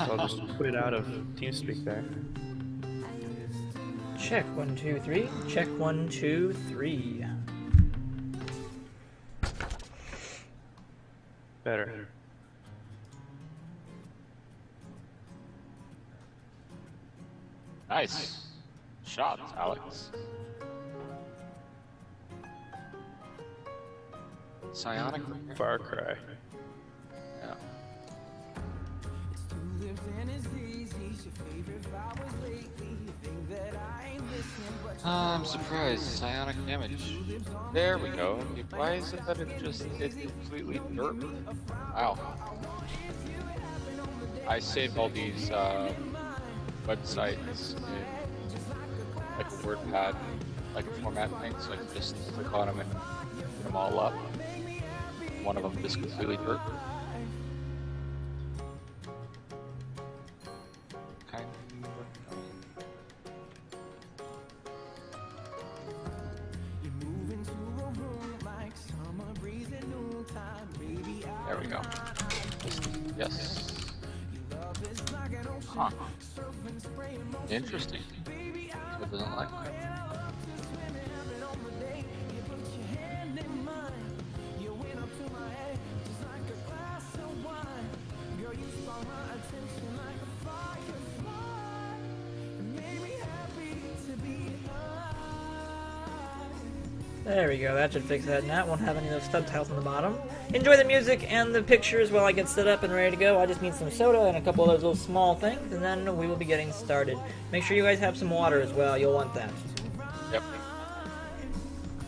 So I'll just put it out of TeamSpeak there. Check 1 2 3. Check 1 2 3. Better. Nice shot, Alex. Psionic. Far Cry. Yeah. I'm surprised. Psionic damage. There we go. Why is it that it's completely dirt? Wow. I saved all these websites in like a WordPad, like a format thing, so I can just click on them and put them all up. One of them is completely dirt. Kind There we go. Yes. Huh. Interesting. So it doesn't like that. There we go, that should fix that now. Won't have any of those subtitles on the bottom. Enjoy the music and the pictures while I get set up and ready to go. I just need some soda and a couple of those little small things, and then we will be getting started. Make sure you guys have some water as well, you'll want that. Yep.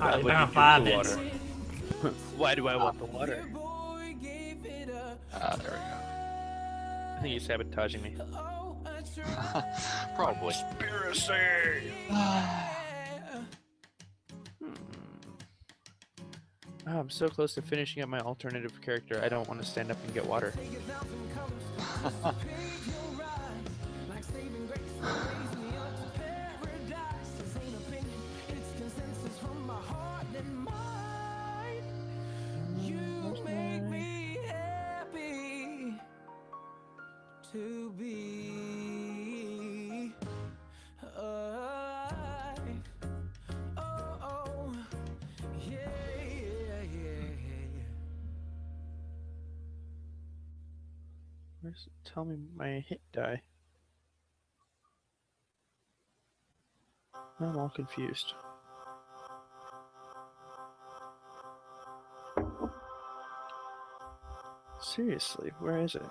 Alright, about 5 minutes. Why do I want the water? There we go. I think he's sabotaging me. Probably. Conspiracy! Oh, I'm so close to finishing up my alternative character. I don't want to stand up and get water. Tell me my hit die. I'm all confused. Seriously, where is it?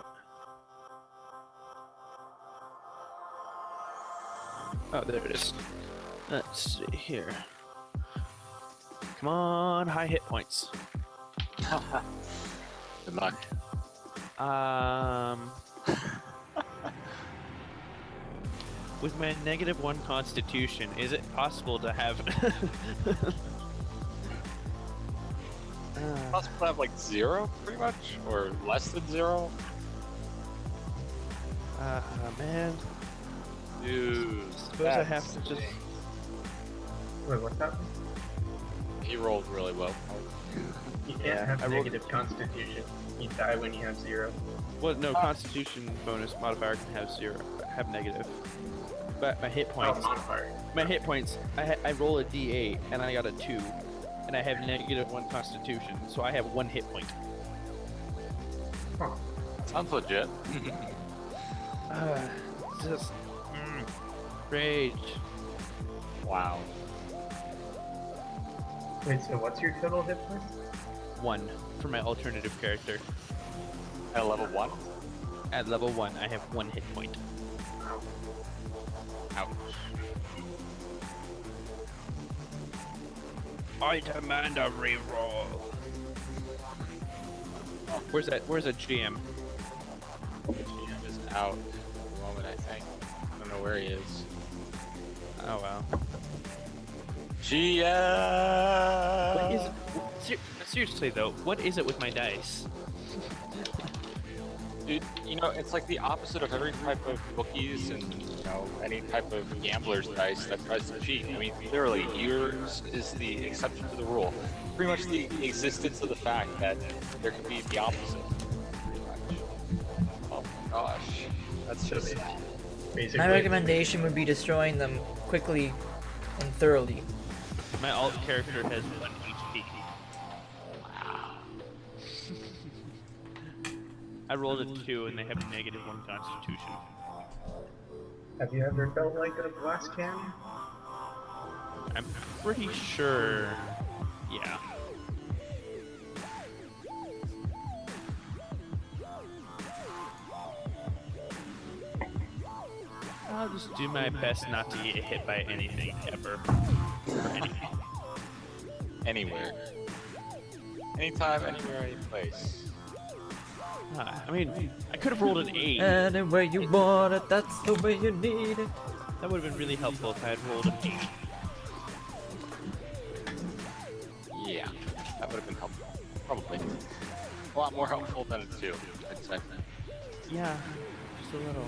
Oh, there it is. Let's see here. Come on, high hit points. Good luck. With my -1 constitution, is it possible to have Possible to have like 0, pretty much, or less than 0. Man. Dude, Suppose I have to just. Wait, what's happening? he rolled really well. You can't Yeah, have I rolled- negative constitution. You die when you have 0. Well, no, constitution bonus modifier can have 0, have negative. But my hit points. Oh, modifier. My hit points. I roll a D8 and I got a 2, and I have -1 constitution, so I have 1 hit point. Huh. Sounds legit. Just rage. Wow. Wait, so what's your total hit points? 1 for my alternative character. At level 1? At level 1, I have 1 hit point. Ouch. I demand a reroll. Where's that GM? GM is out at the moment, I think. I don't know where he is. Oh wow. GM! What is it? Seriously though, what is it with my dice? Dude, you know, it's like the opposite of every type of bookies and, you know, any type of gambler's dice that tries to cheat. I mean, literally, yours is the exception to the rule. Pretty much the existence of the fact that there could be the opposite. Pretty much. Oh my gosh. That's just Basically, My recommendation would be destroying them quickly and thoroughly. My alt character has 1 HP. I rolled a 2 and they have -1 constitution. have you ever felt like a glass can? I'm pretty sure. Yeah. I'll just do my best not to get hit by anything ever. Or anything. anywhere. Anytime, anywhere, any place. I mean, I could have rolled an 8. Anywhere you want it, that's the way you need it. That would have been really helpful if I had rolled an 8. Yeah, that would have been helpful. Probably. A lot more helpful than a 2, I'd say. Yeah, just a little.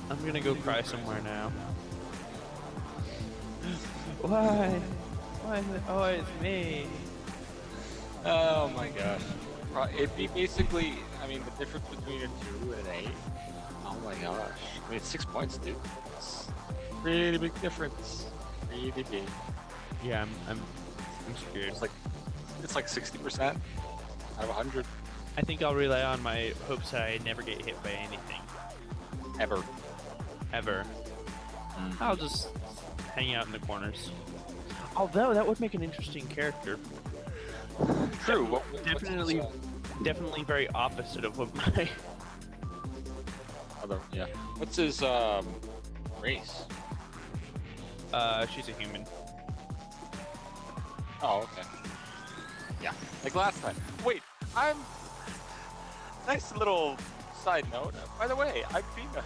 I'm gonna go cry somewhere now. Why? Why is it always me? Oh my gosh. It'd be basically, I mean, the difference between a 2 and an 8. Oh my gosh. I mean, it's 6 points, dude. It's a really big difference. Really big. Yeah, I'm scared. It's like 60% out of 100. I think I'll rely on my hopes that I never get hit by anything. Ever. Ever. I'll just hang out in the corners. Although, that would make an interesting character. True. Definitely very opposite of what my... Yeah. What's his, race? She's a human. Oh, okay. Yeah, like last time. Wait, nice little side note. By the way, I'm Fina.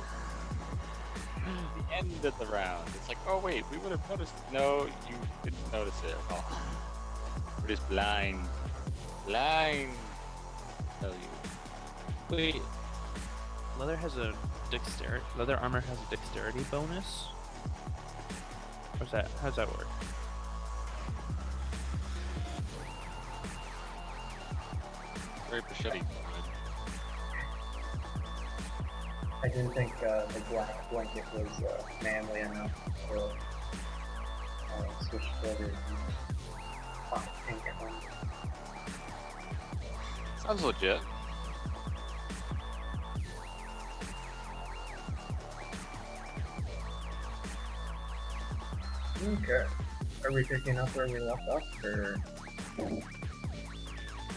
The end of the round. It's like, oh wait, we would have noticed. No, you didn't notice it at all. We're just blind. Blind. Tell you. Wait. Leather armor has a dexterity bonus? How's that work? Very machete. I didn't think the black blanket was manly enough to switch to the hot pink one. Sounds legit. Okay. Are we picking up where we left off, or? I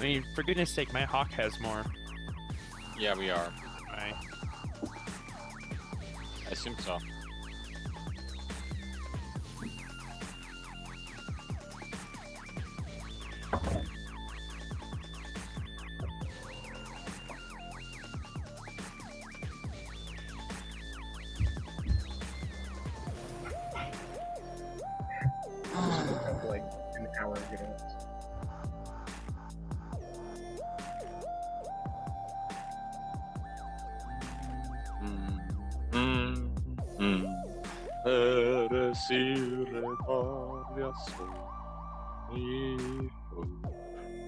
mean, for goodness sake, my hawk has more. Yeah, we are. Right. I assume so. Of like an hour ago.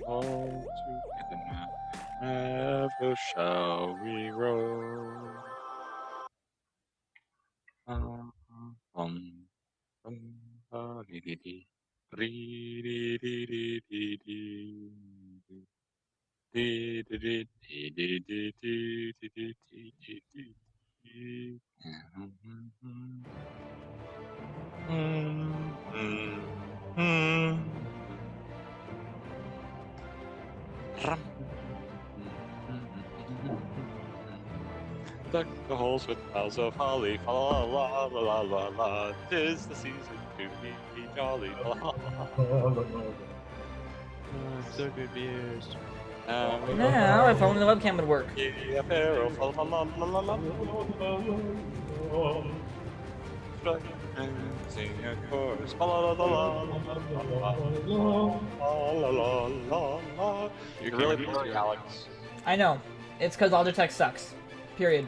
All together now, ever shall we roll. Dee dee dee. Dee dee dee dee dee dee. Dee dee dee dee dee dee dee dee dee dee dee. Deck the halls with boughs of holly, fa la la la la la la. 'Tis the season to be jolly. La la la. So good views. Now, if only the webcam would work. Yeah, apparel, fa la la la la la. Strike and sing a chorus, fa la la la la la la la la. You can really play Alex. I know. It's because Aldertech sucks. Period.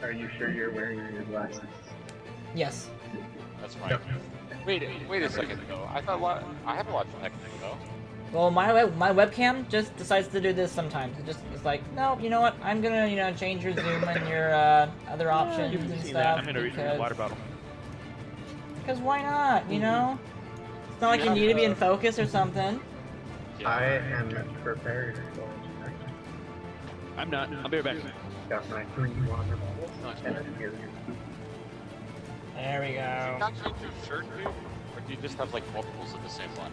Are you sure you're wearing your glasses? Yes. That's fine. Wait a second though. I haven't watched Next though. Well, my webcam just decides to do this sometimes. It's like, no, you know what? I'm gonna change your zoom and your other options You can and see stuff. that. I'm gonna reach for the because, water bottle. because why not? You know, it's not like you need to be in focus or something. I am prepared for it. I'm not. I'll be right back. Got my 3 water bottles. And I'm here. There we Do you go. not change your shirt, dude? Or do you just have like multiples of the same one?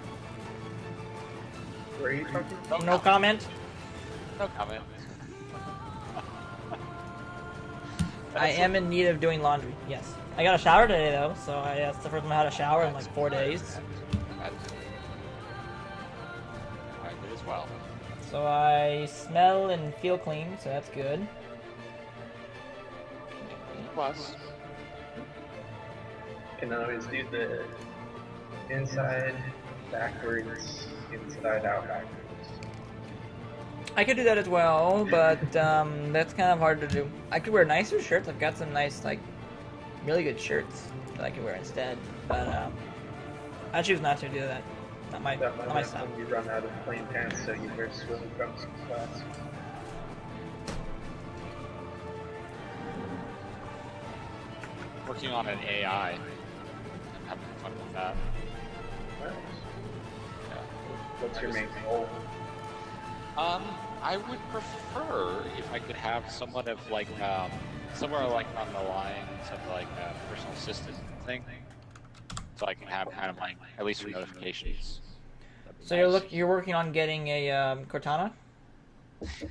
Where are you talking? No comment. No comment. I am in need of doing laundry. Yes, I got a shower today though, so that's the first time I had a shower in like 4 days. I did as well. So I smell and feel clean, so that's good. Plus, Can always do the inside, backwards, inside out, backwards. I could do that as well, but that's kind of hard to do. I could wear nicer shirts. I've got some nice, like, really good shirts that I could wear instead. But I choose not to do that. Not my That might happen style. when you run out of plain pants, so you wear swim trunks and flats. working on an AI and having fun with that. Nice. Yeah. What's your main goal? I would prefer if I could have somewhat of like somewhere like on the lines of like a personal assistant thing, so I can have kind of like at least for notifications. That'd be So nice. you're working on getting a Cortana?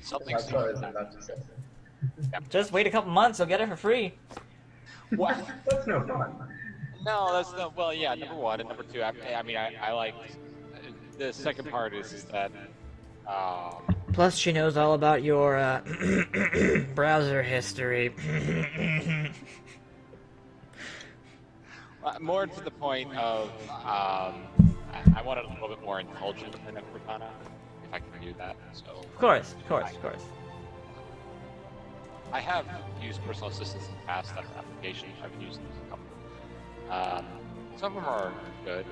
Something That's what I was similar. about to say. Just wait a couple months, you'll get it for free. What? That's no fun. No, that's not. Well, yeah. Number one and number two. I mean, I like the second part is that. Plus, she knows all about your browser history. More to the point of, I want it a little bit more intelligent than a Cortana, if I can do that. So. Of course. I have used personal assistants in past applications. I've used a couple. Some of them are good.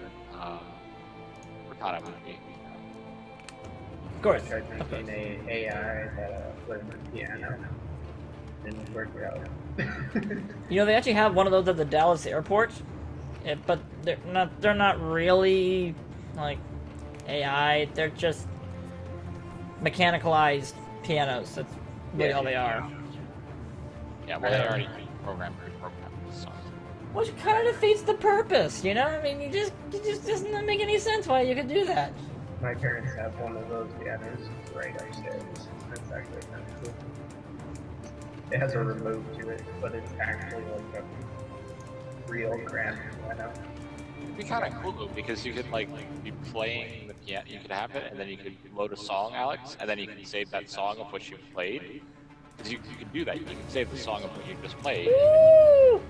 Cortana would be. Of course. I tried making an AI that played the piano. Didn't work out. You know, they actually have one of those at the Dallas airport, but they're not really like AI. They're just mechanicalized pianos. That's really all they are. Yeah, well, they already programmed the songs. Which kind of defeats the purpose, you know? I mean, it just doesn't make any sense why you could do that. My parents have one of those pianos right upstairs. That's actually kind of cool. It has a remote to it, but it's actually like a real grand piano. It'd be kind of cool though, because you could like be playing the piano. You could have it, and then you could load a song, Alex, and then you can save that song of what you played. Because you can do that. You can save the song of what you just played. Woo!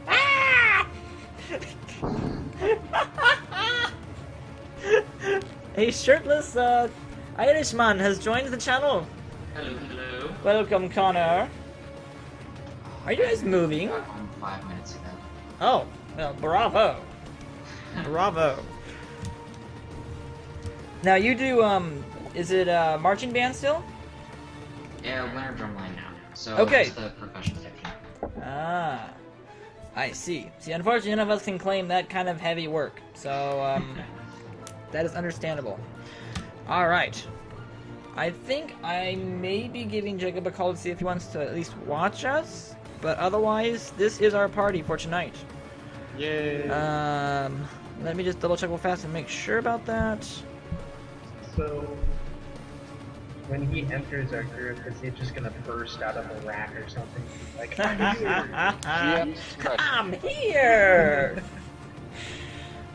Ah! A shirtless Irishman has joined the channel. Hello. Welcome, Connor. Are you guys moving? Got home 5 minutes ago. Oh, well, bravo. Bravo. Now you do, is it marching band still? Yeah, winter drumline now. So Okay. that's the profession section. Ah, I see. See, unfortunately, none of us can claim that kind of heavy work, so that is understandable. All right. I think I may be giving Jacob a call to see if he wants to at least watch us, but otherwise, this is our party for tonight. Yay! Let me just double check real fast and make sure about that. So, when he enters our group, is he just gonna burst out of a rack or something? Like, I'm here! I'm here.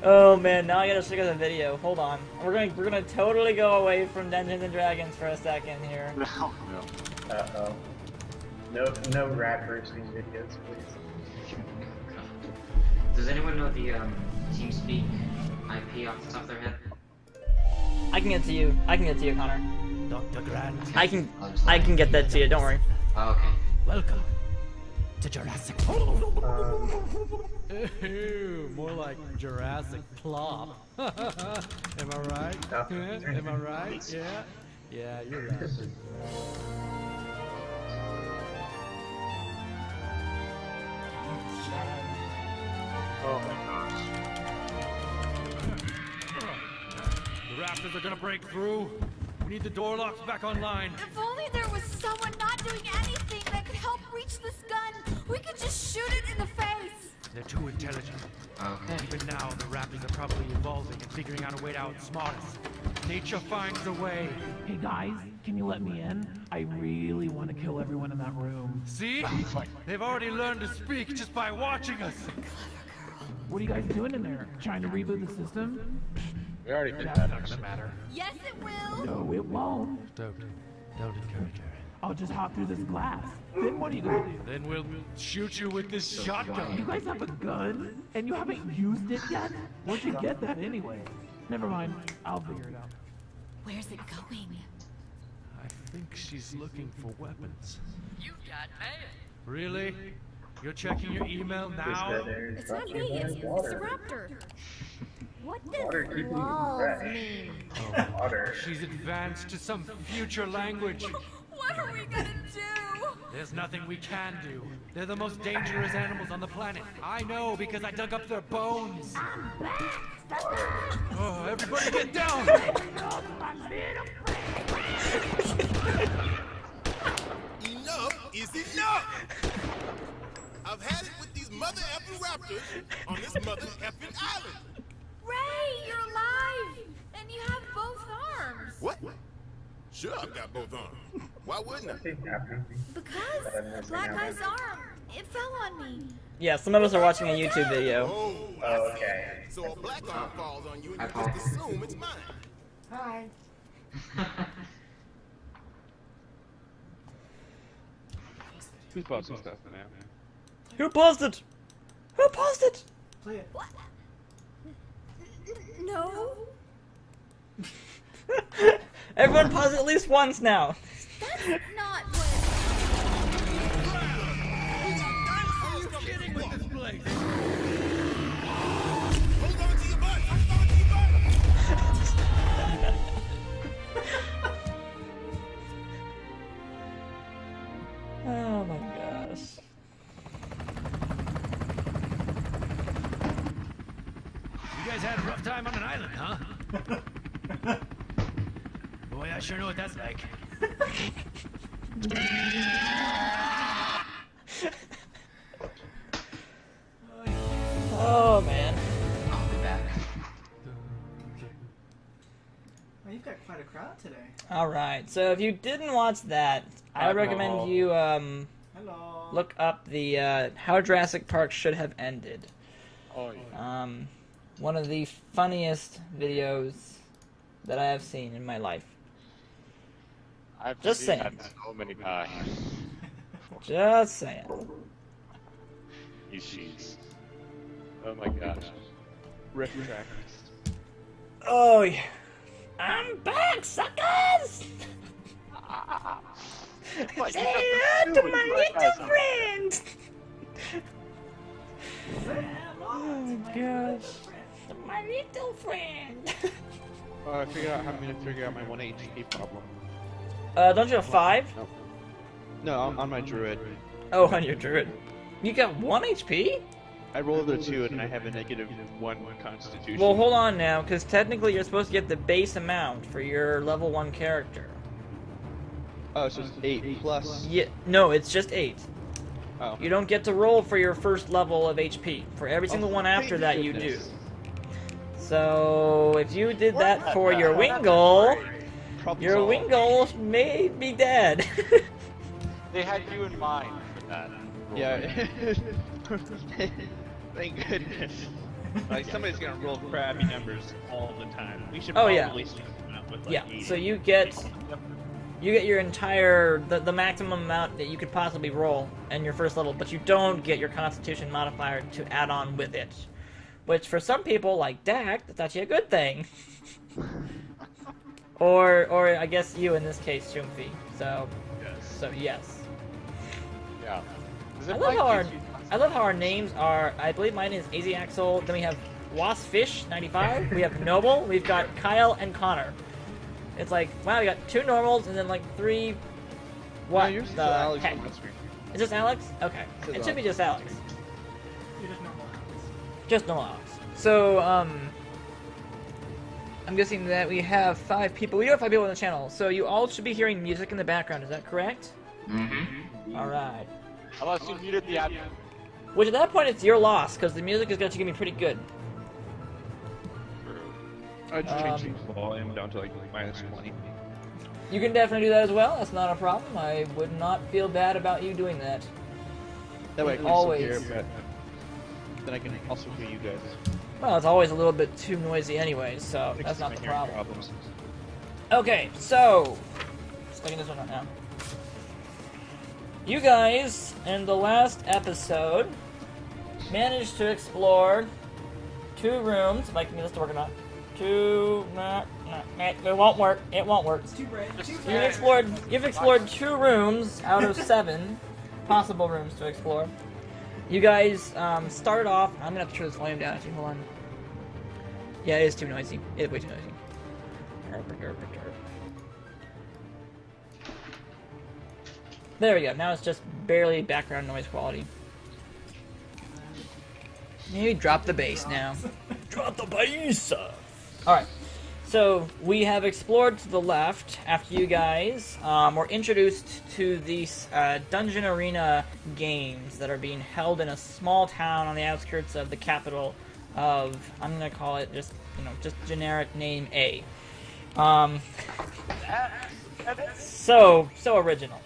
Oh man, now I gotta check out the video. Hold on, we're gonna totally go away from Dungeons and Dragons for a second here. No. Uh-oh. No rat bursting videos, please. Does anyone know the TeamSpeak IP off the top of their head? I can get to you. Connor. Dr. Grant, I can get that to you. Don't worry. Oh, okay. welcome to Jurassic. Ew, more like Jurassic Plop. Am I right? Am I right? Yeah? Yeah, you're right. Oh my gosh. The raptors are gonna break through. We need the door locks back online. If only there was someone not doing anything that could help reach this gun. We could just shoot it in the face. They're too intelligent. Okay. Even now, the raptors are probably evolving and figuring out a way to outsmart us. Nature finds a way. Hey guys, can you let me in? I really want to kill everyone in that room. See? They've already learned to speak just by watching us. What are you guys doing in there? Trying to reboot the system? We already did That's that. not gonna matter. Yes, it will. No, it won't. Don't encourage her. I'll just hop through this glass. Then what are you gonna do? Then we'll shoot you with this You shotgun. guys have a gun? And you haven't used it yet? Where'd you get that anyway? Never mind. I'll figure it out. Where's it going? I think she's looking for weapons. You got mail. Really? You're checking your email now? It's not me. It's the raptor. What Water does keeping you love fresh. mean? Water. She's advanced to some future language. What are we gonna do? There's nothing we can do. They're the most dangerous animals on the planet. I know because I dug up their bones. Oh, everybody get down! Enough is enough! I've had it with these mother effing raptors on this mother effing island. Ray, you're alive, and you have both arms. What? Sure, I've got both arms. Why wouldn't I? Because Black Eye's arm, it fell on me. Yeah, some of us are watching a YouTube video. Oh, Okay. so a black arm falls on you and I you call- just assume it's mine. Hi. Who's bought some stuff now? Who paused it? Who paused it? What? No. Everyone pause it at least once now. That's not what. Kidding with this place! Hold on to your butt! Hold on to your butt! Oh my gosh. You guys had a rough time on an island, huh? Boy, I sure know what that's like. Oh man. I'll be back. Well, you've got quite a crowd today. Alright, so if you didn't watch that, I recommend you Hello. look up the How Jurassic Park Should Have Ended. Oh yeah. One of the funniest videos that I have seen in my life. I've Just seen saying. that so many times. Just saying. These sheets. Oh my gosh. Riff track. Oh yeah. I'm back, suckers! What, Say you got hello the to food, my you guys little are- friend! Oh my gosh. My little friend. Oh, I figured out how I'm gonna figure out my 1 HP problem. Don't you have 5? No, I'm on my druid. Oh, on your druid. You got 1 HP? I rolled a 2 and I have a -1 constitution. Well, hold on now, because technically you're supposed to get the base amount for your level 1 character. Oh, so it's 8 plus. Yeah, no, it's just 8. Oh. You don't get to roll for your first level of HP. For every single one after that, you do. goodness. So, if you did that for your Wingle, Problem your solved. Wingle may be dead. They had you in mind for that. Yeah. Thank goodness. Like somebody's gonna roll crappy numbers all the time. We should Oh, probably yeah. start them out with like Yeah, 80. so you get your entire the maximum amount that you could possibly roll in your first level, but you don't get your Constitution modifier to add on with it. Which for some people like Dak, that's actually a good thing. or I guess you in this case, Shoomfie. So Yes. so yes. Yeah. it like I love how our names are. I believe mine is AZAxle. Then we have WaspFish95. We have Noble. We've got Kyle and Connor. It's like, wow, we got 2 normals and then like 3. What? No, yours is the Alex heck? on my screen. Is this Alex? Okay. It It says should be just Alex. You're just normal Alex. Just normal Alex. So, I'm guessing that we have 5 people. We do have 5 people on the channel, so you all should be hearing music in the background. Is that correct? Mm-hmm. All right. Unless you muted the admin. Which at that point it's your loss because the music is going to be pretty good. I just changed the volume down to like -20. You can definitely do that as well. That's not a problem. I would not feel bad about you doing that. That way I can Always. still hear it, but then I can also hear you guys. Well, it's always a little bit too noisy anyway, so that's not the Hearing problem. problems. Okay, so sticking this one out now. You guys, in the last episode, managed to explore 2 rooms. If I can get this to work or not. 2. It won't work. It won't work. It's too bright. You've explored 2 rooms out of 7 possible rooms to explore. You guys started off. I'm gonna have to turn this volume down. Actually, hold on. Yeah, it is too noisy. It's way too noisy. There we go. Now it's just barely background noise quality. Maybe drop the bass now. Drop the bass. Alright, so we have explored to the left after you guys were introduced to these dungeon arena games that are being held in a small town on the outskirts of the capital of, I'm going to call it just generic name A. So original.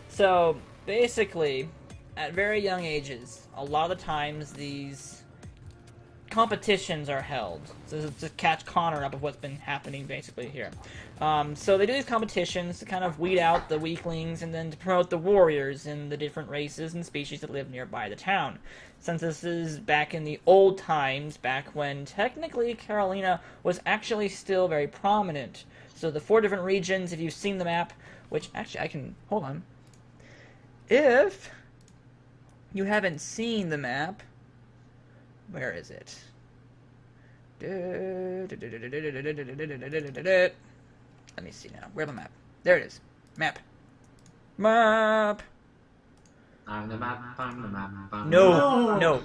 So basically, at very young ages, a lot of the times these competitions are held. So this is to catch Connor up of what's been happening basically here. So they do these competitions to kind of weed out the weaklings and then to promote the warriors in the different races and species that live nearby the town. Since this is back in the old times, back when technically Carolina was actually still very prominent. So the 4 different regions, if you've seen the map, which actually I can, hold on. If you haven't seen the map, where is it? Let me see now. Where's the map? There it is. Map. Map. I'm the map. I'm the map. No. No.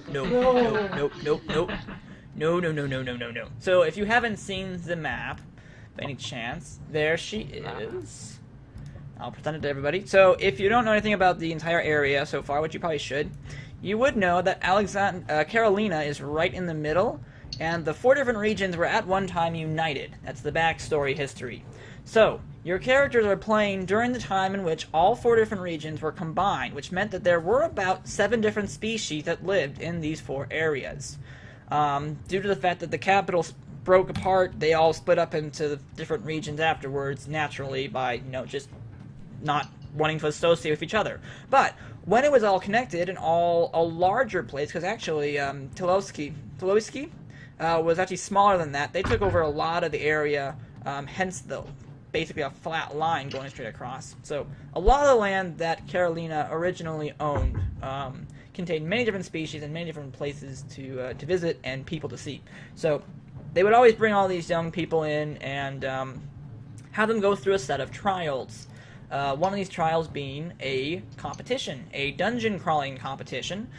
So if you haven't seen the map, by any chance, there she is. I'll present it to everybody. So if you don't know anything about the entire area so far, which you probably should, you would know that Carolina is right in the middle, and the 4 different regions were at one time united. That's the backstory history. So, your characters are playing during the time in which all 4 different regions were combined, which meant that there were about 7 different species that lived in these 4 areas. Due to the fact that the capital broke apart, they all split up into the different regions afterwards, naturally, by, just not wanting to associate with each other. But when it was all connected and all a larger place, because actually Tulowski was actually smaller than that. They took over a lot of the area, hence basically a flat line going straight across. So a lot of the land that Carolina originally owned contained many different species and many different places to visit and people to see. So they would always bring all these young people in and have them go through a set of trials. One of these trials being a competition, a dungeon crawling competition,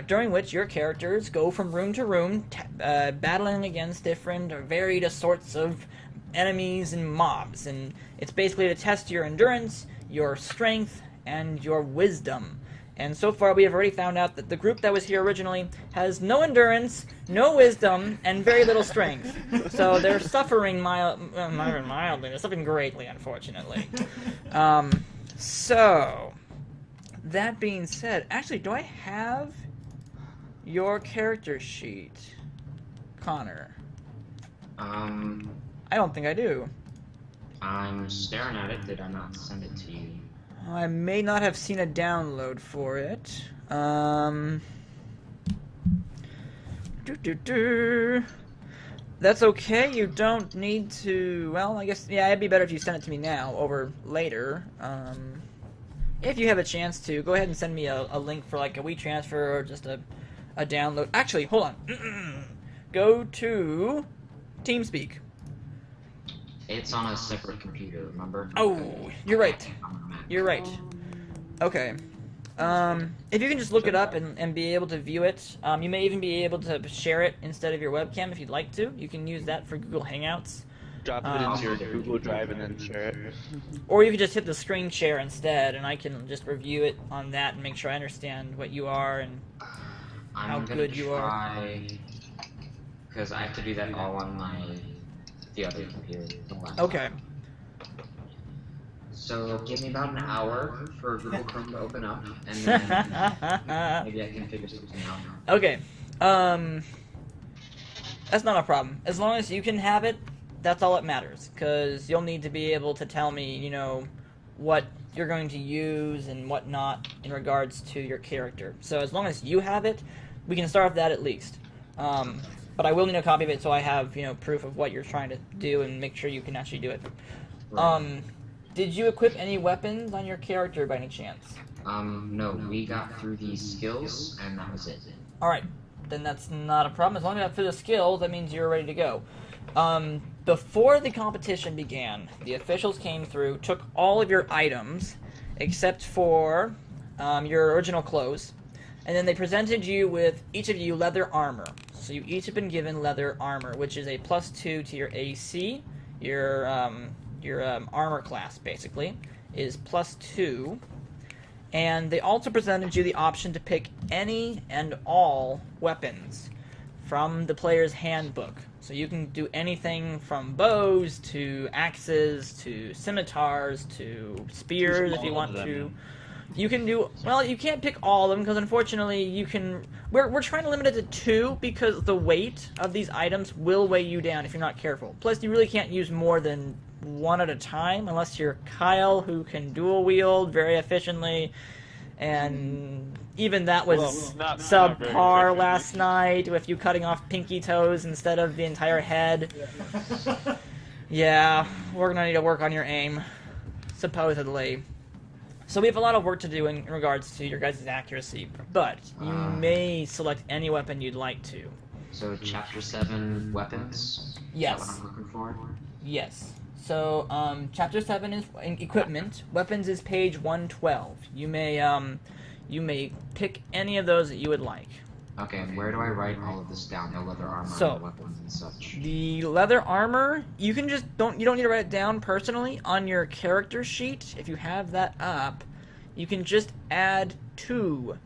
during which your characters go from room to room, battling against different or varied sorts of enemies and mobs. And it's basically to test your endurance, your strength, and your wisdom. And so far we have already found out that the group that was here originally has no endurance, no wisdom, and very little strength. So they're suffering not even mildly, they're suffering greatly, unfortunately. So, that being said, actually, do I have your character sheet, Connor? I don't think I do. I'm staring at it. Did I not send it to you? I may not have seen a download for it. That's okay, you don't need to... Well, I guess, yeah, it'd be better if you sent it to me now, over later. if you have a chance to, go ahead and send me a link for like a WeTransfer or just a download. Actually, hold on. Go to TeamSpeak. It's on a separate computer, remember? Oh, you're right. You're right. Okay. If you can just look it up and be able to view it, you may even be able to share it instead of your webcam if you'd like to. You can use that for Google Hangouts. Drop it into your Google Drive and then share it. Or you could just hit the screen share instead, and I can just review it on that and make sure I understand what you are and how good you are. Because I have to do that all on the other computer. Okay. So give me about an hour for Google Chrome to open up, and then maybe I can figure something out. Okay. That's not a problem. As long as you can have it, that's all that matters. Because you'll need to be able to tell me, you know, what you're going to use and what not in regards to your character. So as long as you have it, we can start with that at least. But I will need a copy of it so I have, you know, proof of what you're trying to do and make sure you can actually do it. Right. Did you equip any weapons on your character by any chance? No, we got through the skills, and that was it. Alright, then that's not a problem. As long as you got through the skills, that means you're ready to go. Before the competition began, the officials came through, took all of your items, except for your original clothes, and then they presented you with, each of you, leather armor. So you each have been given leather armor, which is a +2 to your AC, your armor class, basically, is +2. And they also presented you the option to pick any and all weapons from the player's handbook. So you can do anything from bows to axes to scimitars to spears if you want to. You can do, well, you can't pick all of them because unfortunately you can, we're trying to limit it to 2 because the weight of these items will weigh you down if you're not careful. Plus you really can't use more than 1 at a time unless you're Kyle, who can dual wield very efficiently, and even that was subpar last night with you cutting off pinky toes instead of the entire head. Yeah, we're gonna need to work on your aim, supposedly. So we have a lot of work to do in regards to your guys' accuracy, but you may select any weapon you'd like to. So Chapter 7 weapons? Yes. Is that what I'm looking for? Yes. So, Chapter 7 is equipment. Weapons is page 112. You may pick any of those that you would like. Okay, and where do I write all of this down? The leather armor, So, and weapons and such. The leather armor, you can just you don't need to write it down personally on your character sheet. If you have that up, you can just add 2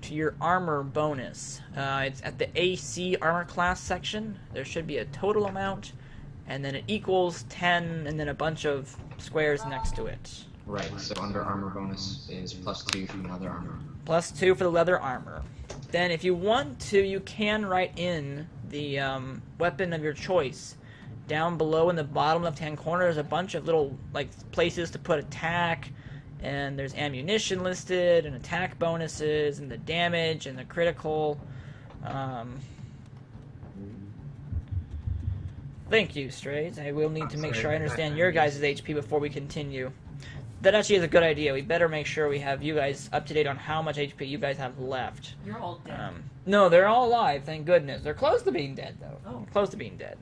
to your armor bonus. It's at the AC armor class section. There should be a total amount, and then it equals 10, and then a bunch of squares next to it. Right, so under armor bonus is +2 from leather armor. +2 for the leather armor. Then if you want to, you can write in the weapon of your choice. Down below in the bottom left-hand corner, there's a bunch of little places to put attack, and there's ammunition listed, and attack bonuses, and the damage, and the critical. Thank you, Strays. I will need to make sure I understand your guys' HP before we continue. That actually is a good idea. We better make sure we have you guys up to date on how much HP you guys have left. You're all dead. No, they're all alive, thank goodness. They're close to being dead, though. Oh. Close to being dead.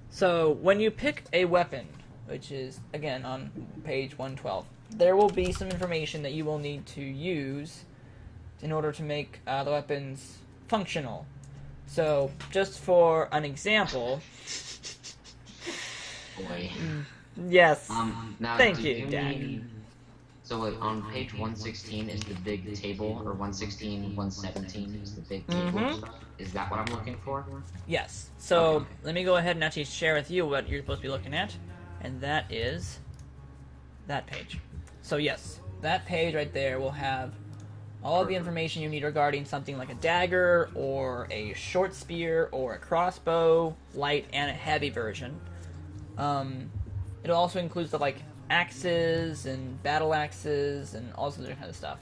So, when you pick a weapon, which is, again, on page 112, there will be some information that you will need to use in order to make the weapons functional. So, just for an example... Boy. Yes. Now, Thank you, Dak. So wait, on page 116 is the big table, or 116, 117 is the big table. Is that what I'm looking for? Yes. So, let me go ahead and actually share with you what you're supposed to be looking at. And that is that page. So yes, that page right there will have all of the information you need regarding something like a dagger, or a short spear, or a crossbow, light and a heavy version. It also includes the axes and battle axes and all sorts of other kind of stuff.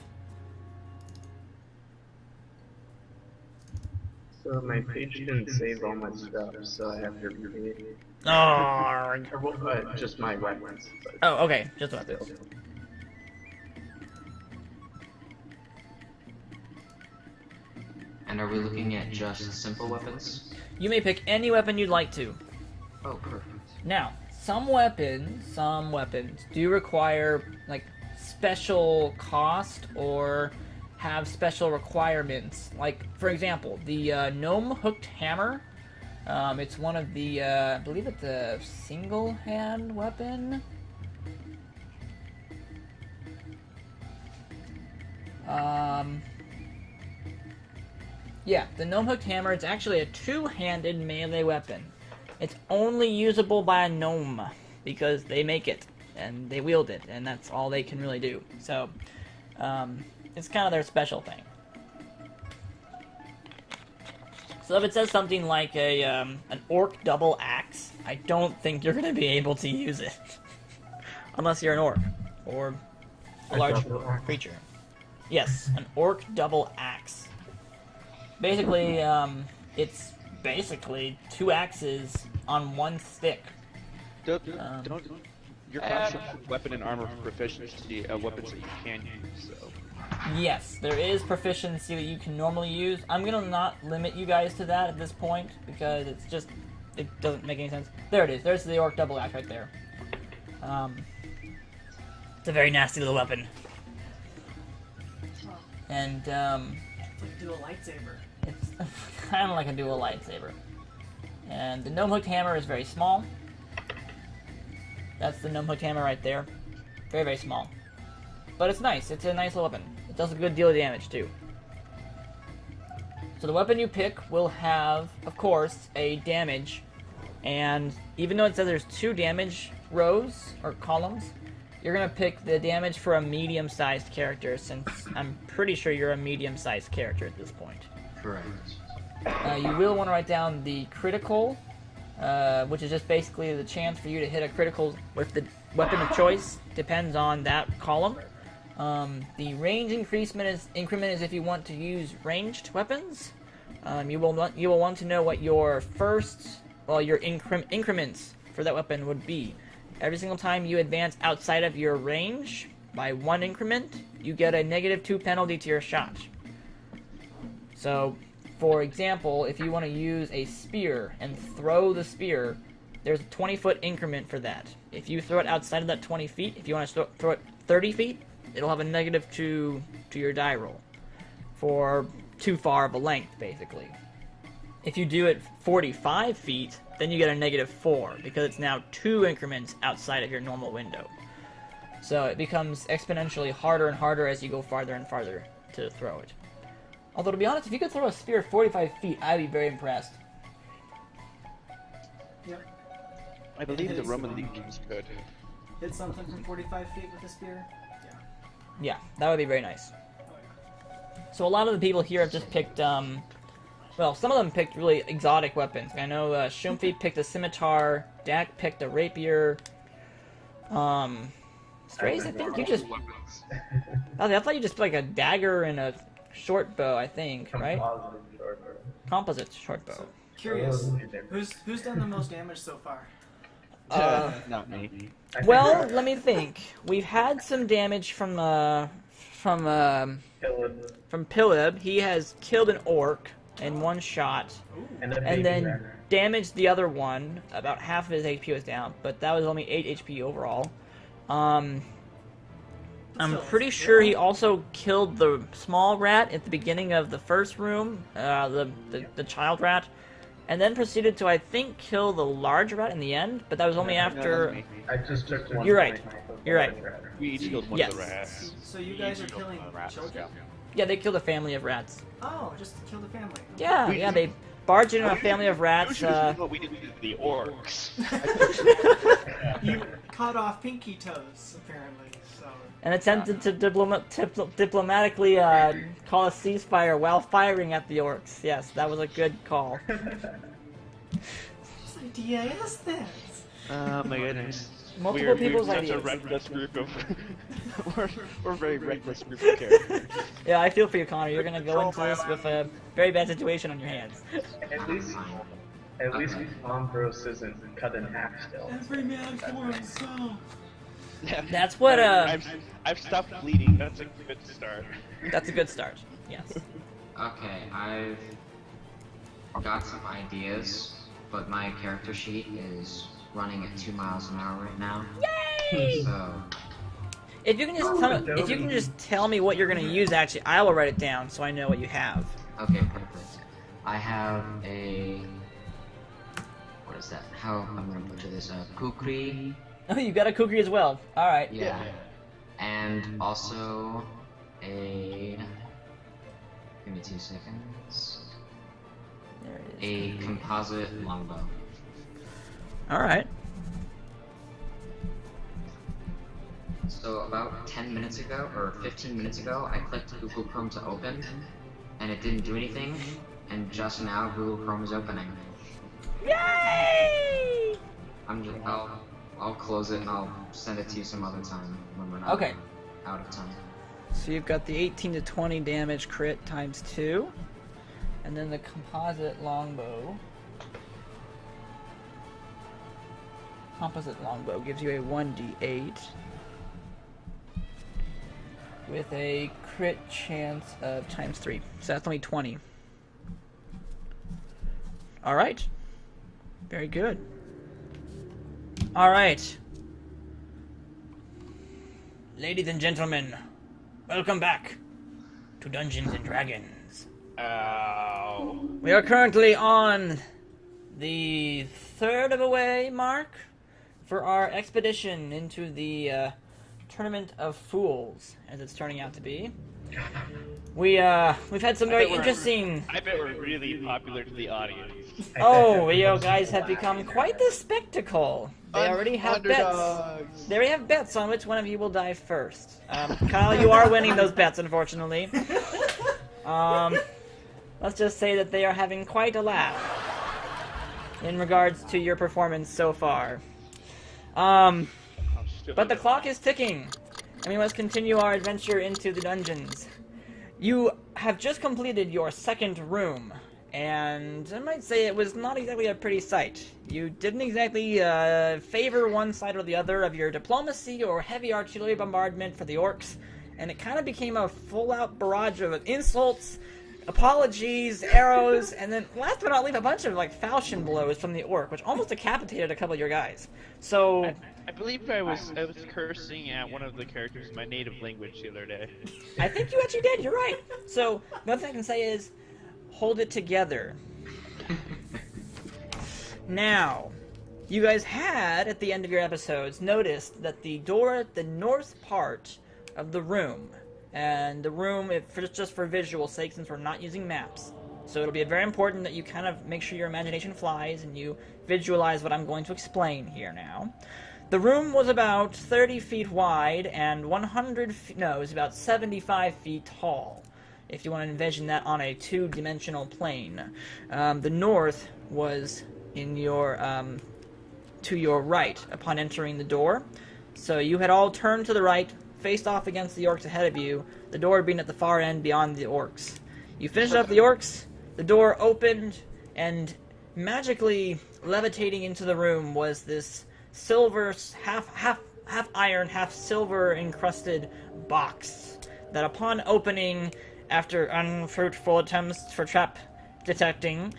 So my page didn't save all my stuff, so I have to repeat it. Oh, Or, just my weapons. But... Oh, okay. Just weapons. And are we looking at just simple weapons? You may pick any weapon you'd like to. Oh, perfect. Now, some weapons do require like special cost or have special requirements. Like, for example, the gnome hooked hammer. It's one of the, I believe it's a single hand weapon. Yeah, the gnome hooked hammer, it's actually a two-handed melee weapon. It's only usable by a gnome because they make it and they wield it, and that's all they can really do. So, it's kind of their special thing. So if it says something like an orc double axe, I don't think you're going to be able to use it. Unless you're an orc or a large creature. Yes, an orc double axe. Basically, it's basically two axes on one stick. Don't your class weapon and armor proficiency weapons that you can use, so. Yes, there is proficiency that you can normally use. I'm gonna not limit you guys to that at this point because it doesn't make any sense. There it is. There's the orc double axe right there. It's a very nasty little weapon. And It's like a dual lightsaber. it's kind of like a dual lightsaber. And the gnome hooked hammer is very small. That's the gnome hooked hammer right there. Very, very small. But it's nice. It's a nice little weapon. It does a good deal of damage, too. So the weapon you pick will have, of course, a damage. And even though it says there's 2 damage rows, or columns, you're going to pick the damage for a medium-sized character, since I'm pretty sure you're a medium-sized character at this point. Correct. You will want to write down the critical, which is just basically the chance for you to hit a critical with the weapon of choice. Depends on that column. The range increment is if you want to use ranged weapons. You will want to know what your your increments for that weapon would be. Every single time you advance outside of your range by 1 increment, you get a -2 penalty to your shot. So, for example, if you want to use a spear and throw the spear, there's a 20-foot increment for that. If you throw it outside of that 20 feet, if you want to throw it 30 feet, it'll have a -2 to your die roll for too far of a length, basically. If you do it 45 feet, then you get a -4 because it's now 2 increments outside of your normal window. So it becomes exponentially harder and harder as you go farther and farther to throw it. Although, to be honest, if you could throw a spear 45 feet, I'd be very impressed. Yep. I believe the Roman legions could. Hit something from 45 feet with a spear? Yeah. Yeah, that would be very nice. So a lot of the people here have just picked, well, some of them picked really exotic weapons. I know Shoomfie picked a scimitar, Dak picked a rapier, Strays, I think you just... I thought you just put like a dagger and a short bow, I think, right? Composite short bow. Curious, who's done the most damage so far? Not me. Well, let me think. We've had some damage from Pilib. He has killed an orc in 1 shot, and then damaged the other one. About half of his HP was down, but that was only 8 HP overall. I'm pretty sure he also killed the small rat at the beginning of the first room, the child rat, and then proceeded to, I think, kill the large rat in the end, but that was only after... I just took one. You're right. You're right. We each killed one of the rats. So you guys are killing children? Yeah, they killed a family of rats. Oh, just to kill the family. Yeah, they barged in a family of rats. What we did to the orcs. You cut off pinky toes, apparently. So. And attempted to diplomatically call a ceasefire while firing at the orcs. Yes, that was a good call. Whose idea is this? Oh my goodness. Multiple people's we're ideas. Such a reckless group of we're a very reckless group of characters. Yeah, I feel for you, Connor. You're gonna go into this with a very bad situation on your hands. At least Ambrose isn't cut in half still. Every man for himself. That's what I've stopped bleeding. That's a good start. That's a good start. Yes. Okay, I've got some ideas, but my character sheet is running at 2 miles an hour right now. Yay! So, if you can just tell me what you're gonna use, actually, I will write it down so I know what you have. okay, perfect. I have a... What is that? How I'm gonna butcher this? Kukri. Oh, you got a kukri as well. All right. Yeah. And also a... Give me 2 seconds. There it is. A composite longbow. All right. So about 10 minutes ago, or 15 minutes ago, I clicked Google Chrome to open, and it didn't do anything, and just now Google Chrome is opening. Yay! I'll close it and I'll send it to you some other time when we're not out of time. So you've got the 18 to 20 damage crit times 2, and then the composite longbow. Composite longbow gives you a 1d8 with a crit chance of times 3. So that's only 20. All right. Very good. All right. Ladies and gentlemen, welcome back to Dungeons and Dragons. Ow. We are currently on the third of a way mark for our expedition into the Tournament of Fools, as it's turning out to be. We've had some very interesting... I bet we're really popular to the audience. Oh, you guys have become quite the spectacle. They already have bets. They already have bets on which one of you will die first. Kyle, you are winning those bets, unfortunately. Let's just say that they are having quite a laugh in regards to your performance so far. But the clock is ticking, and we must continue our adventure into the dungeons. You have just completed your second room, and I might say it was not exactly a pretty sight. You didn't exactly favor one side or the other of your diplomacy or heavy artillery bombardment for the orcs, and it kind of became a full-out barrage of insults, apologies, arrows, and then last but not least, a bunch of falchion blows from the orc, which almost decapitated a couple of your guys. So I believe I was cursing at one of the characters in my native language the other day. I think you actually did. You're right. So the thing I can say is, hold it together. Now, you guys had at the end of your episodes noticed that the door at the north part of the room. And the room, just for visual sake, since we're not using maps. So it'll be very important that you kind of make sure your imagination flies and you visualize what I'm going to explain here now. The room was about 30 feet wide and it was about 75 feet tall, if you want to envision that on a two-dimensional plane. The north was in your, to your right upon entering the door. So you had all turned to the right, faced off against the orcs ahead of you, the door being at the far end beyond the orcs. You finished up the orcs, the door opened, and magically levitating into the room was this silver, half iron, half silver encrusted box that upon opening, after unfruitful attempts for trap detecting,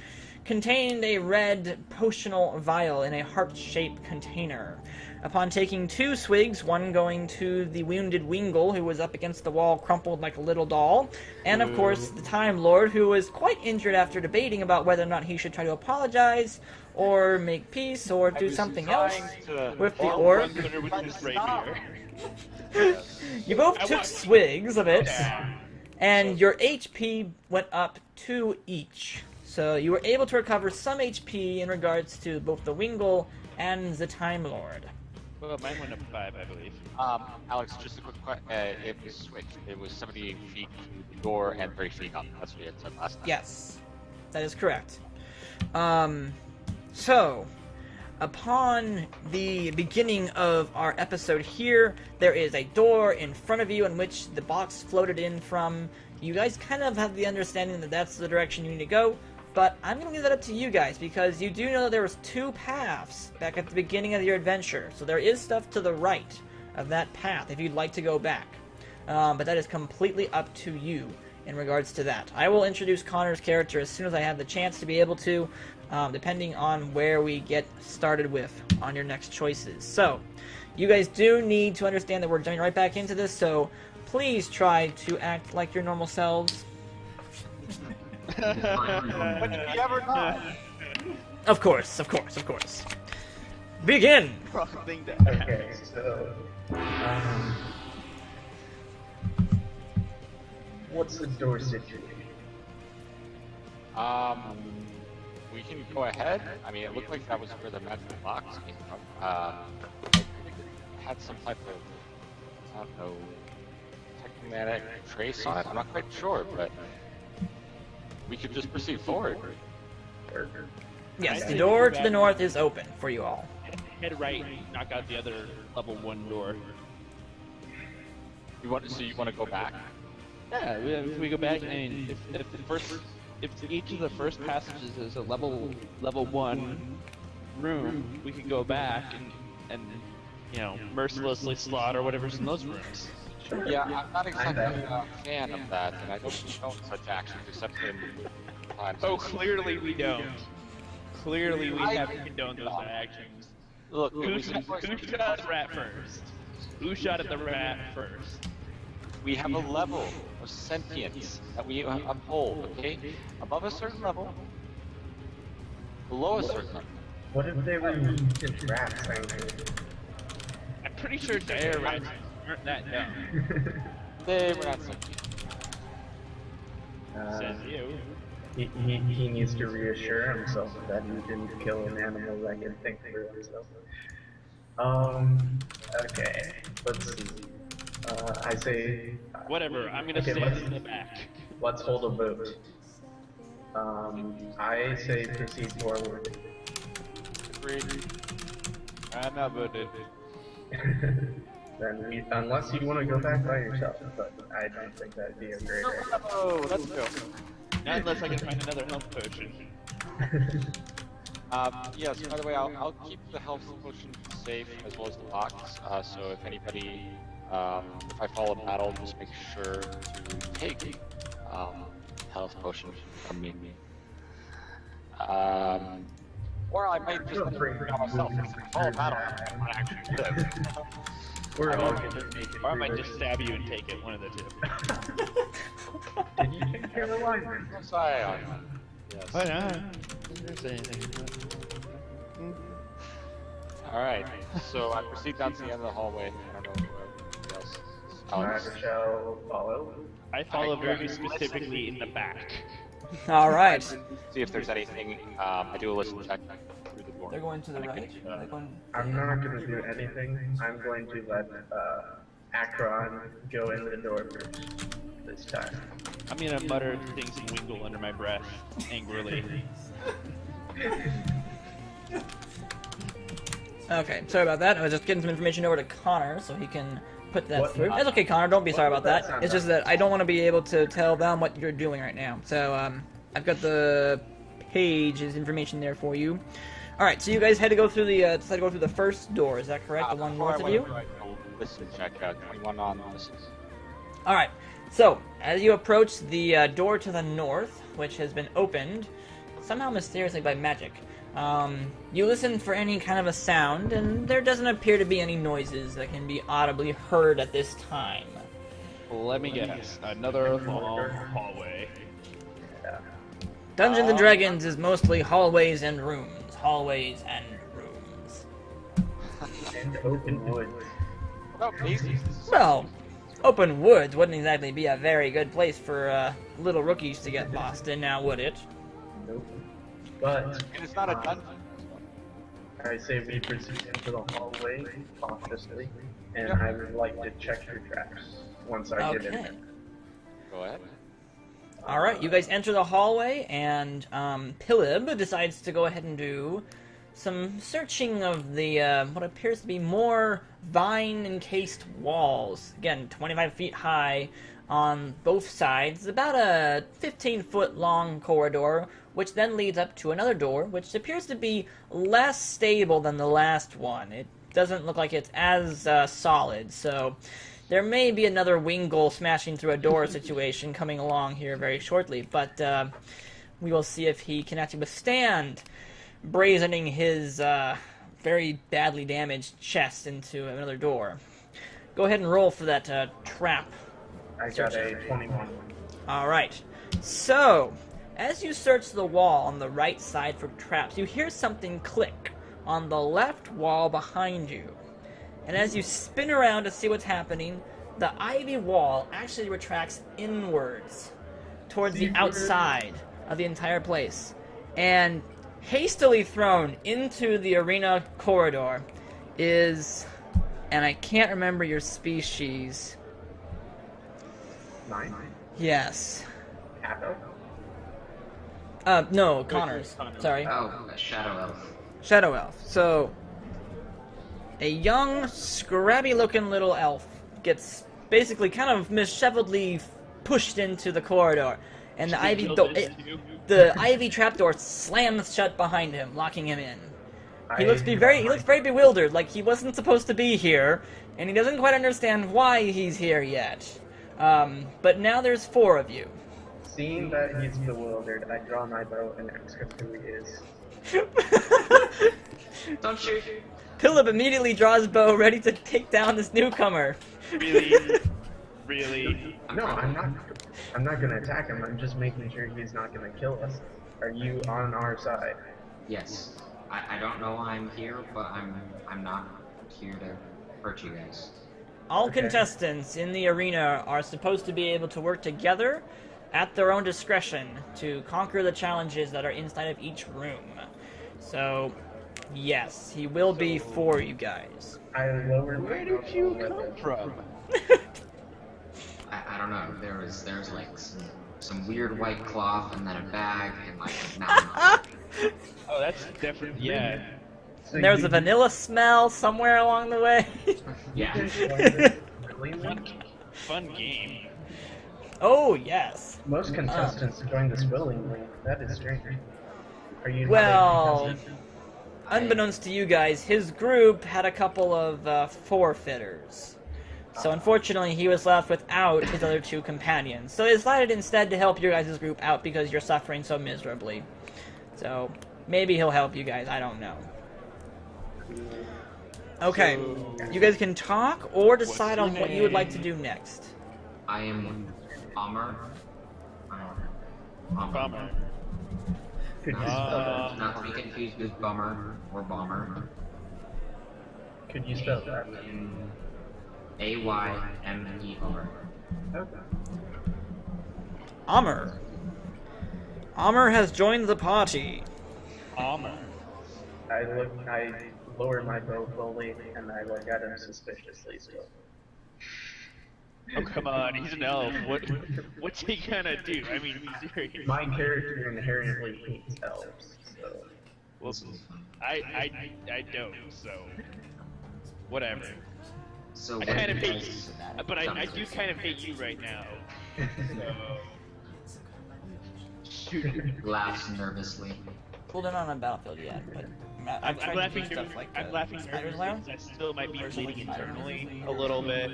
contained a red potional vial in a heart-shaped container. Upon taking 2 swigs, one going to the wounded Wingle, who was up against the wall crumpled like a little doll, and of course the Time Lord, who was quite injured after debating about whether or not he should try to apologize, or make peace, or do something else with the orc. You both took swigs of it, and your HP went up 2 each. So you were able to recover some HP in regards to both the Wingle and the Time Lord. Well, mine went up 5, I believe. Alex, just a quick question. It was switched. It was 78 feet to the door and 30 feet up. That's what you had said last time. Yes, that is correct. So, upon the beginning of our episode here, there is a door in front of you in which the box floated in from. You guys kind of have the understanding that that's the direction you need to go. But I'm going to leave that up to you guys, because you do know that there was 2 paths back at the beginning of your adventure. So there is stuff to the right of that path if you'd like to go back. But that is completely up to you. in regards to that. I will introduce Connor's character as soon as I have the chance to be able to, depending on where we get started with on your next choices. So, you guys do need to understand that we're jumping right back into this, so please try to act like your normal selves. But you ever not? Of course. Begin! Okay, so what's the door situation? We can go ahead. I mean, it looked like that was where the magic box came from. It had some type of, I don't know, technomagnetic trace on it. I'm not quite sure, but we could just proceed forward. Yes, the door to the north is open for you all. Head right, knock out the other level 1 door. So you want to go back? Yeah, if we go back, I mean, if each of the first passages is a level 1 room, we can go back and you know, mercilessly slaughter whatever's in those rooms. Yeah, I'm not exactly a fan of that, and I don't condone such actions except in times. Oh, clearly we don't. Clearly we haven't condoned those actions. Look, Who shot the rat first? Who shot at the rat first? we have a level of sentience that we uphold, okay? Above a certain level, below a certain level. What if they were just rats? I'm pretty sure dire rats aren't that dumb. They were not sentient. Says you. He needs to reassure himself that he didn't kill an animal that can think for himself. Okay, let's see. I say... Whatever, I'm gonna stand in the back. Let's hold a vote. I say proceed forward. Agreed. I'm not voted. Then unless you want to go back by yourself, but I don't think that'd be a great idea. Oh, let's go. Not unless I can find another health potion. Yes, by the way, I'll keep the health potion safe as well as the box, so if anybody, if I fall in battle, just make sure to take health potion from me. Or I might just bring it myself, because if I fall in battle, I might actually live. We're all gonna make it. Or I might just stab you and take it, one of the two. Did you take care of the line? Yes, I am. Yes. Why not? Didn't say anything. Alright, so I proceed down to the end of the hallway. I don't know who else. I shall follow. I follow very specifically in the back. Alright. See if there's anything. I do a listen check through the door. They're going to the right? They're going... I'm not going to do anything. I'm going to let Akron go in the door first this time. I'm gonna mutter things and wingle under my breath, angrily. Okay, sorry about that. I was just getting some information over to Connor so he can put that through. That's okay, Connor. Don't be sorry about that. It's just that I don't want to be able to tell them what you're doing right now. So, I've got the page's information there for you. Alright, so you guys had to go through the first door, is that correct? The one north of you? Listen check, 21 on listen. Alright, so as you approach the door to the north, which has been opened, somehow mysteriously by magic, you listen for any kind of a sound, and there doesn't appear to be any noises that can be audibly heard at this time. Let me guess, another long hallway. Dungeons and Dragons is mostly hallways and rooms. Hallways and rooms. And open woods. What about mazes? Well, open woods wouldn't exactly be a very good place for little rookies to get lost in, now would it? Nope. But And it's not a dungeon. I say we proceed into the hallway cautiously, and I would like to check your tracks once I get in there. Go ahead. Alright, you guys enter the hallway, and Pilib decides to go ahead and do some searching of the, what appears to be more vine-encased walls. Again, 25 feet high on both sides, about a 15-foot long corridor, which then leads up to another door, which appears to be less stable than the last one. It doesn't look like it's as solid, so there may be another wing goal smashing through a door situation coming along here very shortly, but we will see if he can actually withstand brazening his very badly damaged chest into another door. Go ahead and roll for that trap. I got a 21. Alright, so as you search the wall on the right side for traps, you hear something click on the left wall behind you. And as you spin around to see what's happening, the ivy wall actually retracts inwards towards the outside of the entire place. And hastily thrown into the arena corridor is, and I can't remember your species. Mine? Yes. Capo? No, Connor's. Sorry. Oh, a Shadow Elf. Shadow Elf. So, a young, scrabby-looking little elf gets basically kind of misheveledly pushed into the corridor, and the ivy trapdoor slams shut behind him, locking him in. He looks very bewildered, like he wasn't supposed to be here, and he doesn't quite understand why he's here yet. But now there's 4 of you. Seeing that he's bewildered, I draw my bow and ask him who he is. Don't shoot. Philip immediately draws bow, ready to take down this newcomer. Really? Really? No, I'm not gonna attack him. I'm just making sure he's not gonna kill us. Are you on our side? Yes. I don't know why I'm here, but I'm not here to hurt you guys. All contestants in the arena are supposed to be able to work together at their own discretion to conquer the challenges that are inside of each room. So, yes, he will be for you guys. Where did you come from? I don't know. There's like some weird white cloth and then a bag and like now. Oh, that's different. Yeah. So there's a vanilla smell somewhere along the way. Yeah. Fun game. Oh, yes. Most contestants join this willingly. That is strange. Are you well, unbeknownst to you guys, his group had a couple of forfeiters. So unfortunately, he was left without his other 2 companions. So he decided instead to help your guys' group out because you're suffering so miserably. So maybe he'll help you guys, I don't know. Okay, you guys can talk or decide on what you would like to do next. I am Amr. Bummer. Not to be confused with Bummer or Bomber. Could you spell that? Aymer. Okay. Amr. Amr has joined the party. Amr. I lower my bow slowly and I look at him suspiciously still. Oh come on, he's an elf. What's he gonna do? I mean, seriously. My character inherently hates elves, so. Well, I don't. So whatever. So I kind of hate you, but I do kind of hate you right now. So. Laughs nervously. Well, they're not on Battlefield yet, but I'm laughing. I'm laughing because I still might be bleeding internally a little bit.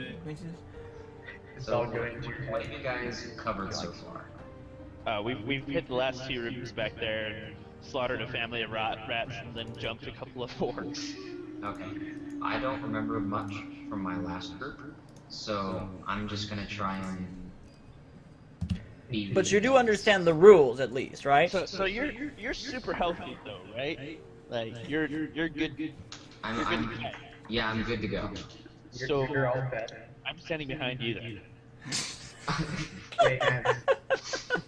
It's all going to. What have you guys covered so far? We've hit the last 2 rooms back there, and slaughtered a family of rats, and then jumped a couple of orcs. Okay. I don't remember much from my last group, so I'm just gonna try and be. But you do understand the rules, at least, right? So you're super healthy though, right? Like you're good. Yeah, I'm good to go. So You're all fed. I'm standing behind you then. Wait,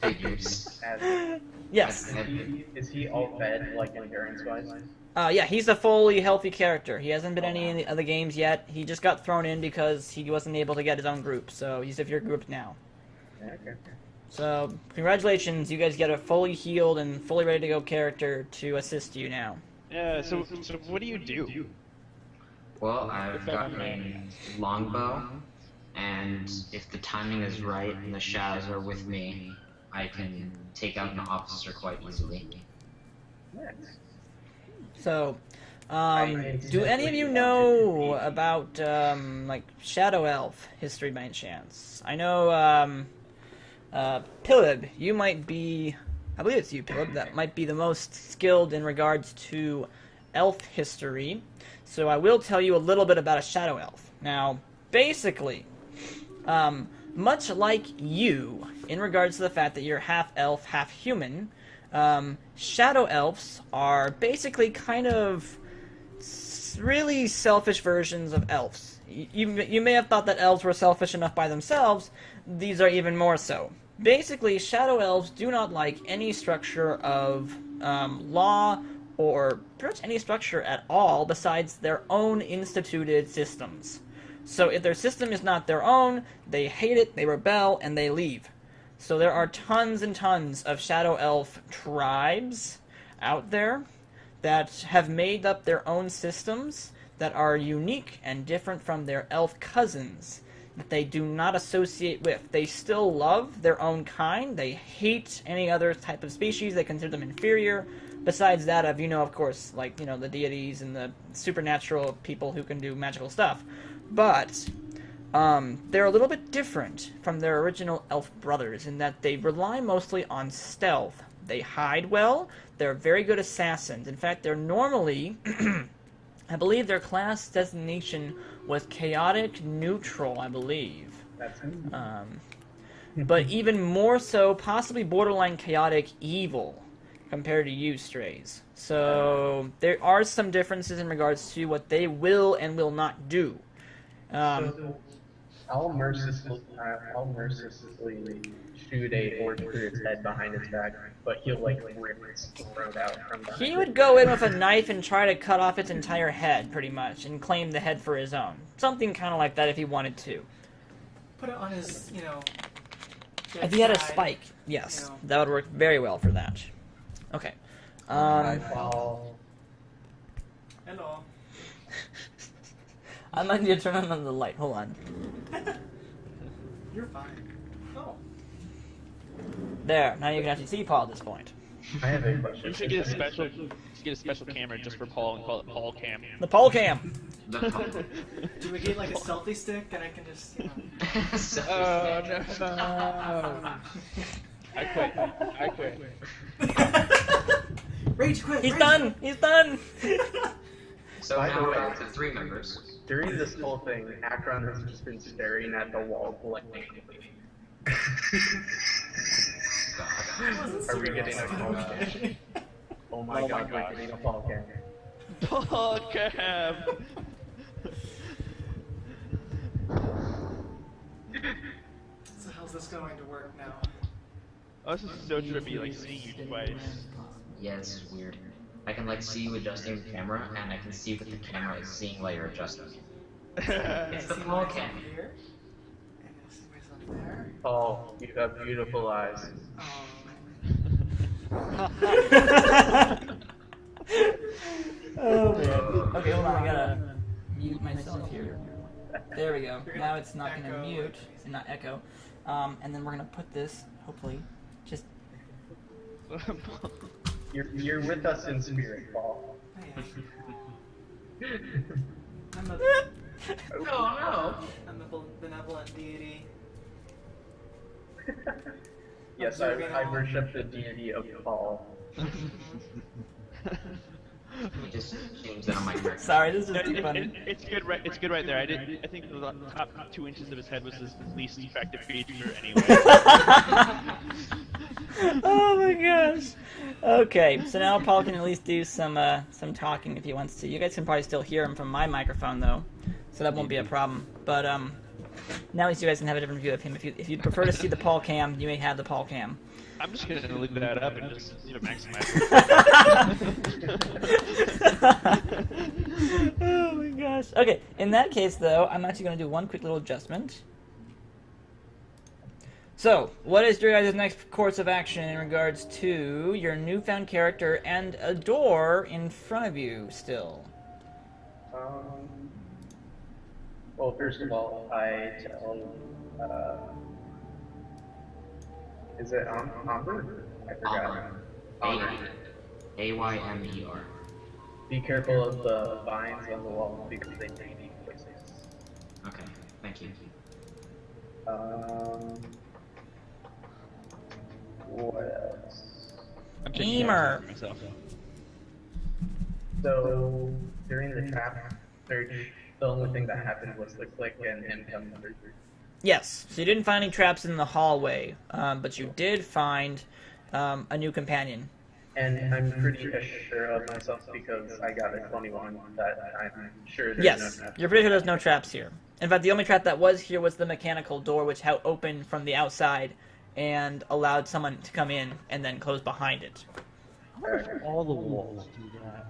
Figures. Yes. Is he all fed, like endurance-wise? Yeah, he's a fully healthy character. He hasn't been any in the other games yet. He just got thrown in because he wasn't able to get his own group, so he's of your group now. Okay. So, congratulations, you guys get a fully healed and fully ready to go character to assist you now. Yeah, so what do you do? Well, I've got a longbow, and if the timing is right and the shadows are with me, I can take out an officer quite easily. Nice. So, Do any of you know about like Shadow Elf history by any chance? I know Pilib, you might be, I believe it's you, Pilib, that might be the most skilled in regards to elf history. So I will tell you a little bit about a Shadow Elf. Now, basically, much like you, in regards to the fact that you're half elf, half human, Shadow Elves are basically kind of really selfish versions of elves. You may have thought that elves were selfish enough by themselves. These are even more so. Basically, Shadow Elves do not like any structure of law or pretty much any structure at all besides their own instituted systems. So if their system is not their own, they hate it, they rebel, and they leave. So there are tons and tons of Shadow Elf tribes out there that have made up their own systems that are unique and different from their elf cousins that they do not associate with. They still love their own kind. They hate any other type of species. They consider them inferior. Besides that of, of course, like, the deities and the supernatural people who can do magical stuff. But they're a little bit different from their original elf brothers in that they rely mostly on stealth. They hide well. They're very good assassins. In fact, they're normally, I believe their class designation was chaotic neutral, I believe. That's but even more so, possibly borderline chaotic evil compared to you, Strays. So there are some differences in regards to what they will and will not do. So I'll mercilessly shoot a horse through its head behind its back, but he'll rip its throat out from behind. He would go in with a knife and try to cut off its entire head, pretty much, and claim the head for his own. Something kind of like that if he wanted to. Put it on his, If he had a side, spike, yes, that would work very well for that. Okay. Hello. I might need to turn on the light. Hold on. You're fine. Oh. There. Now you can actually see Paul at this point. I have a question. You should get a special camera just for Paul and call it Paul Cam. The Paul Cam. Do we get a selfie stick and I can just, Oh no! I quit. Rage quit. He's done. He's done. So By the now way, we're up to 3 members. During this whole thing, Akron has just been staring at the wall blankly. Are we getting a call cam? Oh my god, we're getting a call cam. Paul Cam. So how's this going to work now? Oh, this is so trippy, like seeing you twice. Yeah, this is weird. I can see you adjusting the camera, and I can see what the camera is seeing while you're adjusting. It's the Paul Cam. Here. And I see myself there. Oh, you have beautiful eyes. Oh man. Okay, hold on. I gotta mute myself here. There we go. Now it's not gonna mute and not echo. And then we're gonna put this, hopefully, just. You're with us in spirit, Paul. I'm a, No. I'm a benevolent deity. Yes, I worship the deity of Paul. You just changed that on my character. Sorry, this is too funny. It's good, right? It's good right there. I think the top 2 inches of his head was his least effective feature anyway. Oh my gosh. Okay, so now Paul can at least do some talking if he wants to. You guys can probably still hear him from my microphone though, so that won't be a problem. But now at least you guys can have a different view of him. If you'd prefer to see the Paul Cam, you may have the Paul Cam. I'm just gonna leave that up and just maximize it. Oh my gosh. Okay, in that case though, I'm actually gonna do one quick little adjustment. So, what is your guys' next course of action in regards to your newfound character and a door in front of you still? Well, first of all, I tell, is it Amber? I forgot. Aymer. Aymer. Be careful of the vines on the wall because they may be poisonous. Okay, thank you. What else? I'm taking Gamer. care of myself. So during the trap search, the only thing that happened was the click and him coming through. Yes, so you didn't find any traps in the hallway, but you did find a new companion. And I'm pretty sure of myself because I got a 21 that I'm sure there's Yes, no trap. you're pretty sure there's no traps here. In fact, the only trap that was here was the mechanical door, which opened from the outside and allowed someone to come in and then close behind it. I wonder if all the walls do that.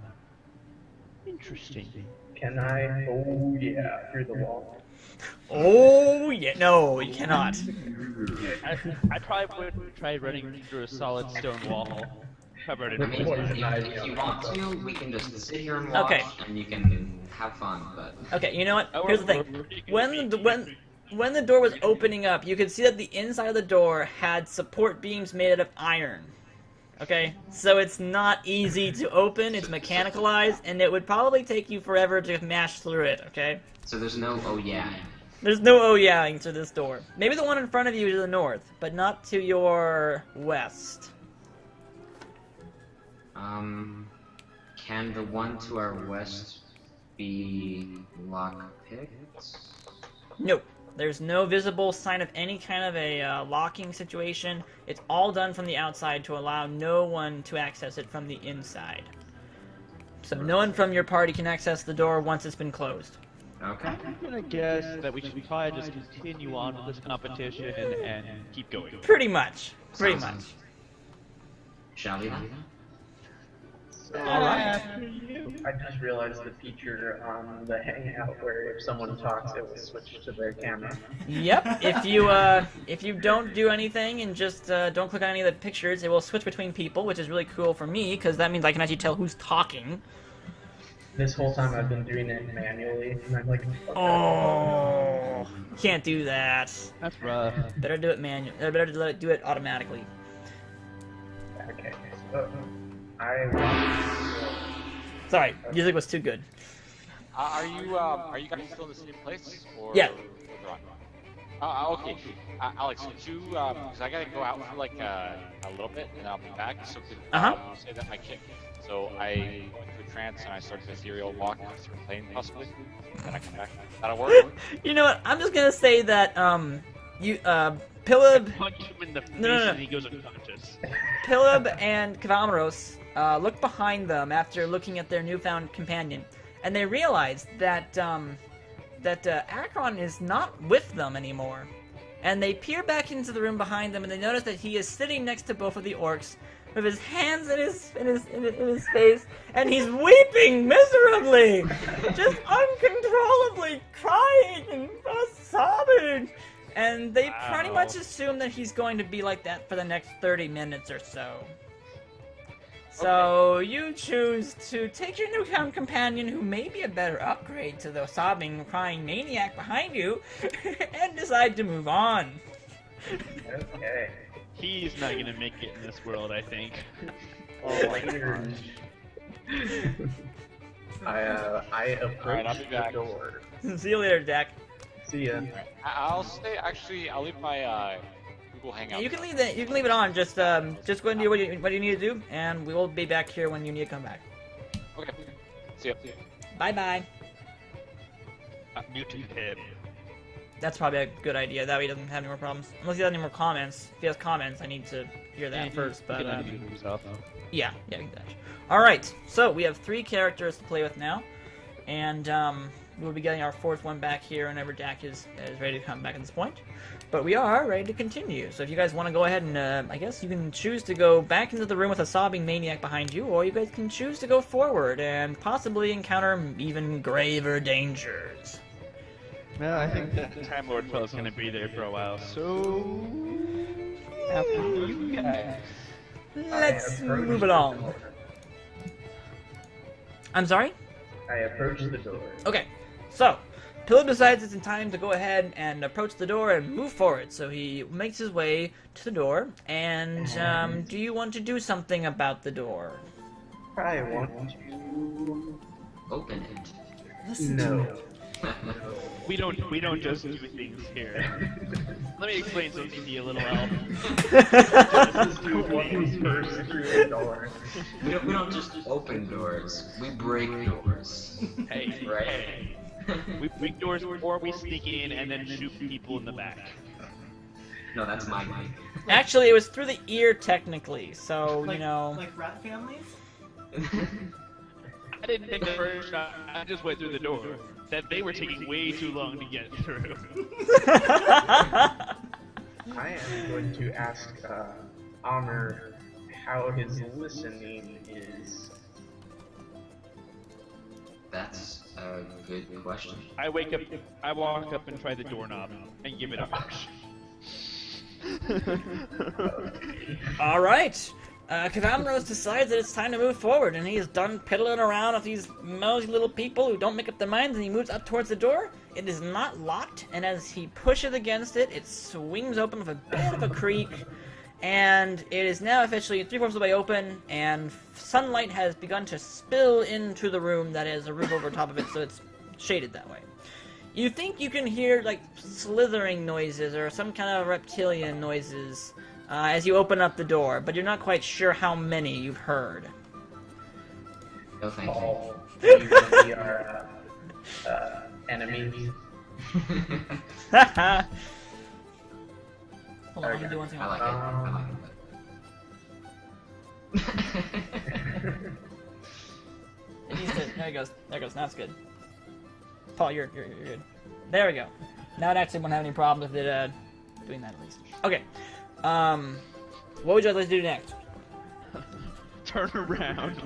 Interesting. Can I? Oh yeah, through the wall. Oh, yeah, no, you cannot. I probably would try running through a solid stone wall. Covered I mean, in if you want to, we can just sit here and watch, Okay. and you can have fun, but... Okay, you know what? Here's the thing. When the door was opening up, you could see that the inside of the door had support beams made out of iron. Okay? So it's not easy to open, it's mechanicalized, and it would probably take you forever to mash through it, okay? So there's no oh yeah. There's no oh yeah to this door. Maybe the one in front of you is to the north, but not to your west. Can the one to our west be lockpicked? Nope. There's no visible sign of any kind of a locking situation. It's all done from the outside to allow no one to access it from the inside. So no one from your party can access the door once it's been closed. Okay. I'm gonna guess that we should probably just continue on with this competition and keep going. Pretty much. Pretty much. Shall we then? Alright. I just realized the feature on the Hangout where if someone talks, it will switch to their camera. Yep. If you don't do anything and just don't click on any of the pictures, it will switch between people, which is really cool for me because that means I can actually tell who's talking. This whole time I've been doing it manually, and I'm like, oh, can't do that. That's rough. Better do it manually. Better let it do it automatically. Okay. So, Sorry, music was too good. Are you guys still in the same place? Or Yeah. Okay. Alex, could you, because I gotta go out for like a little bit and I'll be back, so could say that my kit. So I went into a trance and I started a ethereal walk through a plane possibly, then I come back. That'll work? You know what? I'm just gonna say that, Pilib... Punch him in the face and he goes unconscious. Pilib and Kavamaros look behind them after looking at their newfound companion, and they realize that Akron is not with them anymore. And they peer back into the room behind them, and they notice that he is sitting next to both of the orcs, with his hands in his face, and he's weeping miserably, just uncontrollably crying and sobbing. And they pretty much assume that he's going to be like that for the next 30 minutes or so. So you choose to take your newfound companion, who may be a better upgrade to the sobbing, crying maniac behind you, and decide to move on. Okay. He's not gonna make it in this world, I think. Oh my gosh. I approach the door. See you later, Jack. See ya. I'll stay. Actually, I'll leave my Google Hangout. You can leave it. You can leave it on. Just go and do what you need to do, and we will be back here when you need to come back. Okay. See ya. Bye bye. Mute him. That's probably a good idea. That way he doesn't have any more problems. Unless he has any more comments. If he has comments, I need to hear that first. But yeah, exactly. All right. So we have 3 characters to play with now, and we'll be getting our 4th one back here whenever Dak is ready to come back at this point. But we are ready to continue. So if you guys want to go ahead and, I guess you can choose to go back into the room with a sobbing maniac behind you, or you guys can choose to go forward and possibly encounter even graver dangers. Well, I think that Time Lord fellow's gonna be there for a while, so... After you guys. Let's move along. I'm sorry? I approach the door. Okay, so Pillow decides it's in time to go ahead and approach the door and move forward. So he makes his way to the door. And do you want to do something about the door? I want to Open it. no. We don't just do things here. Let me explain something to you, little elf. Who's first through the door? We don't just open doors. We break doors. Hey, Right. hey. We break doors or we sneak in and then shoot people in the back. No, that's my mic. Actually, it was through the ear technically, so you know. Like rat families? I didn't take the first shot. I just went through the door. That they were taking way too long to get through. I am going to ask Honor how his listening is. That's a good question. I walk up and try the doorknob and give it a push. All right. Kavamros decides that it's time to move forward, and he is done piddling around with these nosy little people who don't make up their minds, and he moves up towards the door. It is not locked, and as he pushes against it, it swings open with a bit of a creak, and it is now officially 3/4 of the way open, and sunlight has begun to spill into the room that has a roof over top of it, so it's shaded that way. You think you can hear, like, slithering noises or some kind of reptilian noises as you open up the door, but you're not quite sure how many you've heard. No, thank you. All usually are enemies. Hold on, let me do one thing. I like it. I like it. It needs to, there it goes. There it goes. Now it's good. Paul, you're good. There we go. Now it actually won't have any problem with it doing that at least. Okay. What would you like to do next? Turn around.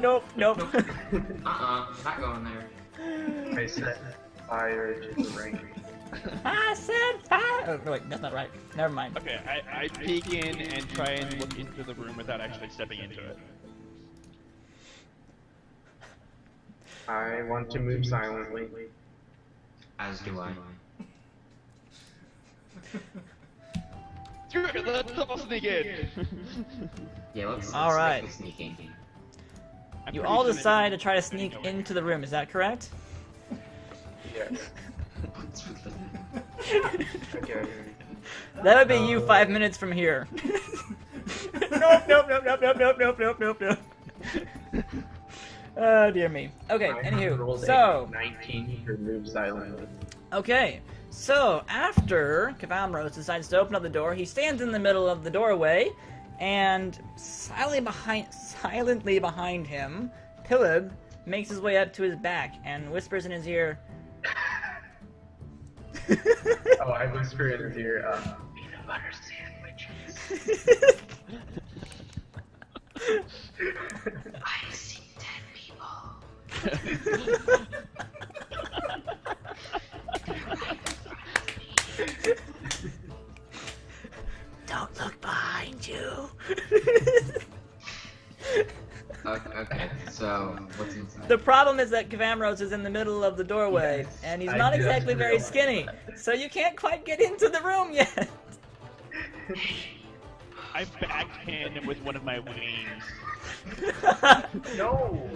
Nope. Nope. Not going there. I set fire to the ring. I said fire. Oh, no, wait, that's not right. Never mind. Okay, I peek in and try and look into the room without actually stepping into it. I want to move silently. As do I. Screw it, let's all sneak in. Yeah, let's All right. make the sneaking. I'm You pretty all sure decide to try to sneak into the room. Is that correct? Yes. Okay. That would be you 5 minutes from here. Nope. Oh dear me. Okay, I anywho, rolled a so 19 to move silently. okay, so after Kavamros decides to open up the door, he stands in the middle of the doorway, and silently behind him, Pilib makes his way up to his back and whispers in his ear. Oh, I whisper in his ear, peanut butter sandwiches. I've seen dead people. Don't look behind you. Okay, so what's inside? The problem is that Kavamros is in the middle of the doorway, Yes, and he's I not just exactly very realized skinny, so you can't quite get into the room yet. I backhand him with one of my wings. No!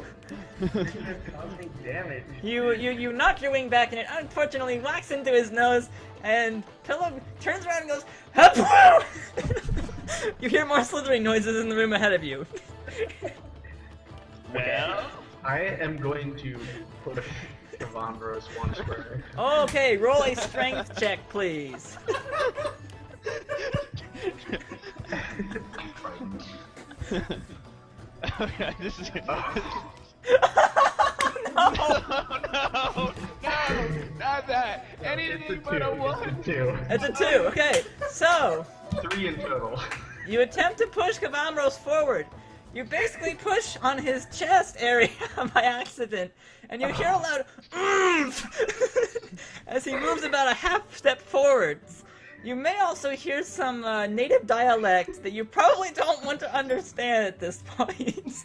This is causing damage. You knock your wing back, and it unfortunately whacks into his nose, and Pillow turns around and goes, "Hapoo!" You hear more slithering noises in the room ahead of you. Well, I am going to push Kavamros once further. Okay, roll a strength check, please. I'm frightened. okay, this is. No! No, not that. Anything but a one. It's a 2. It's a 2. Okay, so 3 in total. you attempt to push Kavamros forward. You basically push on his chest area by accident, and you hear a loud "oomph" as he moves about a half step forwards. You may also hear some native dialect that you probably don't want to understand at this point.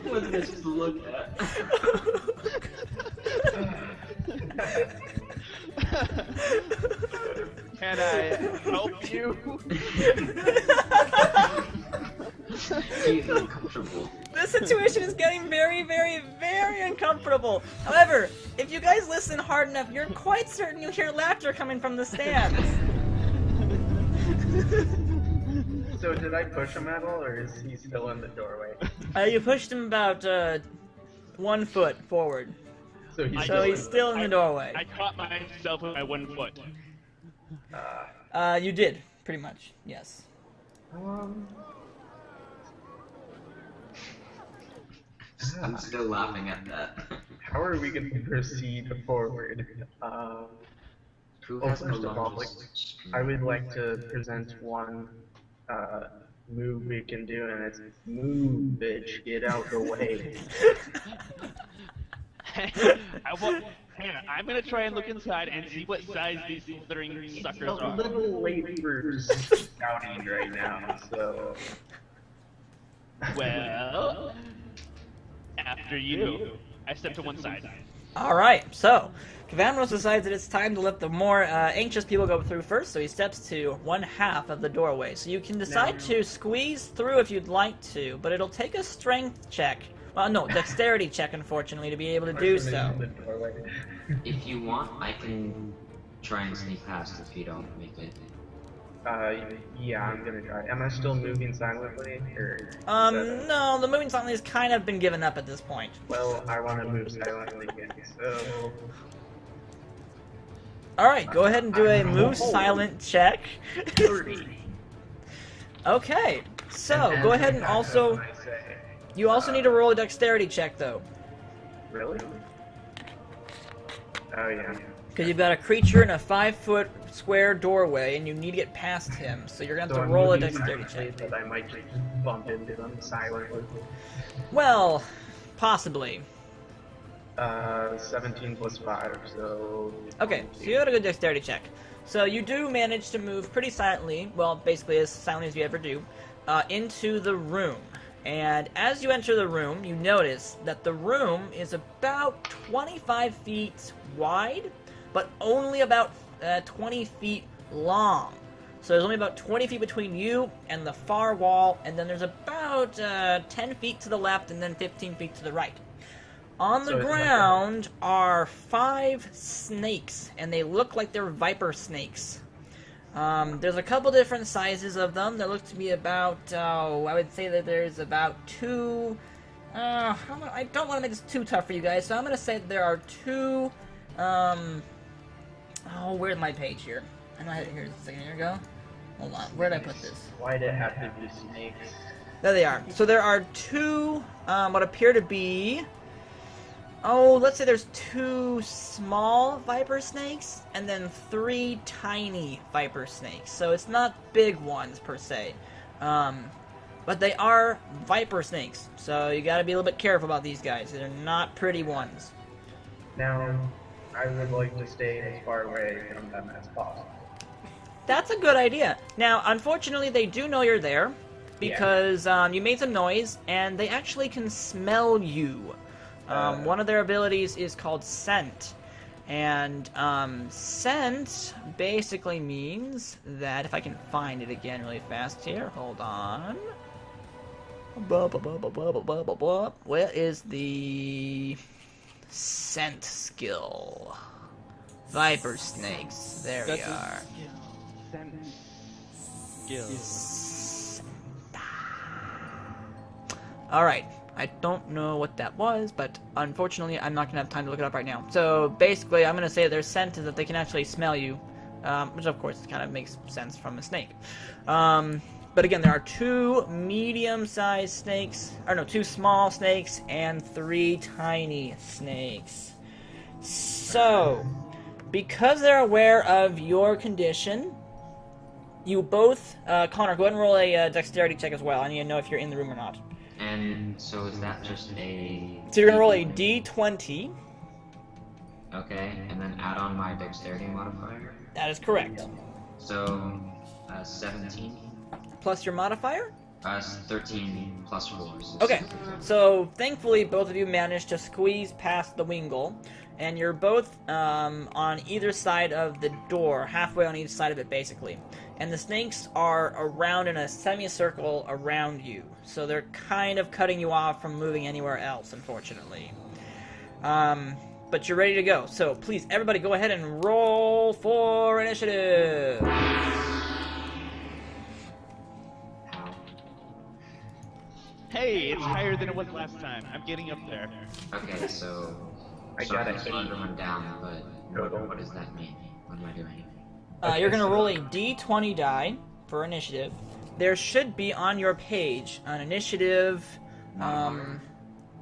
What's this to look at? Can I help you? He's uncomfortable. This situation is getting very, very, very uncomfortable. However, if you guys listen hard enough, you're quite certain you hear laughter coming from the stands. So did I push him at all, or is he still in the doorway? You pushed him about 1 foot forward. So he's still in the doorway. I caught myself with my 1 foot. You did, pretty much, yes. I'm still laughing at that. How are we going to proceed forward? Who Well, has first of all, prolonged I would like to present one move we can do, and it's move, bitch, get out the way. Hang on, I'm gonna try and look inside and see what size these slithering suckers A are. little late for scouting right now, so... Well, after you. I step to one side. Alright, so, Kavamros decides that it's time to let the more anxious people go through first, so he steps to 1/2 of the doorway. So you can decide to squeeze through if you'd like to, but it'll take a strength check. Well, no, dexterity check, unfortunately, to be able to do so. If you want, I can try and sneak past if you don't make it. Yeah, I'm gonna try. Am I still moving silently, or... No, the moving silently has kind of been given up at this point. Well, I want to move silently again, so... Alright, go ahead and do a move silent check. 30. Okay, so go ahead and also... You also need to roll a dexterity check, though. Really? Oh, yeah. Because you've got a creature in a 5-foot square doorway, and you need to get past him, so you're going to have to roll a dexterity check. But I might just bump into them silently. Well, possibly. 17 plus 5, so... Okay, so you had a good dexterity check. So you do manage to move pretty silently, well, basically as silently as you ever do, into the room. And as you enter the room, you notice that the room is about 25 feet wide, but only about 20 feet long. So there's only about 20 feet between you and the far wall, and then there's about 10 feet to the left and then 15 feet to the right. On the ground are 5 snakes, and they look like they're viper snakes. There's a couple different sizes of them. There look to be about, I would say that there's about 2... I don't want to make this too tough for you guys, so I'm going to say that there are 2... where's my page here? I know I had it here a second here ago. Hold on, where did I put this? Why'd it have to be snakes? There they are. So there are 2, what appear to be... let's say there's 2 small viper snakes, and then 3 tiny viper snakes. So it's not big ones, per se. But they are viper snakes, so you gotta be a little bit careful about these guys. They're not pretty ones. Now, I would like to stay as far away from them as possible. That's a good idea. Now, unfortunately, they do know you're there, because you made some noise, and they actually can smell you. One of their abilities is called Scent. And Scent basically means that, if I can find it again really fast here, hold on. Where is the Scent skill? Viper snakes. There we are. Alright. I don't know what that was, but unfortunately I'm not going to have time to look it up right now. So basically I'm going to say their scent is that they can actually smell you, which of course kind of makes sense from a snake. But again, there are 2 medium-sized snakes, or no, 2 small snakes and 3 tiny snakes. So, because they're aware of your condition, you both, Connor, go ahead and roll a dexterity check as well. I need to know if you're in the room or not. And so is that just a... So you're going to roll a d20. Okay, and then add on my dexterity modifier? That is correct. So, 17. Plus your modifier? 13 plus 4. Okay, so thankfully both of you managed to squeeze past the Wingle, and you're both on either side of the door, halfway on each side of it basically. And the snakes are around in a semicircle around you, so they're kind of cutting you off from moving anywhere else, unfortunately. But you're ready to go, so please everybody go ahead and roll for initiative! Hey, it's higher than it was last time. I'm getting up there. Okay, so... I got it. I'm down, but what does that mean? What am I doing? You're going to roll a d20 die for initiative. There should be on your page an initiative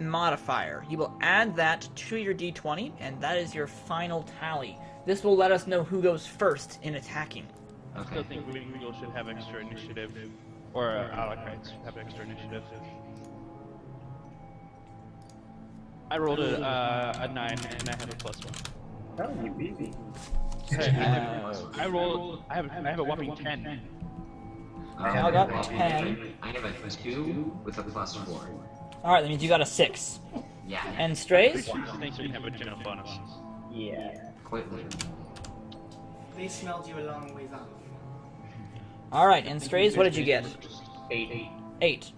modifier. You will add that to your d20, and that is your final tally. This will let us know who goes first in attacking. I still think Wingle should have extra initiative. Or AZAxle should have extra initiative. I rolled a 9 and I have a +1. Oh, you beat me. I have a whopping 10. I got 10. I have a 2 with a +4. Alright, that means you got a 6. Yeah. And Strays? Thanks for have a general bonus. Yeah. Quite literally. They smelled you a long ways off. Alright, and Strays, what did you get? 8. 8.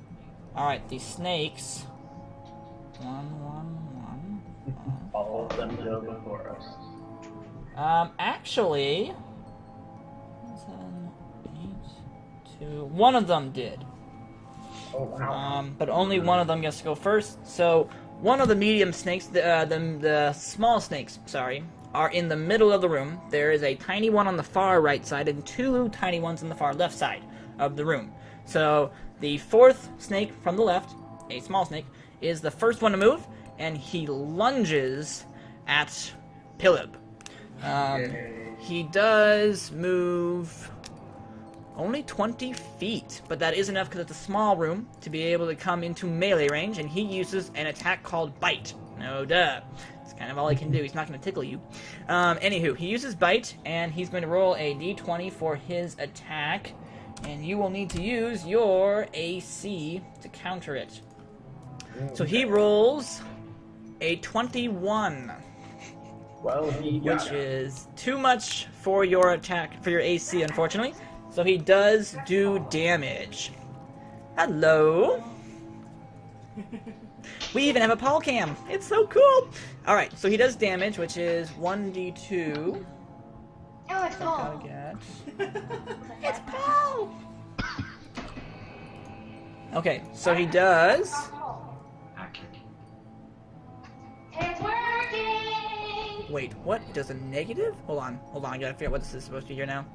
Alright, the snakes. 1, 1, 1. All of them go before us. Actually... 7, 8, 2... One of them did. Oh, wow. But only one of them gets to go first. So, one of the medium snakes, the small snakes, sorry, are in the middle of the room. There is a tiny one on the far right side and 2 tiny ones on the far left side of the room. So, the fourth snake from the left, a small snake, is the first one to move, and he lunges at Pilib. He does move only 20 feet, but that is enough because it's a small room to be able to come into melee range, and he uses an attack called Bite. No duh. That's kind of all he can do. He's not going to tickle you. Anywho, he uses Bite, and he's going to roll a d20 for his attack, and you will need to use your AC to counter it. So he rolls a 21. Well, which is too much for your attack, for your AC, unfortunately. So he does do damage. Hello. We even have a Paul cam. It's so cool. Alright, so he does damage, which is 1d2. Oh, it's Paul. It's Paul. Okay, so he does. It's working! Wait, what? He does a negative? Hold on, I gotta figure out what this is supposed to be here now.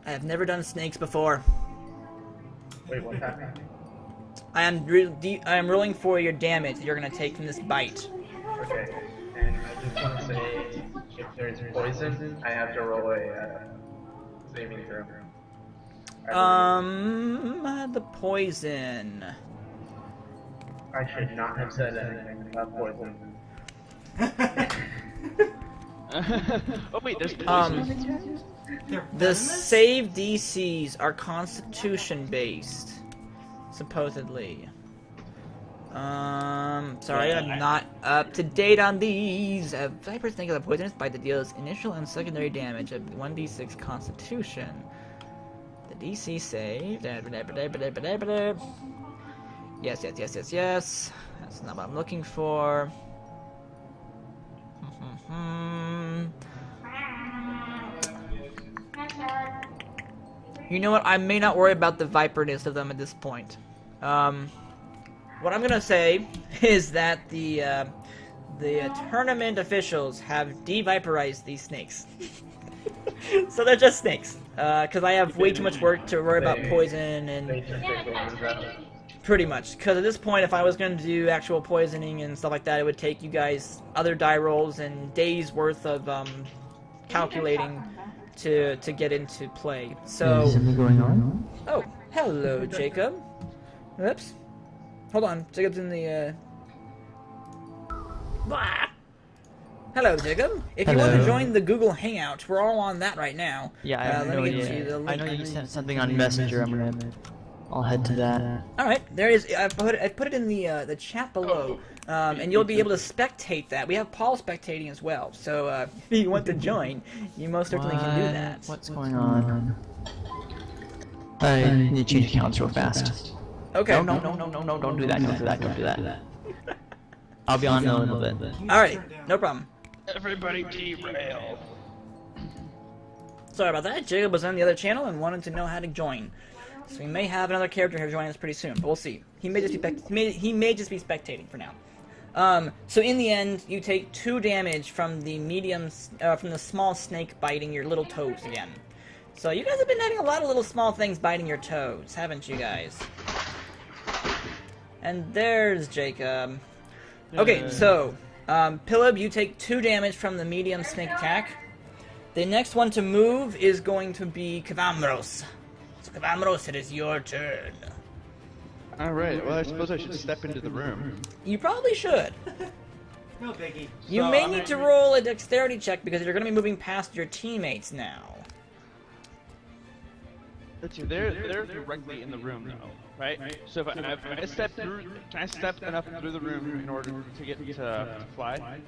I have never done snakes before. Wait, what's happening? I am rolling for your damage that you're gonna take from this bite. Okay, and I just want to say, if there's poison, I have to roll a saving throw. The poison. I should not have said anything about poison. Oh wait, there's poison. The save DCs are Constitution based, supposedly. Sorry, I'm not up to date on these. Vipers think of the poisonous bite that deals initial and secondary damage of 1d6 Constitution. The DC save. Yes. That's not what I'm looking for. You know what? I may not worry about the viperness of them at this point. What I'm gonna say is that the tournament officials have de-viperized these snakes. So they're just snakes. Because I have way too much work to worry about poison and... Pretty much. Because at this point, if I was going to do actual poisoning and stuff like that, it would take you guys other die rolls and days worth of calculating to get into play. So... Is something going on? Oh, hello, Jacob. Oops. Hold on, Jacob's in the, Blah! Hello, Jacob. If you want to join the Google Hangout, we're all on that right now. Yeah, I have let no me get idea. you the link. I know you sent something on Messenger. I'll head to that. All right, there is. I put it in the chat below, and you'll be able to spectate that. We have Paul spectating as well. So if you want to join, you most certainly can do that. What's going on? I need to change accounts real fast. Okay. No, don't do that. Don't do that. I'll be on in a little bit. All right, no problem. Everybody derail. Sorry about that. Jacob was on the other channel and wanted to know how to join. So we may have another character here joining us pretty soon, but we'll see. He may just be spectating for now. So in the end, you take 2 damage from the from the small snake biting your little toes again. So you guys have been having a lot of little small things biting your toes, haven't you guys? And there's Jacob. Okay, so Pilib, you take 2 damage from the medium snake attack. The next one to move is going to be Kavamros. Kavamros, it is your turn. Alright, well I suppose I should step into the room. You probably should. No biggie. You may need to roll a dexterity check because you're going to be moving past your teammates now. Let's see, they're directly in the room though, right? So if I step through, can I step enough through the room in order to get to fly?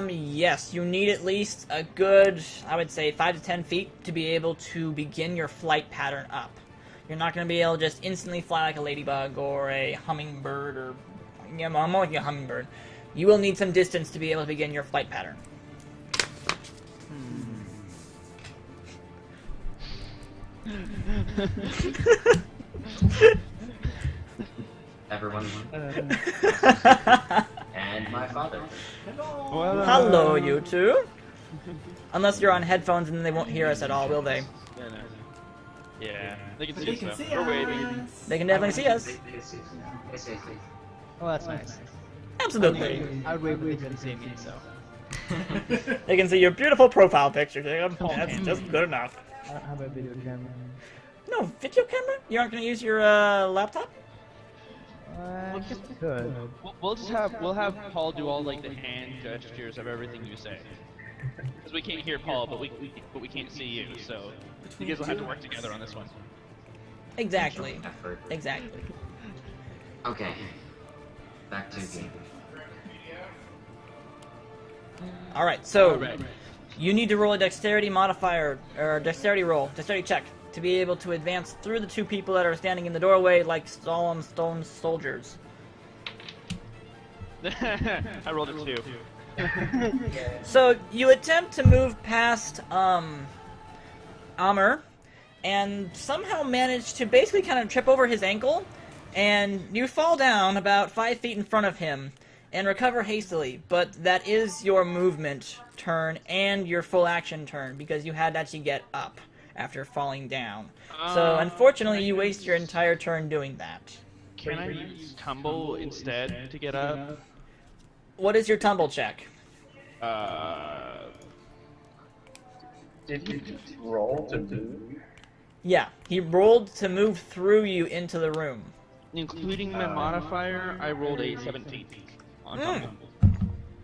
Yes, you need at least a good, I would say, 5 to 10 feet to be able to begin your flight pattern up. You're not going to be able to just instantly fly like a ladybug or a hummingbird or, yeah, more like a hummingbird. You will need some distance to be able to begin your flight pattern. Everyone. And my father. Hello, you two. Unless you're on headphones and they won't hear us at all, will they? Yeah, they can But see they us can though. see We're waving. us. They can definitely see us. Oh, that's nice. Absolutely. I would wave if they couldn't see me, so. They can see your beautiful profile picture, Jacob. That's just good enough. How about video camera? No, video camera? You aren't going to use your laptop? I guess we could. We'll have Paul do all like the hand gestures of everything you say. Because we can't hear Paul, but we can't see you, so you guys will have to work together on this one. Exactly. Exactly. Okay. Back to game. Alright, so you need to roll a dexterity modifier, or dexterity check, to be able to advance through the 2 people that are standing in the doorway like solemn stone soldiers. I rolled a 2. So you attempt to move past Amr, and somehow manage to basically kind of trip over his ankle, and you fall down about 5 feet in front of him and recover hastily, but that is your movement turn and your full action turn because you had to actually get up after falling down. So unfortunately you waste your entire turn doing that. Can I use tumble instead to get up? What is your tumble check? Did you roll to move? Yeah, he rolled to move through you into the room. Including my modifier, I rolled a 17 on tumble.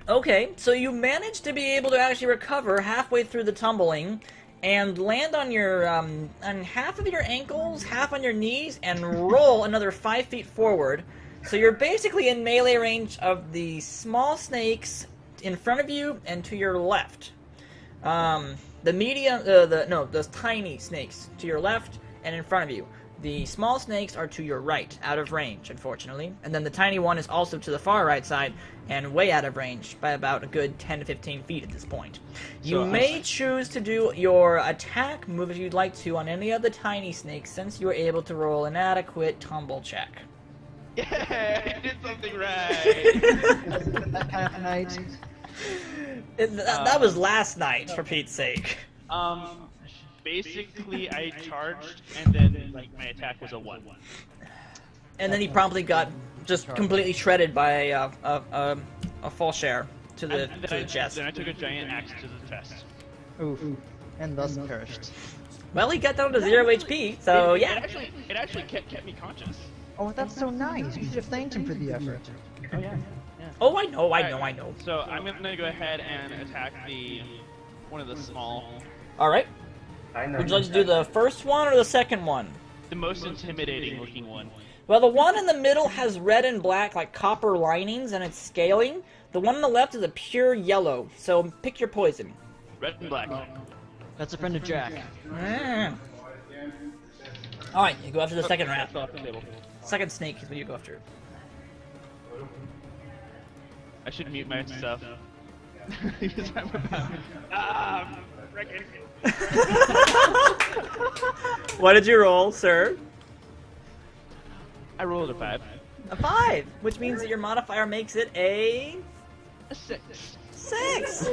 Okay, so you managed to be able to actually recover halfway through the tumbling and land on your on half of your ankles, half on your knees, and roll another 5 feet forward. So you're basically in melee range of the small snakes in front of you and to your left. The medium, those tiny snakes to your left and in front of you. The small snakes are to your right, out of range, unfortunately. And then the tiny one is also to the far right side and way out of range by about a good 10 to 15 feet at this point. You may choose to do your attack move if you'd like to on any of the tiny snakes since you were able to roll an adequate tumble check. Yeah, I did something right! That kind of night. That was last night, for Pete's sake. Basically, I charged, and then like my attack was a 1. And then he promptly got just completely shredded by a full share to the chest. Then I took a giant axe to the chest. Oof. And thus perished. Well, he got down to 0 HP, so yeah. It actually kept me conscious. Oh, that's so nice. You should have thanked him for the effort. Oh yeah, yeah. Oh, I know, I know. So I'm gonna go ahead and attack one of the small. All right. I know. Would you like to do the first one or the second one? The most intimidating looking one. Well, the one in the middle has red and black, like copper linings, and it's scaling. The one on the left is a pure yellow, so pick your poison. Red and black. That's a friend of Jack. Alright, you go after the second rat. Off the table. Second snake is what you go after. I should mute myself. Because I'm about... frickin'. What did you roll, sir? I rolled a 5. A 5, which means that your modifier makes it a 6. 6!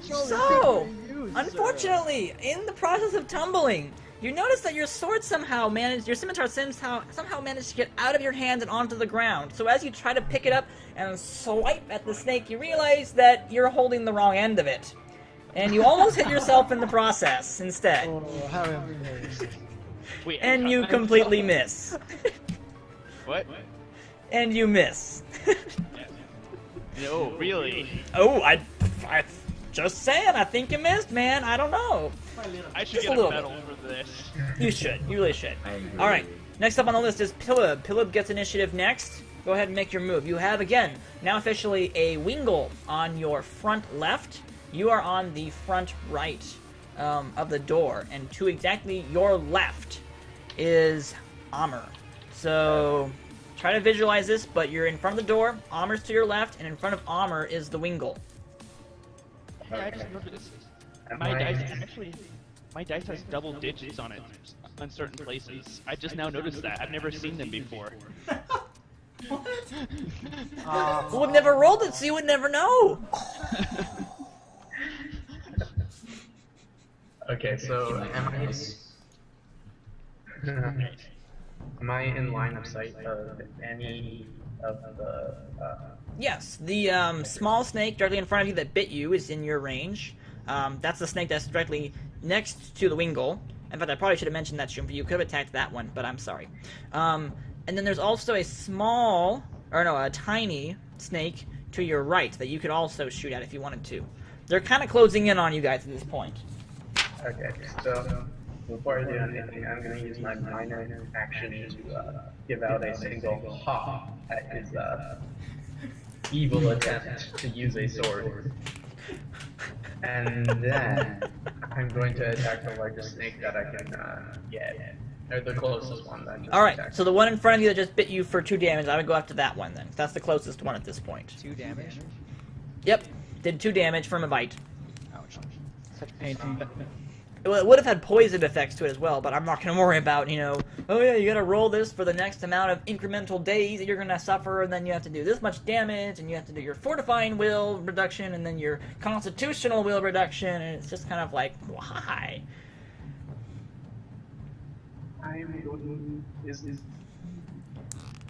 So, unfortunately, in the process of tumbling, you notice that your sword your scimitar somehow managed to get out of your hand and onto the ground. So as you try to pick it up and swipe at the snake, you realize that you're holding the wrong end of it. And you almost hit yourself in the process instead. Oh, how embarrassing. Wait, And you completely miss. What? And you miss. No, really? Oh, I just saying, I think you missed, man. I don't know. I should Just get a little a medal for this. You should. You really should. I agree. Alright, next up on the list is Pilib. Pilib gets initiative next. Go ahead and make your move. You have, again, now officially a Wingle on your front left. You are on the front right of the door. And to exactly your left is Amr. So, try to visualize this, but you're in front of the door. Amr's to your left, and in front of Amr is the Wingle. Yeah, I just noticed. My dice has double digits on it on certain places. I just now noticed that. I've never seen them before. Well, we've never rolled it, so you would never know. Okay, so am I in line of sight of any of the? Yes, the small snake directly in front of you that bit you is in your range. That's the snake that's directly next to the Wingle. In fact, I probably should have mentioned that, Shoomfie. You could have attacked that one, but I'm sorry. And then there's also a tiny snake to your right that you could also shoot at if you wanted to. They're kind of closing in on you guys at this point. Okay, so before I do anything, I'm going to use my minor action to give out a single ha at his evil attempt to use a sword. And then I'm going to attack the largest snake that I can get. Or the closest one that just Alright, attacked. so the one in front of you that just bit you for 2 damage, I would go after that one then. That's the closest one at this point. 2 damage? Yep, did 2 damage from a bite. Ouch. Such pain. Well, it would have had poison effects to it as well, but I'm not going to worry about, oh yeah, you got to roll this for the next amount of incremental days that you're going to suffer, and then you have to do this much damage, and you have to do your fortifying will reduction, and then your constitutional will reduction, and it's just kind of like, why? I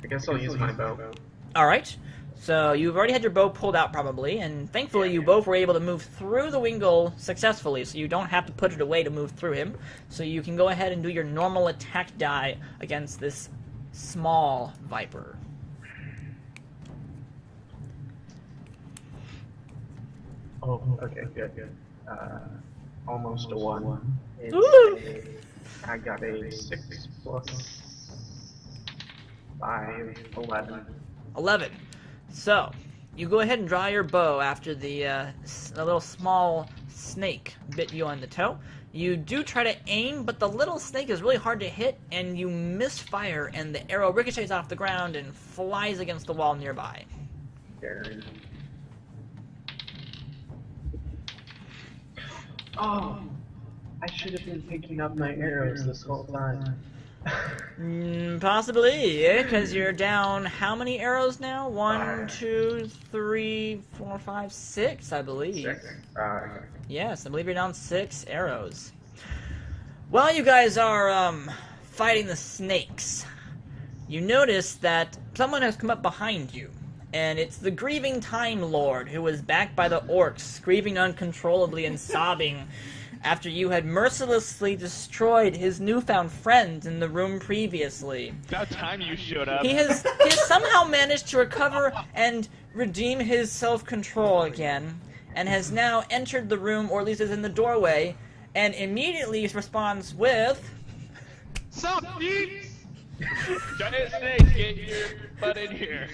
guess I'll use my bow. Alright, so you've already had your bow pulled out probably, and thankfully you both were able to move through the Wingle successfully, so you don't have to put it away to move through him. So you can go ahead and do your normal attack die against this small viper. Oh, okay, good. Almost a 1. I got a 6 plus 5, 11. 11. So, you go ahead and draw your bow after the little small snake bit you on the toe. You do try to aim, but the little snake is really hard to hit, and you misfire, and the arrow ricochets off the ground and flies against the wall nearby. Oh, I should have been picking up my arrows this whole time. Possibly, yeah, because you're down how many arrows now? 1, 2, 3, 4, 5, 6, I believe. 6. Yes, I believe you're down 6 arrows. While you guys are fighting the snakes, you notice that someone has come up behind you. And it's the grieving Time Lord, who was backed by the orcs, grieving uncontrollably and sobbing after you had mercilessly destroyed his newfound friends in the room previously. About time you showed up. He has somehow managed to recover and redeem his self-control again, and has now entered the room, or at least is in the doorway, and immediately responds with... Sup, peeps? Giant snake, get your butt in here.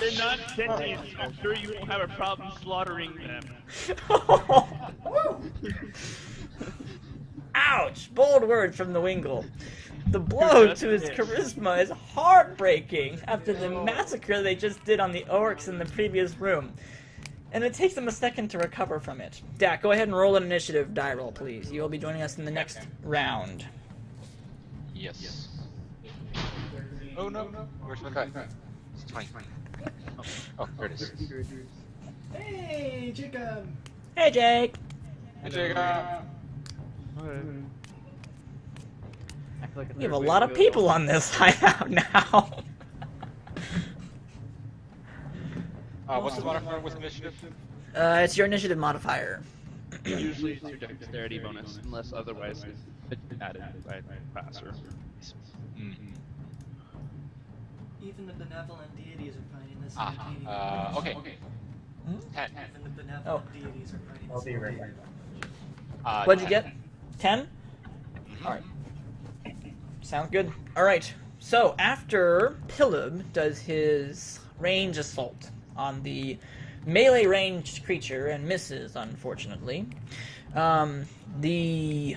They're not sentient. I'm sure you won't have a problem slaughtering them. Ouch! Bold words from the Wingle. The blow to his charisma is heartbreaking after the massacre they just did on the orcs in the previous room. And it takes them a second to recover from it. Dak, go ahead and roll an initiative die roll, please. You will be joining us in the next round. Yes. Oh no, where's my die? It's 20. Oh, there it is. Hey, Jacob! Hey, Jake! Hey, Jacob! We have a lot of people on this hideout now. What's the modifier with initiative? It's your initiative modifier. Usually it's your dexterity bonus, unless otherwise it's added by passer. Even the benevolent deities are finding this. Okay. 10. Even the benevolent deities are finding I'll this. be right back. What'd you get? 10? Alright. Sounds good. Alright, so after Pilib does his range assault on the melee ranged creature and misses, unfortunately, let me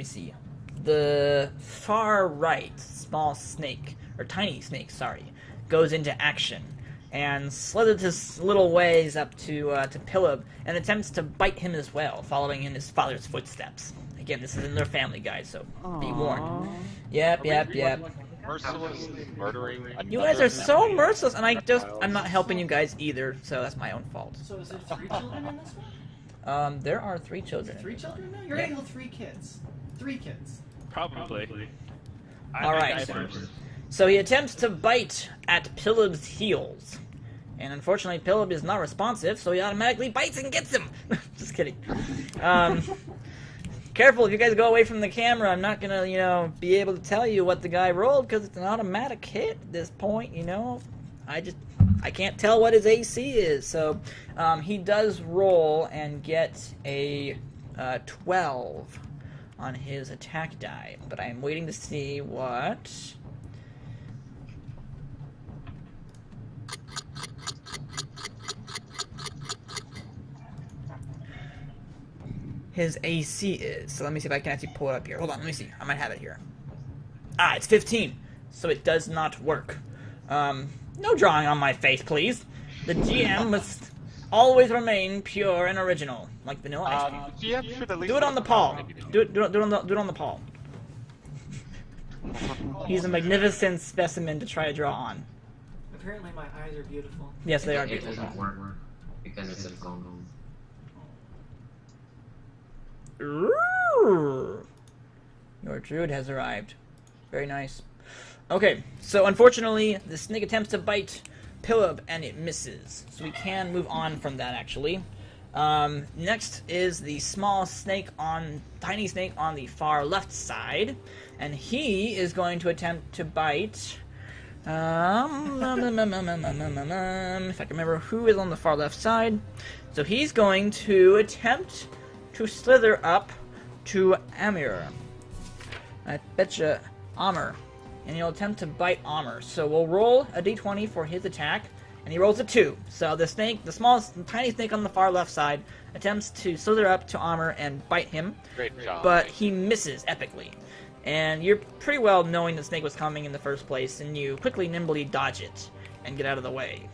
see, the far right small snake, or tiny snake, sorry, goes into action and slithers his little ways up to Pilib and attempts to bite him as well, following in his father's footsteps. Again, this is in their family guide, so be warned. Yep. Mercilessly murdering another You guys are so family. merciless, and I'm not helping you guys either, so that's my own fault. So is there 3 children in this one? There are 3 children. 3 children now? You're gonna kill 3 kids. 3 kids. Probably. Alright. So he attempts to bite at Pilib's heels. And unfortunately, Pilib is not responsive, so he automatically bites and gets him! Just kidding. Careful, if you guys go away from the camera, I'm not gonna, be able to tell you what the guy rolled, because it's an automatic hit at this point, I can't tell what his AC is, so he does roll and get a 12 on his attack die, but I'm waiting to see what... his AC is. So let me see if I can actually pull it up here. Hold on, let me see. I might have it here. It's 15. So it does not work. No drawing on my face, please. The GM must always remain pure and original, like vanilla ice cream. GM should at least Do it on the paw. Do it on the paw. He's a magnificent specimen to try to draw on. Apparently my eyes are beautiful. Yes, they are It beautiful. doesn't work because it's a phone. Your druid has arrived. Very nice. Okay, so unfortunately, the snake attempts to bite Pilib and it misses. So we can move on from that, actually. Next is the tiny snake on the far left side, and he is going to attempt to bite. If I can remember who is on the far left side, so he's going to attempt to slither up to Amir. I betcha Amr. And he'll attempt to bite Amr. So we'll roll a d20 for his attack, and he rolls a 2. So the tiny snake on the far left side, attempts to slither up to Amr and bite him. Great job. But he misses epically. And you're pretty well knowing the snake was coming in the first place, and you quickly, nimbly dodge it and get out of the way.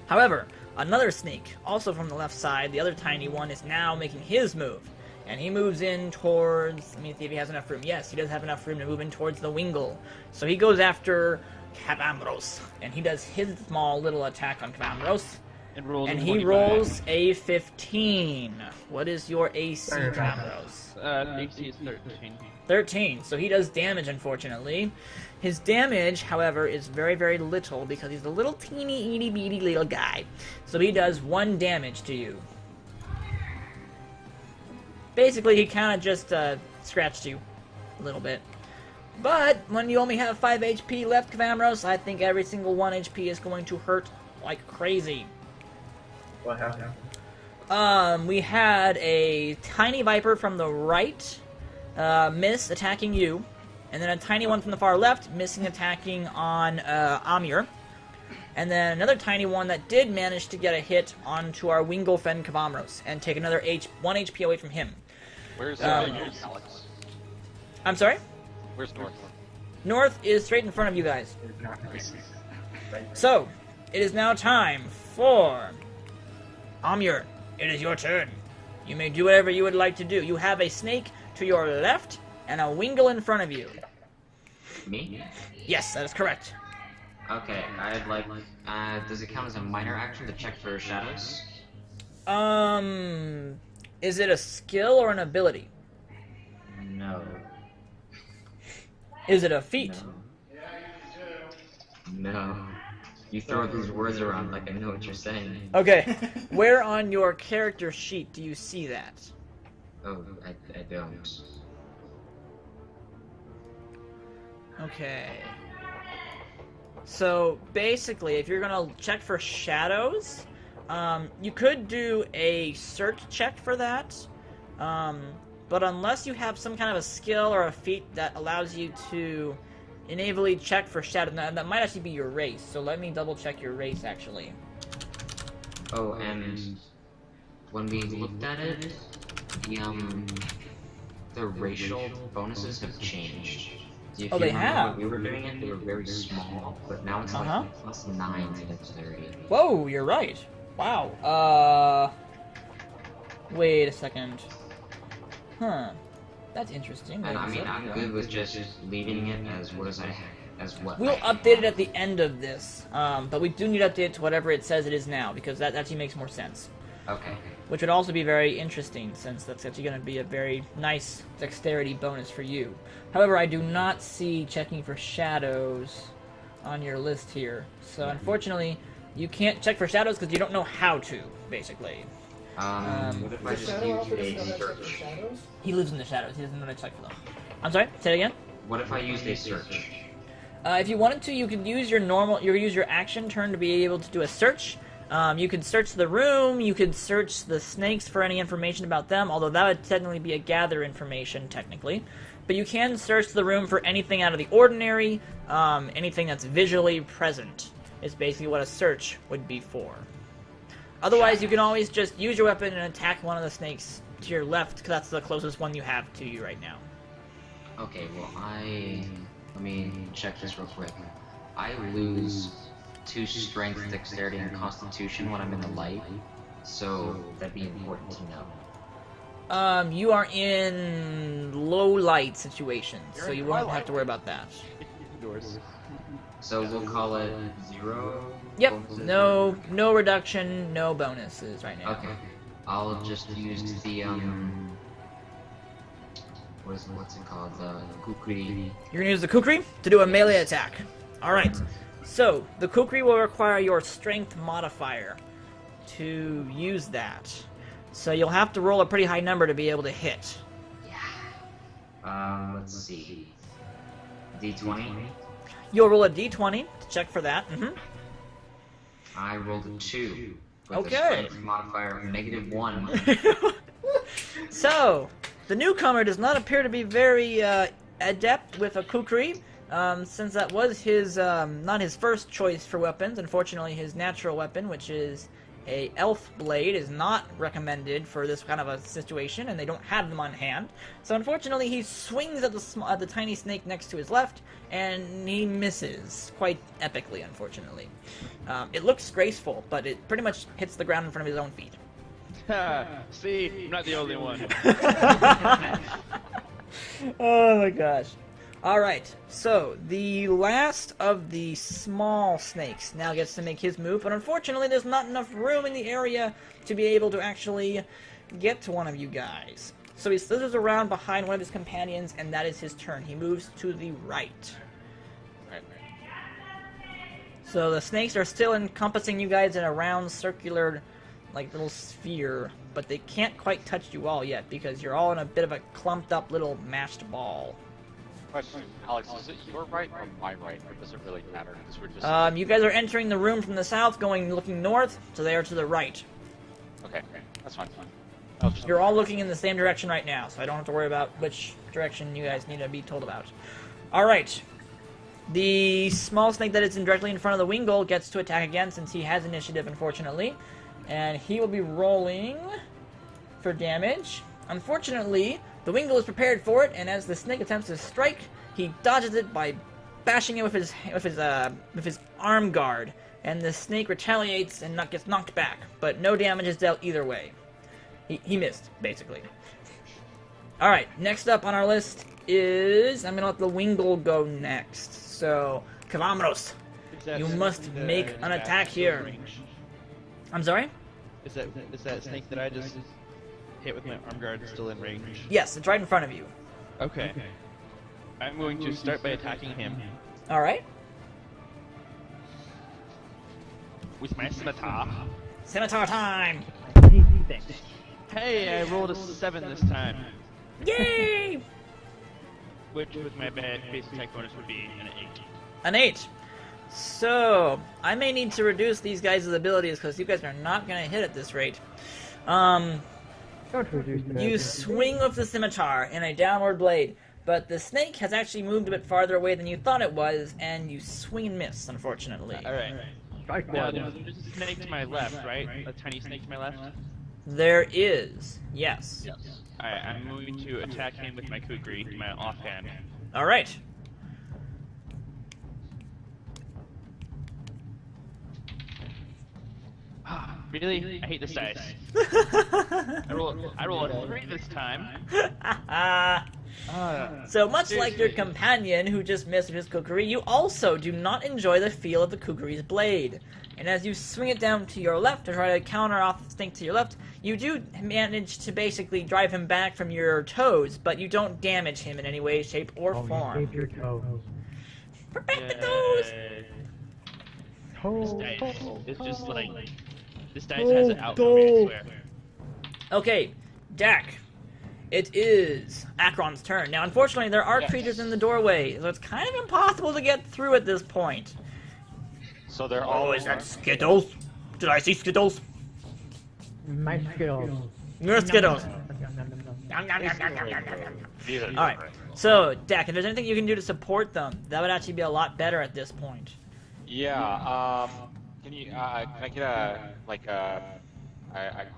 However, another snake, also from the left side, the other tiny one, is now making his move. And he moves in towards... Let me see if he has enough room. Yes, he does have enough room to move in towards the Wingle. So he goes after Kavamros. And he does his small little attack on Kavamros. And he rolls a 15. What is your AC, Kavamros? AC is 13. 13. So he does damage, unfortunately. His damage, however, is very, very little because he's a little teeny, itty-bitty little guy. So he does 1 damage to you. Basically, he kind of just scratched you a little bit. But when you only have 5 HP left, Kavamros, I think every single 1 HP is going to hurt like crazy. What happened? We had a tiny viper from the right miss attacking you, and then a tiny one from the far left missing attacking on Amir, and then another tiny one that did manage to get a hit onto our Wingelfen Kavamros and take another 1 HP away from him. Where's Alex? I'm sorry? Where's North? North is straight in front of you guys. So, it is now time for Amir. It is your turn. You may do whatever you would like to do. You have a snake to your left and a Wingle in front of you. Me? Yes, that is correct. Okay, I'd like, does it count as a minor action to check for shadows? Is it a skill or an ability? No. Is it a feat? No. You throw these words around like I know what you're saying. Okay, where on your character sheet do you see that? Oh, I don't. Okay. So, basically, if you're gonna check for shadows, you could do a search check for that, but unless you have some kind of a skill or a feat that allows you to enably check for shadows, that might actually be your race, so let me double check your race, actually. Oh, and when we looked at it, the racial bonuses have changed. If they you remember have? when we were doing it, they were very small, but now it's like +9 to dexterity. Whoa, you're right. Wow. Wait a second. Huh. That's interesting. And I mean, I'm good with just leaving it as what We'll update it at the end of this, but we do need to update it to whatever it says it is now, because that actually makes more sense. Okay. Which would also be very interesting, since that's actually going to be a very nice dexterity bonus for you. However, I do not see checking for shadows on your list here. So, unfortunately, you can't check for shadows because you don't know how to, basically. What if I just use a search? He lives in the shadows. He doesn't know how to check for them. I'm sorry? Say it again? What if I used a search? If you wanted to, you could use your action turn to be able to do a search. You could search the room, you could search the snakes for any information about them, although that would technically be a gather information, technically. But you can search the room for anything out of the ordinary, anything that's visually present, is basically what a search would be for. Otherwise, you can always just use your weapon and attack one of the snakes to your left, because that's the closest one you have to you right now. Okay, well, let me check this real quick. I lose 2 strength, dexterity, and constitution when I'm in the light, so that'd be important to know. You are in low light situations, so you won't have to worry about that. So we'll call it 0? Yep, no reduction, no bonuses right now. Okay, I'll just use the, what's it called, the kukri. You're gonna use the kukri to do a melee attack. Alright, so the kukri will require your strength modifier to use that. So you'll have to roll a pretty high number to be able to hit. Let's see. D20? You'll roll a d20 to check for that. I rolled a 2. With Okay. a strength modifier of -1. So, the newcomer does not appear to be very adept with a kukri, since that was his not his first choice for weapons. Unfortunately, his natural weapon, which is a elf blade, is not recommended for this kind of a situation, and they don't have them on hand. So unfortunately, he swings at the tiny snake next to his left, and he misses quite epically, unfortunately. It looks graceful, but it pretty much hits the ground in front of his own feet. See, I'm not the only one. Oh my gosh. Alright, so the last of the small snakes now gets to make his move, but unfortunately there's not enough room in the area to be able to actually get to one of you guys. So he slithers around behind one of his companions, and that is his turn. He moves to the right. So the snakes are still encompassing you guys in a round, circular, like, little sphere, but they can't quite touch you all yet, because you're all in a bit of a clumped up little mashed ball. Question, Alex, is it your right or my right, or does it really matter? Because we're just... You guys are entering the room from the south, looking north, so they are to the right. Okay, that's fine. You're all looking in the same direction right now, so I don't have to worry about which direction you guys need to be told about. Alright. The small snake that is directly in front of the Wingle gets to attack again since he has initiative, unfortunately. And he will be rolling for damage. Unfortunately, the Wingle is prepared for it, and as the snake attempts to strike, he dodges it by bashing it with his arm guard. And the snake retaliates and gets knocked back, but no damage is dealt either way. He missed, basically. Alright, next up on our list is... I'm gonna let the Wingle go next. So, Kavamros, you must make an attack here. Range? I'm sorry? Is that snake that I just hit with my arm guard still in range? Yes, it's right in front of you. Okay. I'm going to start by attacking him. Alright. With my scimitar. Scimitar time! Hey, I rolled a 7 this time. Yay! Which with my base attack bonus would be an 8. An 8. So, I may need to reduce these guys' abilities because you guys are not going to hit at this rate. You swing with the scimitar in a downward blade, but the snake has actually moved a bit farther away than you thought it was, and you swing and miss, unfortunately. Alright. Now, there's a snake to my left, right? A tiny snake to my left? There is, yes. Alright, I'm going to attack him with my kukri, my offhand. Alright. Really? I hate this dice. I roll a 3 this time. So much like your companion who just missed with his kukri, you also do not enjoy the feel of the kukri's blade. And as you swing it down to your left to try to counter off the snake to your left, you do manage to basically drive him back from your toes, but you don't damage him in any way, shape, or form. Your toes. Protect the toes! Toes. This dice is just like... This dice has it out for me, I swear. Okay, Dak. It is Akron's turn. Now, unfortunately, there are creatures in the doorway, so it's kind of impossible to get through at this point. So they're all... Oh, is that Skittles? Did I see Skittles? My Skittles. Your Skittles. Alright, so, Dak, if there's anything you can do to support them, that would actually be a lot better at this point. Yeah, can I get a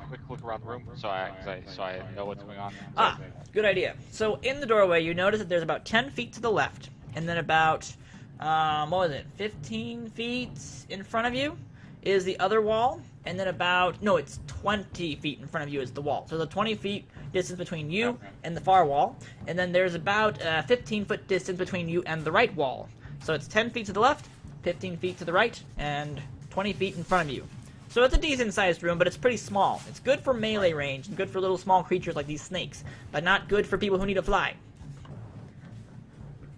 quick look around the room so I know what's going on? Good idea. So in the doorway, you notice that there's about 10 feet to the left, and then about, 15 feet in front of you is the other wall, and then it's 20 feet in front of you is the wall. So the 20 feet distance between you and the far wall, and then there's about a 15-foot distance between you and the right wall. So it's 10 feet to the left, 15 feet to the right, and 20 feet in front of you. So it's a decent-sized room, but it's pretty small. It's good for melee range, and good for little small creatures like these snakes, but not good for people who need to fly.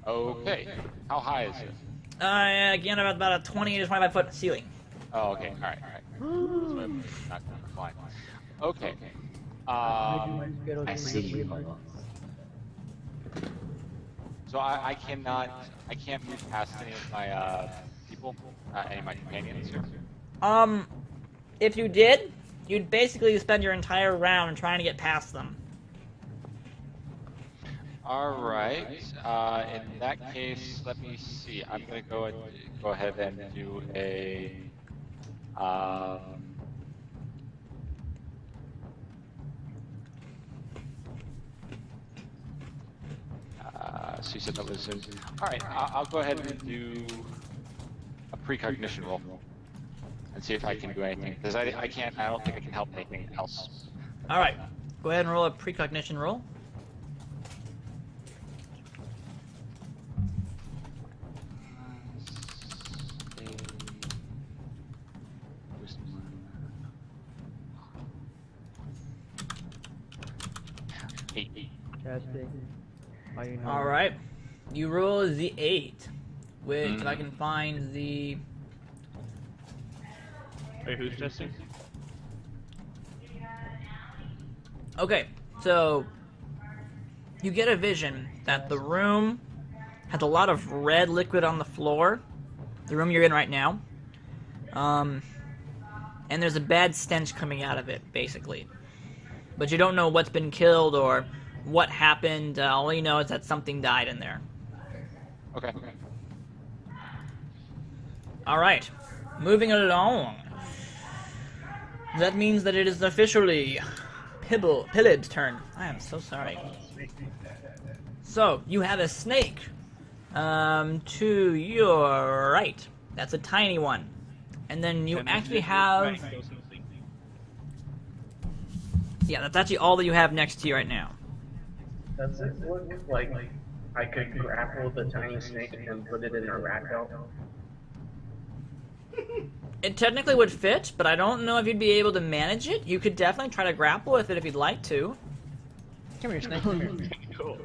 Okay. How high is it? Again, about a 20 to 25-foot ceiling. Oh, okay. Alright. So I'm not going to fly. Okay. I see you. So I can't move past any of my people, any of my companions here. If you did, you'd basically spend your entire round trying to get past them. Alright, in that case, let me see. I'm gonna go ahead and do a so you said that was alright, I'll go ahead and do a precognition roll and see if I can do anything, because I don't think I can help anything else. Alright, go ahead and roll a precognition roll. Alright, you roll the 8, which if I can find the... Wait, who's testing? Okay, so you get a vision that the room has a lot of red liquid on the floor, the room you're in right now. And there's a bad stench coming out of it, basically. But you don't know what's been killed or what happened. All you know is that something died in there. Okay. Alright, moving along. That means that it is officially Pillid's turn. I am so sorry. So, you have a snake. To your right. That's a tiny one. And then you actually have... Yeah, that's actually all that you have next to you right now. Does it look like I could grapple the tiny snake and put it in a rat belt? It technically would fit, but I don't know if you'd be able to manage it. You could definitely try to grapple with it if you'd like to. Come here, snake. Come here. Cool.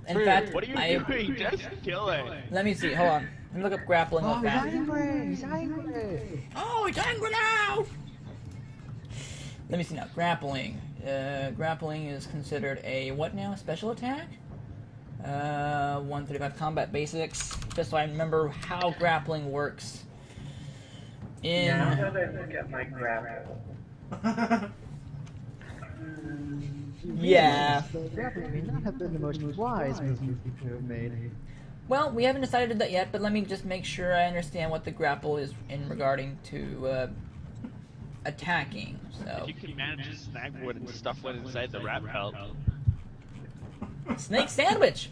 In fact, what are you doing? Just kill it. Let me see. Hold on. Let me look up grappling real he's fast. angry! He's angry! Oh, he's angry now! Let me see now. Grappling. Grappling is considered a what now? Special attack? 135 combat basics. Just so I remember how grappling works. Now that I look at my grapple. Yeah. Grappling may not have been the most wise move you could have made. Well, we haven't decided that yet, but let me just make sure I understand what the grapple is in regarding to attacking. So If you can manage to snag wood and stuff it inside the rat pelt. Snake sandwich!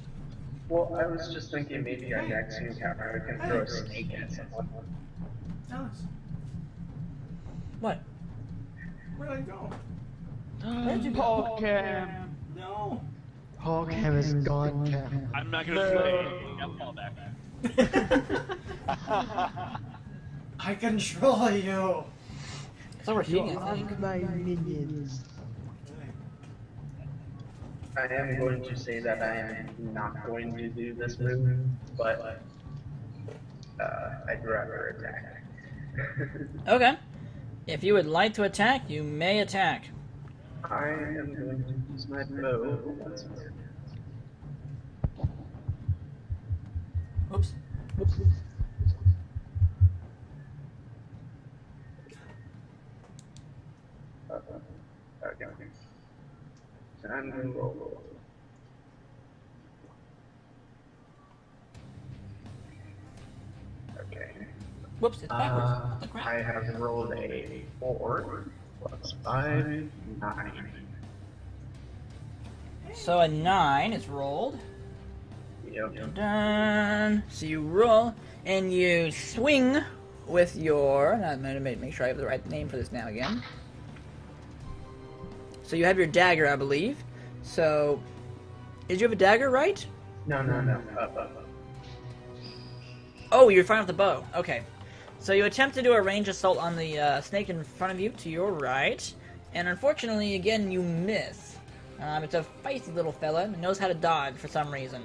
Well, I was just thinking maybe our next encounter can throw a snake at someone. Alice, What? where'd I go? Where'd you go? Paul Cam. No. Paul Cam is gone, Cam. I'm not gonna play. I'll fall back. I control you. It's overheating, I think. My minions. I am going to say that I am not going to do this move, but I'd rather attack. Okay. If you would like to attack, you may attack. I am going to use my bow once more. Oops. Okay. Time to roll. Okay. Whoops, it's backwards. What the crap? I have rolled a 4 plus 5, 9. So a 9 is rolled. Yep. Done. So you roll, and you swing with your... I'm going to make sure I have the right name for this now again. So you have your dagger, I believe. So, did you have a dagger, right? No. Up. Oh, you're firing with the bow. Okay. So you attempt to do a range assault on the snake in front of you to your right, and unfortunately, again, you miss. It's a feisty little fella and knows how to dodge for some reason.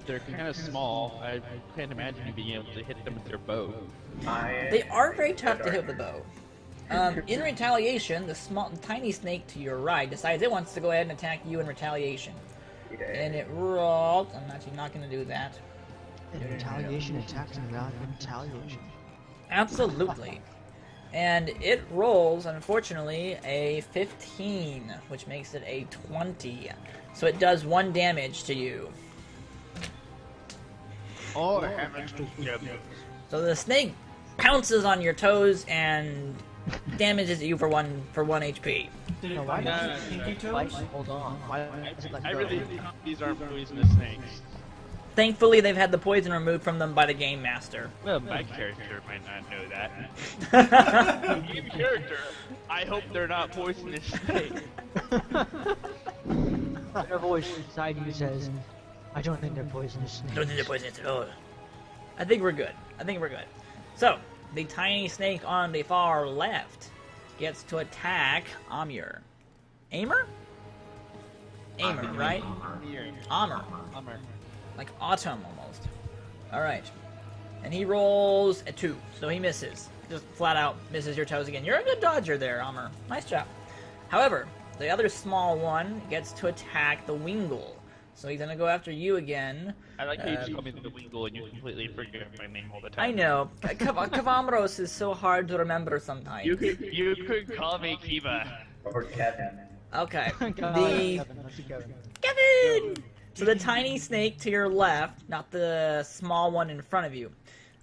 They're kind of small. I can't imagine you being able to hit them with your bow. They are very tough to hit with the bow. In retaliation, the tiny snake to your right decides it wants to go ahead and attack you in retaliation. Yeah. And it rolls. I'm actually not going to do that. In retaliation, attacks without retaliation. Absolutely. And it rolls, unfortunately, a 15, which makes it a 20. So it does 1 damage to you. Oh, heavens to So the snake pounces on your toes and damages you for 1 HP. Did it No, why bite does your it pinky like, toes? hold on. Why does it like I go? really think these aren't poisonous snakes. Thankfully, they've had the poison removed from them by the game master. Well, my character might not know that. Game character, I hope they're not poisonous snakes. Their voice inside you says, I don't think they're poisonous snakes. Don't think they're poisonous at all. I think we're good. So, the tiny snake on the far left gets to attack Amir. Aimer, right? Amir. Like autumn, almost. Alright. And he rolls a 2, so he misses. Just flat out misses your toes again. You're a good dodger there, Amir. Nice job. However, the other small one gets to attack the Wingle. So he's gonna go after you again. I like how you just call me the Wingle and you completely forget my name all the time. I know. Kavamros is so hard to remember sometimes. You could call me Kiva. Or Kevin. Okay. Kevin. Kevin! So the tiny snake to your left, not the small one in front of you,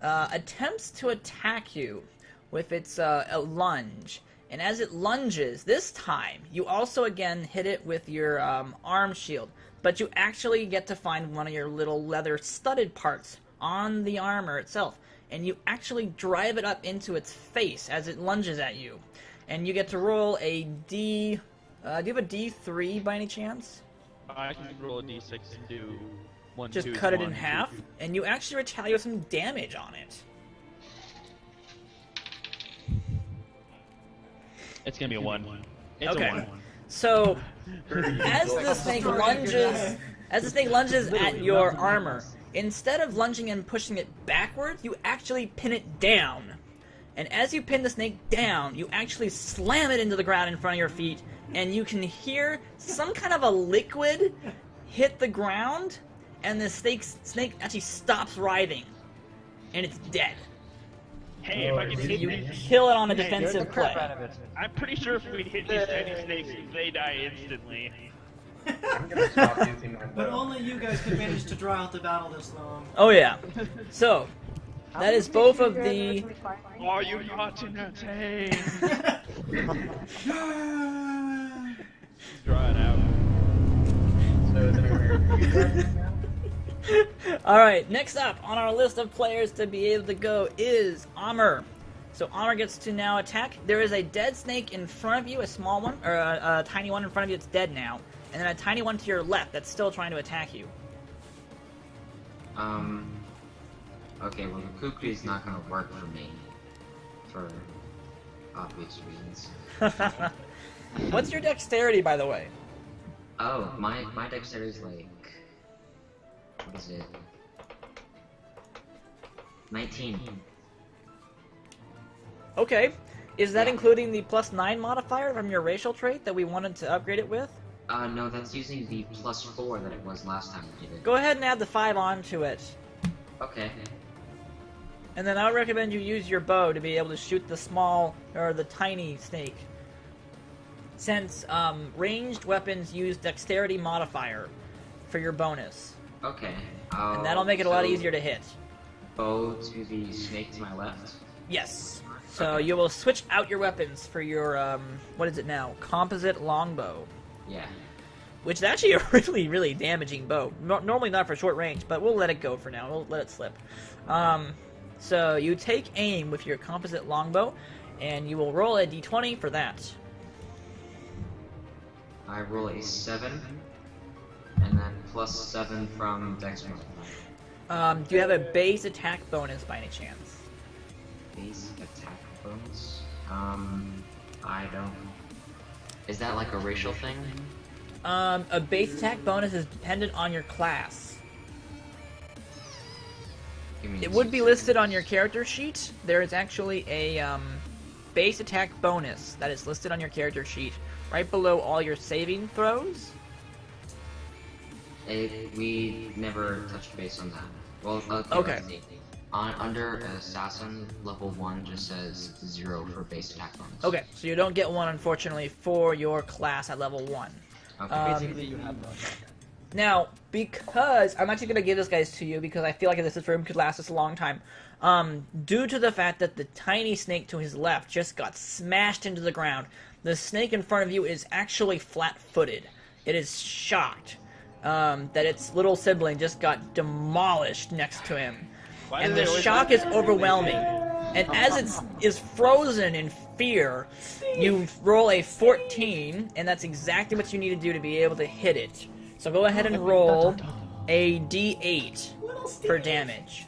attempts to attack you with its a lunge. And as it lunges, this time, you also again hit it with your arm shield. But you actually get to find one of your little leather studded parts on the armor itself. And you actually drive it up into its face as it lunges at you. And you get to roll a D... do you have a D3 by any chance? I can roll a d6 and do 1, Just 2, cut it 1, in 2, half, 2. and you actually retaliate with some damage on it. It's gonna be a 1. It's Okay. a 1. So, as the snake lunges at your armor, instead of lunging and pushing it backwards, you actually pin it down. And as you pin the snake down, you actually slam it into the ground in front of your feet, and you can hear some kind of a liquid hit the ground, and the snake actually stops writhing, and it's dead. Hey, if I can hit You these... kill it on a defensive play. I'm pretty sure if we hit these tiny snakes, they die instantly. I'm gonna stop using my But bow. only you guys could manage to draw out the battle this long. Oh yeah. So, that is both of the... Are you not entertained? Draw it out. So they're Alright, next up on our list of players to be able to go is Amr. So Amr gets to now attack. There is a dead snake in front of you, a small one, or a tiny one in front of you that's dead now. And then a tiny one to your left that's still trying to attack you. Okay, well, the kukri is not gonna work for me. For obvious reasons. What's your dexterity, by the way? Oh, my dexterity is like... What is it? 19. Okay. Is that including the +9 modifier from your racial trait that we wanted to upgrade it with? No, that's using the +4 that it was last time we did it. Go ahead and add the 5 onto it. Okay. And then I would recommend you use your bow to be able to shoot the small, or the tiny snake. Since ranged weapons use dexterity modifier for your bonus. Okay. And that'll make it a lot so easier to hit. Bow to the snake to my left? Yes. So you will switch out your weapons for your, what is it now? Composite longbow. Yeah. Which is actually a really, really damaging bow. Normally not for short range, but we'll let it go for now. We'll let it slip. So you take aim with your composite longbow, and you will roll a d20 for that. I roll a 7, and then +7 from dex modifier. Do you have a base attack bonus by any chance? Base attack bonus? I don't... Is that like a racial thing? A base attack bonus is dependent on your class. It would be listed on your character sheet. There is actually a base attack bonus that is listed on your character sheet right below all your saving throws. We never touched base on that. Well, Okay. let's see. Under Assassin, level 1 just says 0 for base attack bonus. Okay, so you don't get one, unfortunately, for your class at level 1. Okay. Basically, you have one. Now, because I'm actually going to give this guys to you because I feel like this room could last us a long time. Due to the fact that the tiny snake to his left just got smashed into the ground, the snake in front of you is actually flat-footed. It is shocked that its little sibling just got demolished next to him. And the shock is overwhelming. And as it is frozen in fear, you roll a 14, and that's exactly what you need to do to be able to hit it. So go ahead and roll a d8 for damage.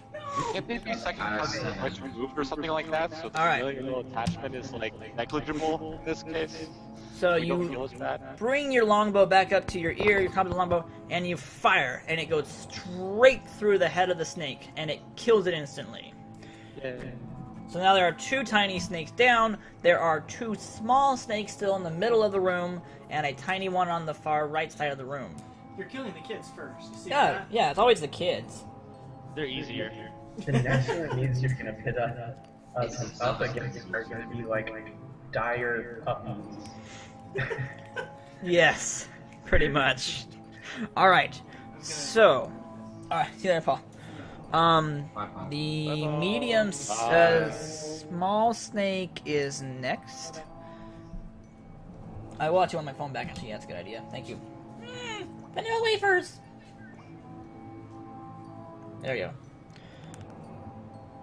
Can't they be second cousin twice removed or something like that? So the Alright. familiar little attachment is like negligible in this case. So We don't feel you as bad. bring your longbow back up to your ear, your composite longbow, and you fire, and it goes straight through the head of the snake, and it kills it instantly. So now there are 2 tiny snakes down, there are 2 small snakes still in the middle of the room, and a tiny one on the far right side of the room. You're killing the kids first. You see Yeah, that? yeah, it's always the kids. They're easier. The next one means you're gonna pit us up against are gonna be like dire puppies. Yes, pretty much. All right, so, all right, see you there, Paul. The medium, small snake is next. I will watch you on my phone back. Actually, yeah, that's a good idea. Thank you. Vanilla wafers. There you go.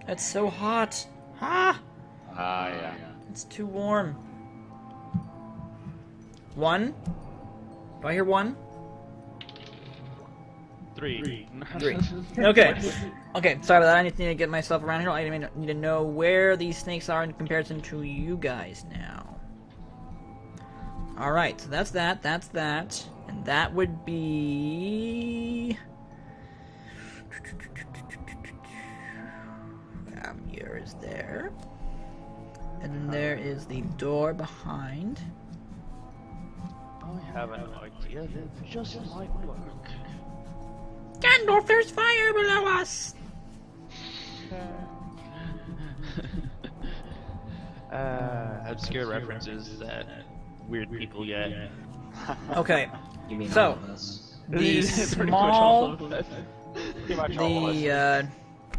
It's so hot. Ah. Yeah. It's too warm. One. Do I hear one? 3. 3. Okay. Okay, sorry about that. I need to get myself around here. I need to know where these snakes are in comparison to you guys now. Alright, so that's that, and that would be... Here is there. And then there is the door behind. I have an idea that just might work. Gandalf, there's fire below us! Obscure references that weird people get. Okay, You mean all so, of us? the Pretty much all small... of us. Pretty much all of us.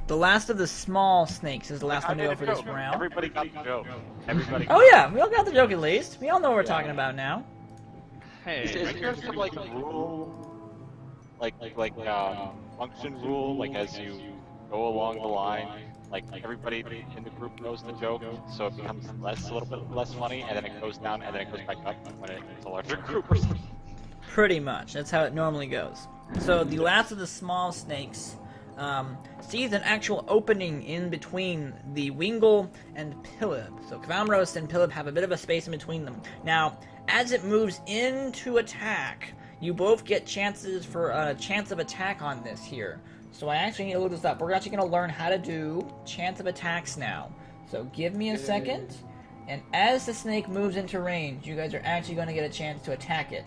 The last of the small snakes is the last one to go for this round. Everybody got the joke. Everybody. Oh yeah, we all got the joke at least. We all know what we're talking about now. Hey, Is there some like rule, function rule, like as you go along the line, like everybody in the group knows the joke, so it becomes a little bit less funny, and then it goes down, and then it goes back up when it's a larger group or something. Pretty much, that's how it normally goes. So the last of the small snakes sees an actual opening in between the Wingle and Pilib. So Kavamros and Pilib have a bit of a space in between them. Now, as it moves into attack, you both get chances for a chance of attack on this here. So I actually need to look this up. We're actually going to learn how to do chance of attacks now. So give me a second, and as the snake moves into range, you guys are actually going to get a chance to attack it.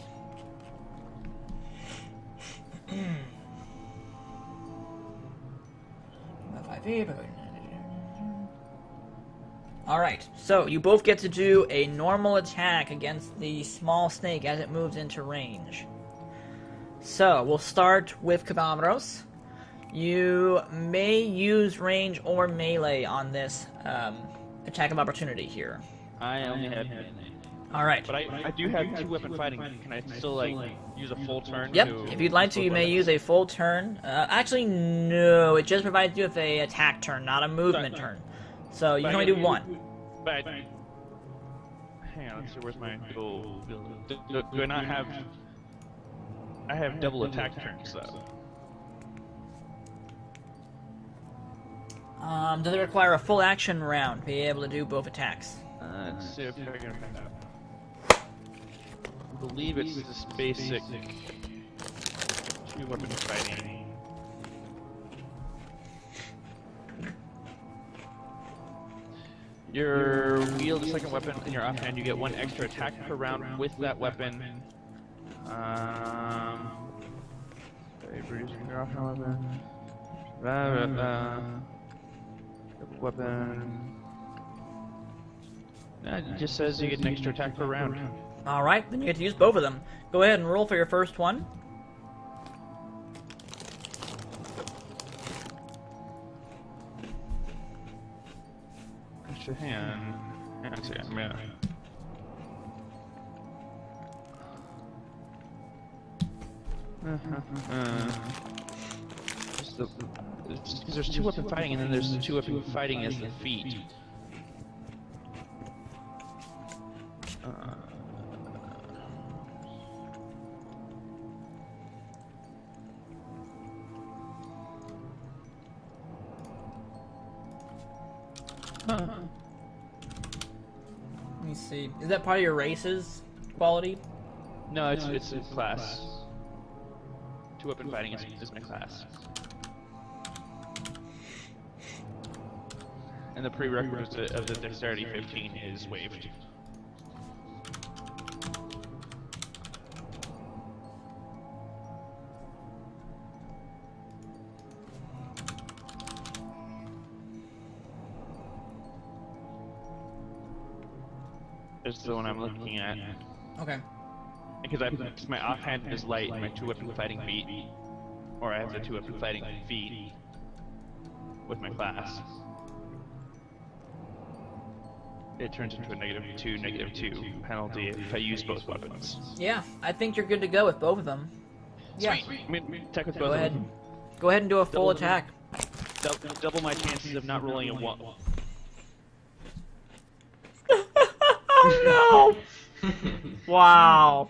Alright, so you both get to do a normal attack against the small snake as it moves into range. So, we'll start with Kavamros. You may use range or melee on this attack of opportunity here. I only have melee. Alright. But I do have 2-weapon fighting. Can I still, like, use a full turn? Yep, if you'd like to, you may use a full turn. Actually, no, it just provides you with a attack turn, not a movement turn. So you can only do one. But hang on, let's see, where's my dual? Do I not have? I have double attack turns though. Does it require a full action round to be able to do both attacks? Let's see if I can find out. I believe it's this basic 2-weapon fighting. You wield a second weapon in your offhand, you get 1 extra attack per round with that weapon. Reducing your offhand weapon. Weapon. It just says you get an extra attack per round. Alright, then you get to use both of them. Go ahead and roll for your first one. Extra hand. Hang on a second, yeah. Because there's 2-weapon fighting and then there's the 2-weapon fighting as the feet. Let me see. Is that part of your race's quality? No, it's a class. 2-weapon fighting is my class. And the prerequisite of the dexterity 15 is waived. is the one I'm looking at. Okay. Because my offhand is light, my 2-weapon fighting feat, or I have the 2-weapon fighting feat with my class. It turns into a -2 penalty if I use both weapons. Yeah, I think you're good to go with both of them. Yeah. Sweet. I mean, attack with Go both ahead. of them. Go ahead and do a full attack. Double my chances of not rolling a 1. Oh no! Wow.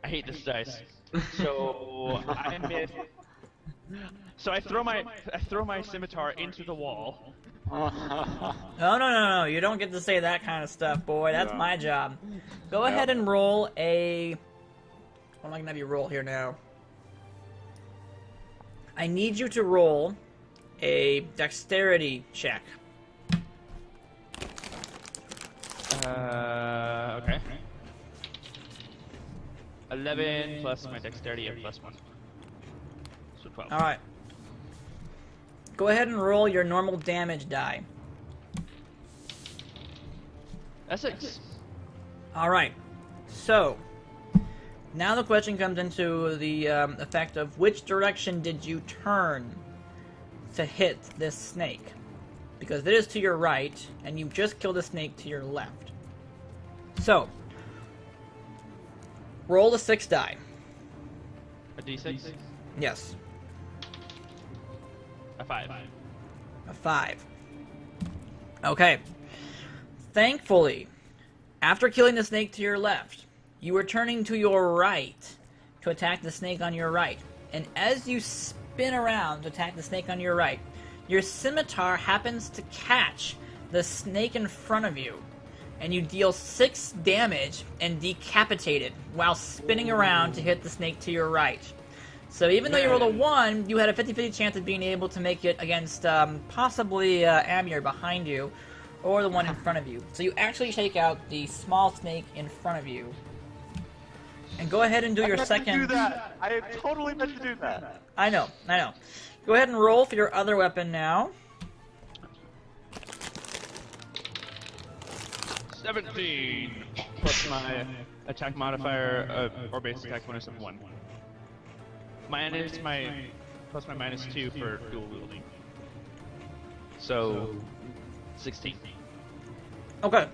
I hate this dice. So I miss. So I throw my scimitar into the wall. No. You don't get to say that kind of stuff, boy. That's my job. Go ahead and roll a... What am I going to have you roll here now? I need you to roll a dexterity check. Okay. 11 plus my dexterity of +1. So 12. Alright. Go ahead and roll your normal damage die. That's 6. Alright. So, now the question comes into the effect of which direction did you turn to hit this snake? Because it is to your right, and you just killed a snake to your left. So, roll a 6 die. A d6? Yes. A 5. A 5. Okay. Thankfully, after killing the snake to your left, you were turning to your right to attack the snake on your right. And as you spin around to attack the snake on your right, your scimitar happens to catch the snake in front of you, and you deal 6 damage and decapitate it while spinning around to hit the snake to your right. So even though you rolled a 1, you had a 50-50 chance of being able to make it against possibly Amir behind you, or the one in front of you. So you actually take out the small snake in front of you. And go ahead and do your second... I meant to do that! I totally meant to do that! I know. Go ahead and roll for your other weapon now. 17 plus my attack modifier or base attack bonus of 1. Minus my plus my -2 for dual wielding. So 16. Okay.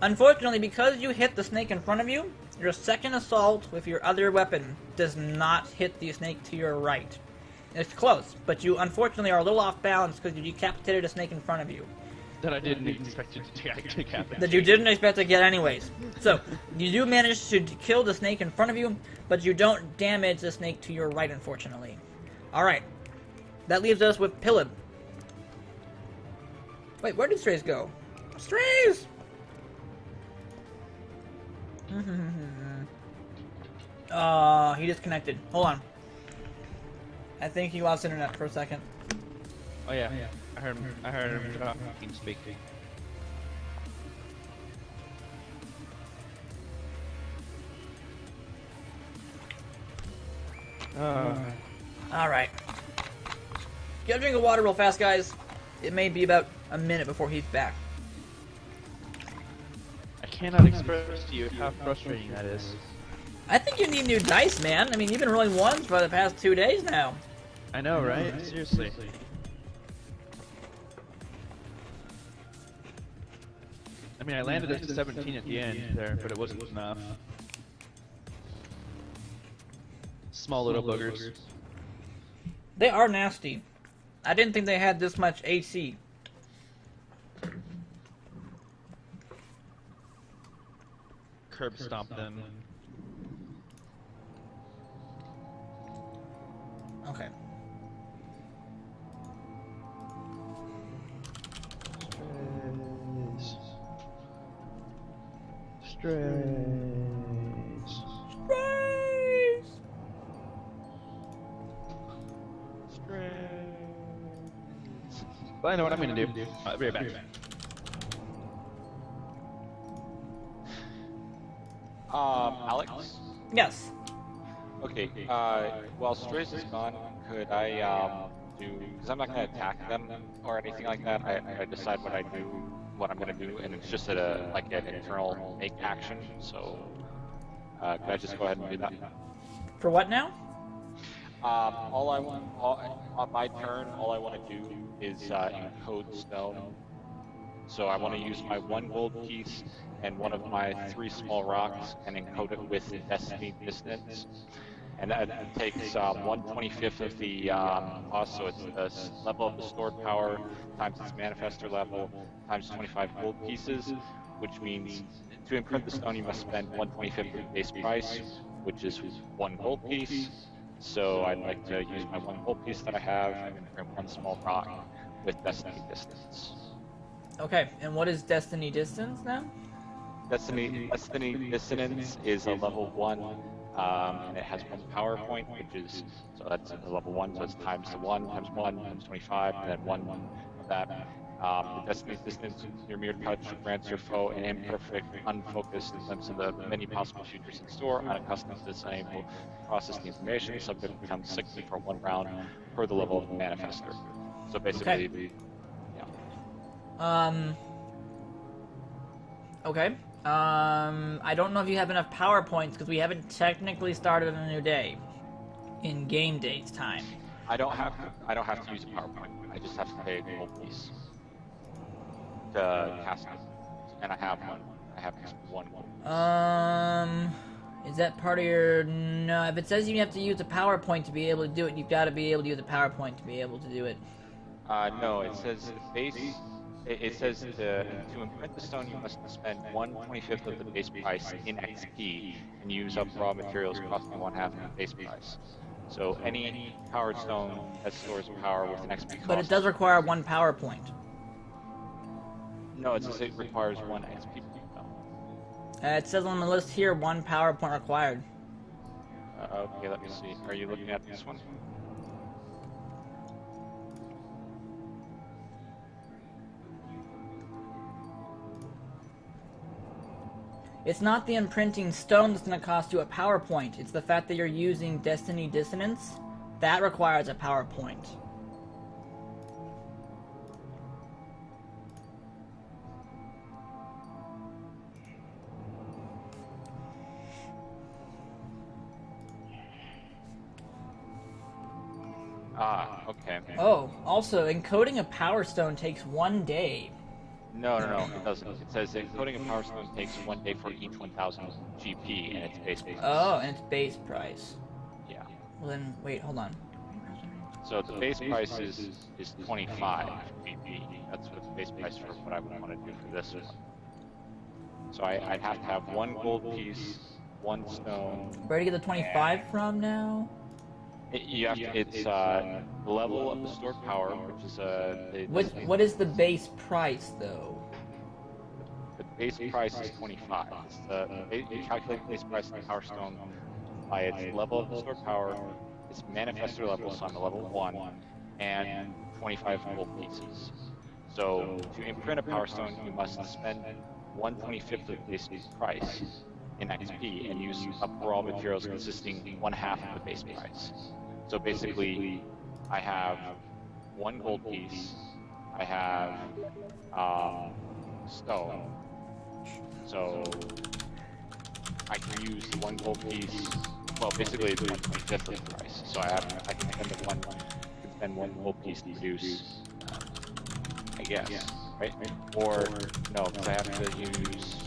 Unfortunately, because you hit the snake in front of you, your second assault with your other weapon does not hit the snake to your right. It's close, but you unfortunately are a little off balance because you decapitated a snake in front of you. That I didn't expect you to decapitate. That you didn't expect to get anyways. So, you do manage to kill the snake in front of you, but you don't damage the snake to your right, unfortunately. Alright. That leaves us with Pillib. Wait, where did Strays go? Strays! He disconnected. Hold on. I think he lost internet for a second. Oh yeah. I heard him drop TeamSpeak. Alright. Get a drink of water real fast, guys. It may be about a minute before he's back. I cannot express to you how frustrating that is. I think you need new dice, man. I mean, you've been rolling 1s for the past 2 days now. I know, right? Seriously. I mean, I landed at 17 at the end there, but it wasn't enough. Small little boogers. They are nasty. I didn't think they had this much AC. Curb stomp them. Okay. Strays. Well, I know what I'm gonna do. I'll be right back. Alex? Yes. Okay, while Strays is gone, could I, do, because I'm not going to attack them or anything like that. I decide what I'm going to do, and it's just like an internal make action. So, can I just go ahead and do that? For what now? On my turn, all I want to do is encode stone. So I want to use my 1 gold piece and one of my 3 small rocks and encode it with Destiny Dissonance. And that takes 1/25 of the cost, so it's the level of the stored power times its manifestor level times 25 gold pieces, which means to imprint the stone you must spend 1/25 of the base price, which is 1 gold piece. So I'd like to use my 1 gold piece that I have and imprint 1 small rock with Destiny Distance. Okay, and what is Destiny Distance now? Destiny Dissonance is a level 1, and it has 1 power point, which is, so that's a level 1, so it's times the 1, times 1, times 25, and then 1 of that. The Destiny Dissonance, your mere touch grants your foe an imperfect, unfocused glimpse of the many possible futures in store. Unaccustomed to this, unable to process the information, the subject becomes sickly for 1 round per the level of the manifestor. So basically, Okay. yeah. Okay. I don't know if you have enough power points because we haven't technically started a new day in game days time. I don't have to use a PowerPoint. I just have to pay a gold piece to cast it, and I have one. I have just 1 gold. Is that part of your? No. If it says you have to use a PowerPoint to be able to do it, you've got to be able to use a PowerPoint to be able to do it. No, it says base. It says to imprint the stone, you must spend 1/25 of the base price in XP and use up raw materials costing 1/2 of the base price. So any powered stone that stores power with an XP cost. But it does require 1 PowerPoint. No, it says it requires 1 XP. It says on the list here 1 PowerPoint required. Okay, let me see. Are you looking at this one? It's not the imprinting stone that's going to cost you a PowerPoint. It's the fact that you're using Destiny Dissonance. That requires a PowerPoint. Okay. Oh, also, encoding a Power Stone takes 1 day. No, it doesn't. It says encoding a power stone takes 1 day for each 1,000 GP, and it's base price. Oh, and it's base price. Yeah. Well then, wait, hold on. So the base price is 25 GP. That's what the base price for what I would want to do for this one. So I'd have to have 1 gold piece, 1 stone. Where do you get the 25 from now? It's the level of the stored power, which is What is the base price though? The base price is 25. You calculate the base price of the power stone by its level of the stored power, its manifestor level, so I'm a level 1, and 25 gold pieces. So to imprint a power stone, you must spend 1/25 of the base price in XP and use up raw materials consisting 1/2 of the base price. So basically, I have 1 gold piece, I have stone, so I can use the 1 gold piece. Well, basically it's 1/25 of the price. So I can spend 1 gold piece to produce, I guess, right? Or no, because I have to use.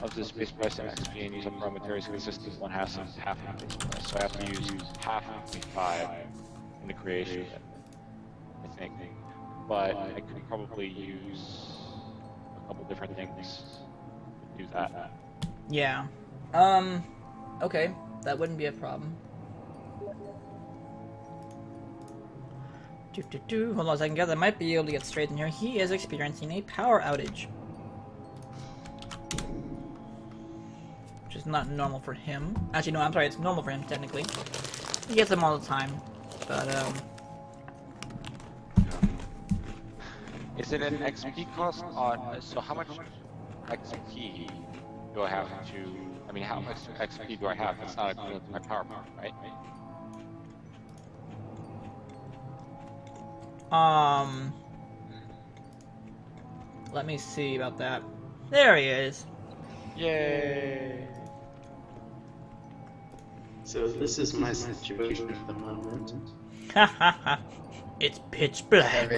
Of this base price and XP and use up raw materials consisting of 1/2 of the base price. So I have to use half of 25 in the creation of it, I think. But I could probably use a couple different things to do that. Yeah. Okay. That wouldn't be a problem. Hold on a second, guys. I might be able to get straight in here. He is experiencing a power outage. Which is not normal for him. Actually, no, I'm sorry, it's normal for him, technically. He gets them all the time. But, Is it an XP cost on... So how much XP do I have to... I mean, how much XP do I have? That's not equivalent to my power point, right? Let me see about that. There he is. Yay! So this is my situation at the moment. Hahaha. It's pitch black.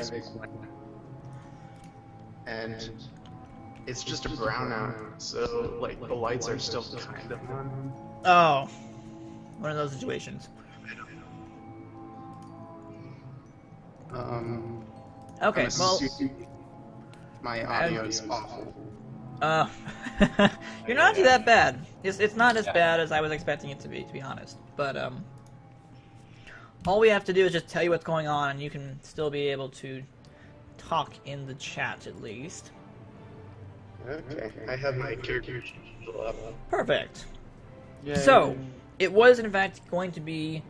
And it's just a brownout, so like the lights are still kind of on. Oh. One of those situations. Okay, well... My audio is awful. You're not too that bad. It's not as bad as I was expecting it to be honest. But, all we have to do is just tell you what's going on, and you can still be able to talk in the chat, at least. Okay, I have my character up. Perfect. Yay. So, it was, in fact, going to be,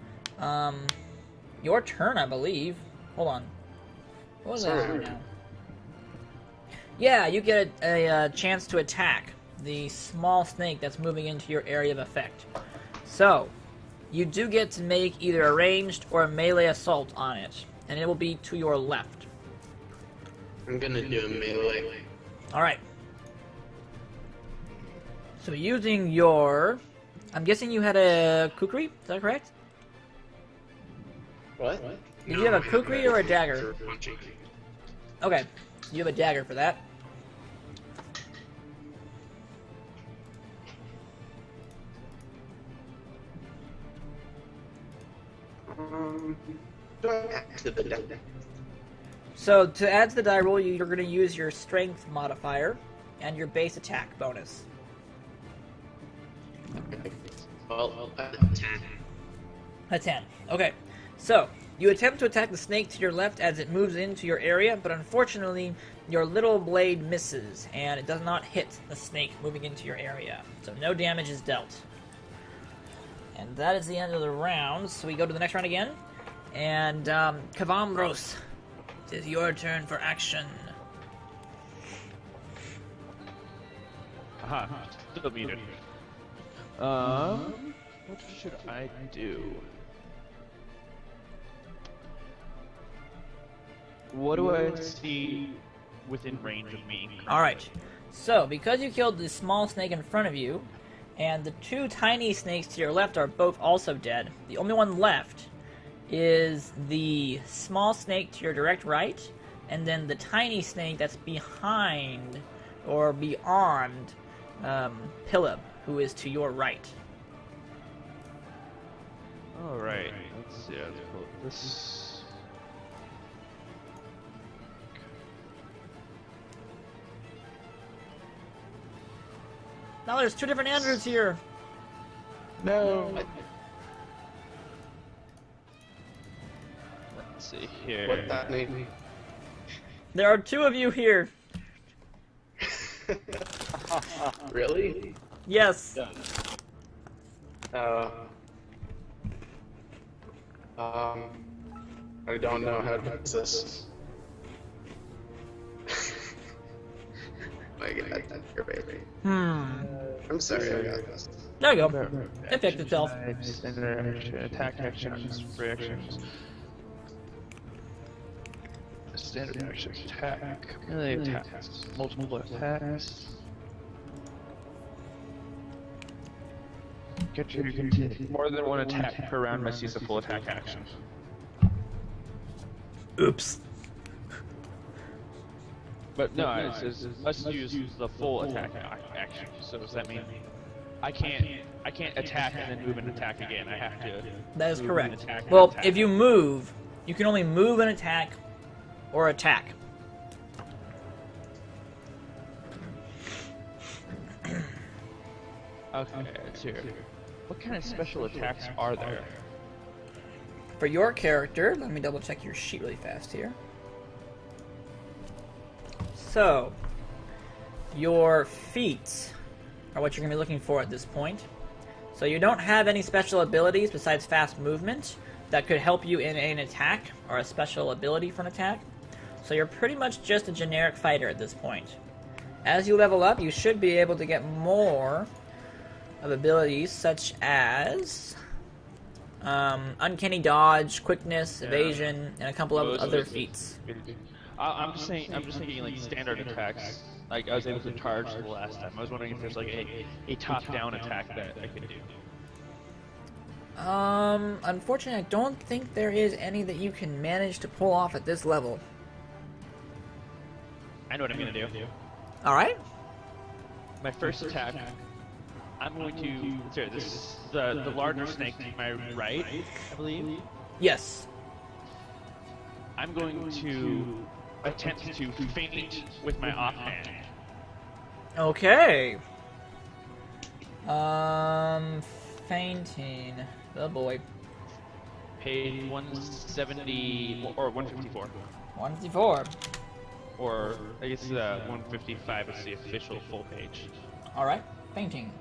your turn, I believe. Hold on. What was that right now? Yeah, you get a chance to attack the small snake that's moving into your area of effect. So, you do get to make either a ranged or a melee assault on it, and it will be to your left. I'm gonna do a melee. Alright. So using your... I'm guessing you had a kukri, is that correct? What? Did you have a kukri or a dagger? Okay, you have a dagger for that. So to add to the die roll, you're going to use your strength modifier and your base attack bonus. Well, a 10. A 10. Okay. So, you attempt to attack the snake to your left as it moves into your area, but unfortunately, your little blade misses, and it does not hit the snake moving into your area. So no damage is dealt. And that is the end of the round, so we go to the next round again. And, Kavambros, it is your turn for action. Aha, still muted. What should I do? What do I see within range of me? Alright, so because you killed the small snake in front of you, and the two tiny snakes to your left are both also dead, the only one left is the small snake to your direct right, and then the tiny snake that's behind, or beyond, Pilib, who is to your right. Alright, let's see, let's pull this. Now there's two different Andrews here. No. Let's see here. What that name? There are two of you here. Really? Yes. I don't know how to fix this. My God, your baby. I'm sorry, I got this. There you go. It fixed itself. Standard action, attack actions, reactions. Standard action, attack, melee attacks, multiple attacks. Get your more than one attack per round must use a full attack action. Oops. But no, it says must use the full attack action. So does that mean I can't attack and then move and attack again? I have to. That is move correct. and attack and Well, attack. if you move, you can only move and attack, or attack. Okay, let's hear. What kind of special attacks are there? For your character, let me double check your sheet really fast here. So, your feats are what you're going to be looking for at this point. So you don't have any special abilities besides fast movement that could help you in an attack, or a special ability for an attack. So you're pretty much just a generic fighter at this point. As you level up, you should be able to get more of abilities such as uncanny dodge, quickness, evasion, and a couple of other feats. I'm just thinking like standard attacks. Like I was able to charge the last time. I was wondering if there's like a top-down attack that I could do. Unfortunately, I don't think there is any that you can manage to pull off at this level. I know what I'm gonna do. All right. My first attack, I'm going to. Sorry, this is the larger snake to my right, I believe. Yes. I'm going to attempt to feint with my offhand. Okay. Fainting. Oh boy. Paid 170 or 154. 154. Or I guess 155 is the official full page. All right. Fainting.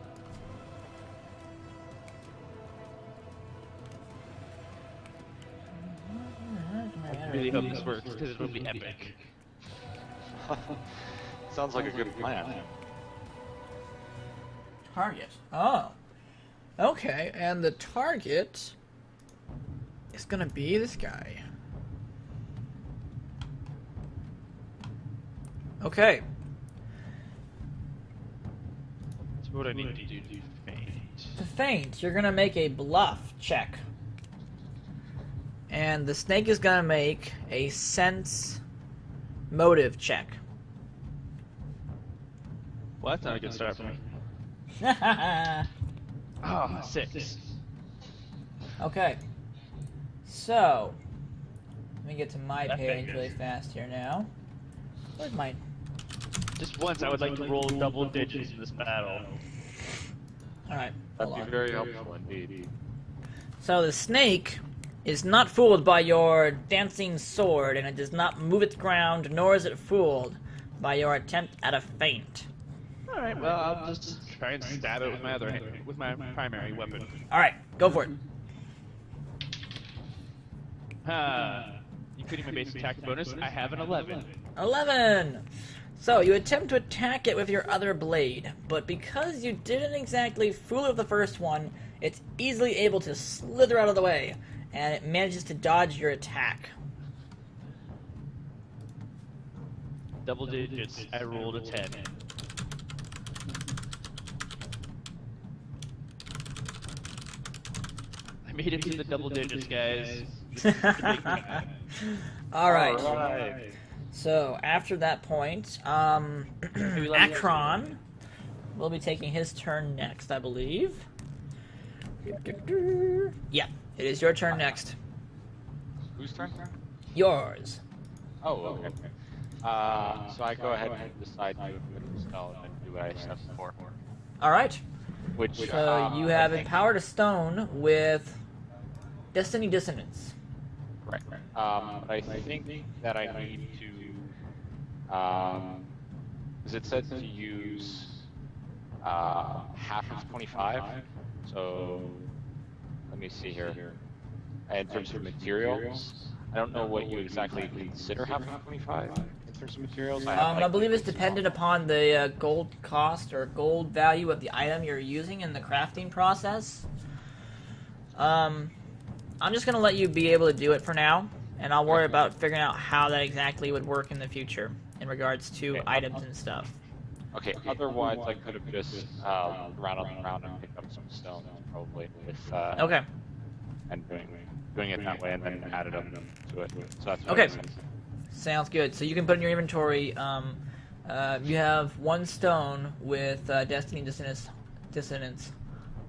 I really hope this works because it'll be epic. Sounds like a good plan. Target. Oh. Okay, and the target is gonna be this guy. Okay. So what I need to do to feint. To feint, you're gonna make a bluff check. And the snake is gonna make a sense motive check. Well, that's not a good start for me. Oh, 6. Okay. So, let me get to my page really fast here now. Where's mine? Just once, I would like to roll double digits in this battle. Alright, That'd be very helpful indeed. So the snake is not fooled by your dancing sword, and it does not move its ground, nor is it fooled by your attempt at a feint. Alright, well, I'll just try and stab it with my with my primary weapon. Alright, go for it. Including my base attack bonus, I have an 11. 11! So, you attempt to attack it with your other blade, but because you didn't exactly fool it with the first one, it's easily able to slither out of the way, and it manages to dodge your attack. Double digits, I rolled a 10. I made it to the double digits, guys. Alright. So, after that point, Akron will be taking his turn next, I believe. Yeah, it is your turn next. Whose turn? Yours. Oh, okay. So I go ahead and decide to equip the spell and do what I said before. Alright. Which, so you have empowered a stone with Destiny Dissonance. Right. But I think that I need to, because it said to use half of 25. So let me see here. In terms of materials, I don't know what you exactly consider half of 25 in terms of materials. I believe it's dependent upon the gold cost or gold value of the item you're using in the crafting process. I'm just going to let you be able to do it for now, and I'll worry about figuring out how that exactly would work in the future in regards to items and stuff. Okay, otherwise I could have just ran on the ground and picked up some stone, probably, with, okay. And doing it that way and then added them to it. So that's what okay. I meant. Sounds good. So you can put in your inventory, you have one stone with Destiny Dissonance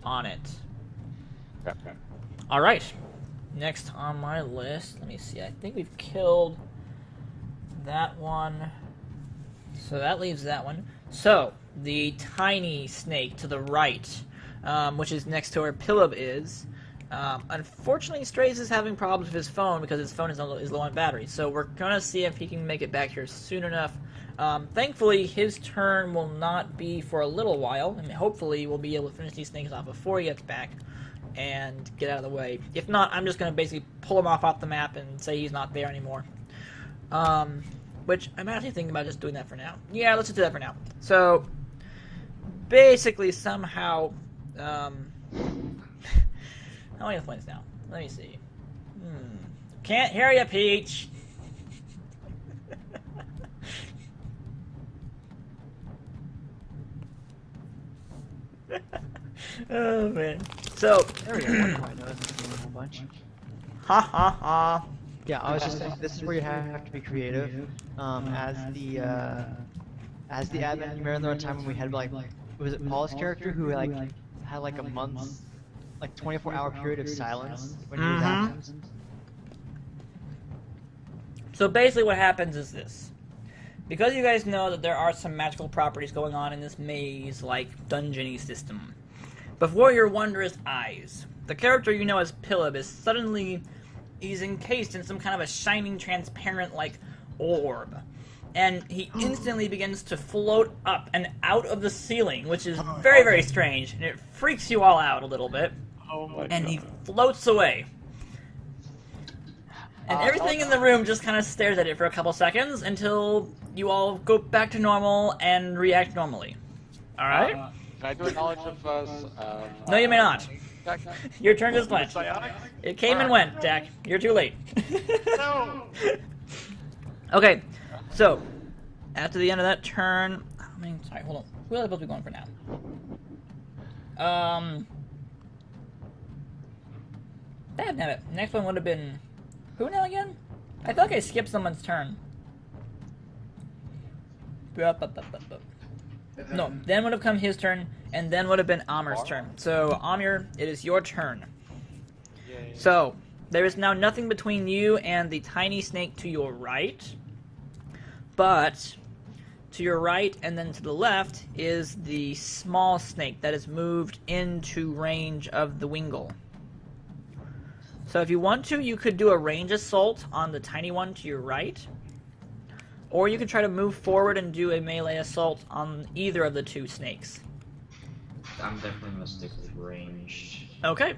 on it. Okay. Alright. Next on my list, let me see, I think we've killed that one. So that leaves that one. So, the tiny snake to the right, which is next to where Pillow is, unfortunately Strays is having problems with his phone because his phone is low on battery. So we're going to see if he can make it back here soon enough. Thankfully, his turn will not be for a little while, and hopefully we'll be able to finish these snakes off before he gets back and get out of the way. If not, I'm just going to basically pull him off the map and say he's not there anymore. Which I'm actually thinking about just doing that for now. Yeah, let's just do that for now. So, basically, somehow, How many points now? Let me see. Can't hear you, Peach. Oh man. So There we go. One point. No, that's a whole bunch. ha ha ha. Yeah, I was just saying, this is where you have to be creative. As the admin, you remember the time when we had like, was it Paul's character who like had like a month, like 24-hour period of silence when he was absent? So basically what happens is this. Because you guys know that there are some magical properties going on in this maze-like dungeony system, before your wondrous eyes, the character you know as Pilib suddenly he's encased in some kind of a shining, transparent, like, orb. And he instantly begins to float up and out of the ceiling, which is very, very strange, and it freaks you all out a little bit. Oh my and God. he floats away. And everything in the room just kind of stares at it for a couple seconds until you all go back to normal and react normally. Alright? Can I do a knowledge of No, you may not. Jack? Your turn just went. Psionics? It came and went, Dak. You're too late. No! Okay, so after the end of that turn, sorry, hold on. Who are I supposed to be going for now? Damn it. Next one would have been who now again? I feel like I skipped someone's turn. No, then would have come his turn, and then would have been Amir's turn. So, Amir, it is your turn. Yay. So, there is now nothing between you and the tiny snake to your right, but to your right and then to the left is the small snake that has moved into range of the Wingle. So if you want to, you could do a range assault on the tiny one to your right, or you could try to move forward and do a melee assault on either of the two snakes. I'm definitely gonna stick with ranged. Okay.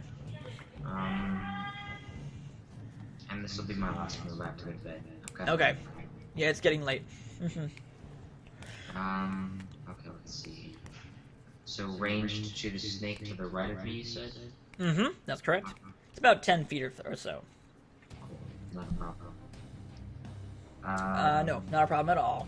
And this will be my last move after the bed. Okay. Okay. Yeah, it's getting late. Okay, let's see. So ranged to the snake to the right of me, you said? That's correct. It's about 10 feet or so. Not a problem. No, not a problem at all.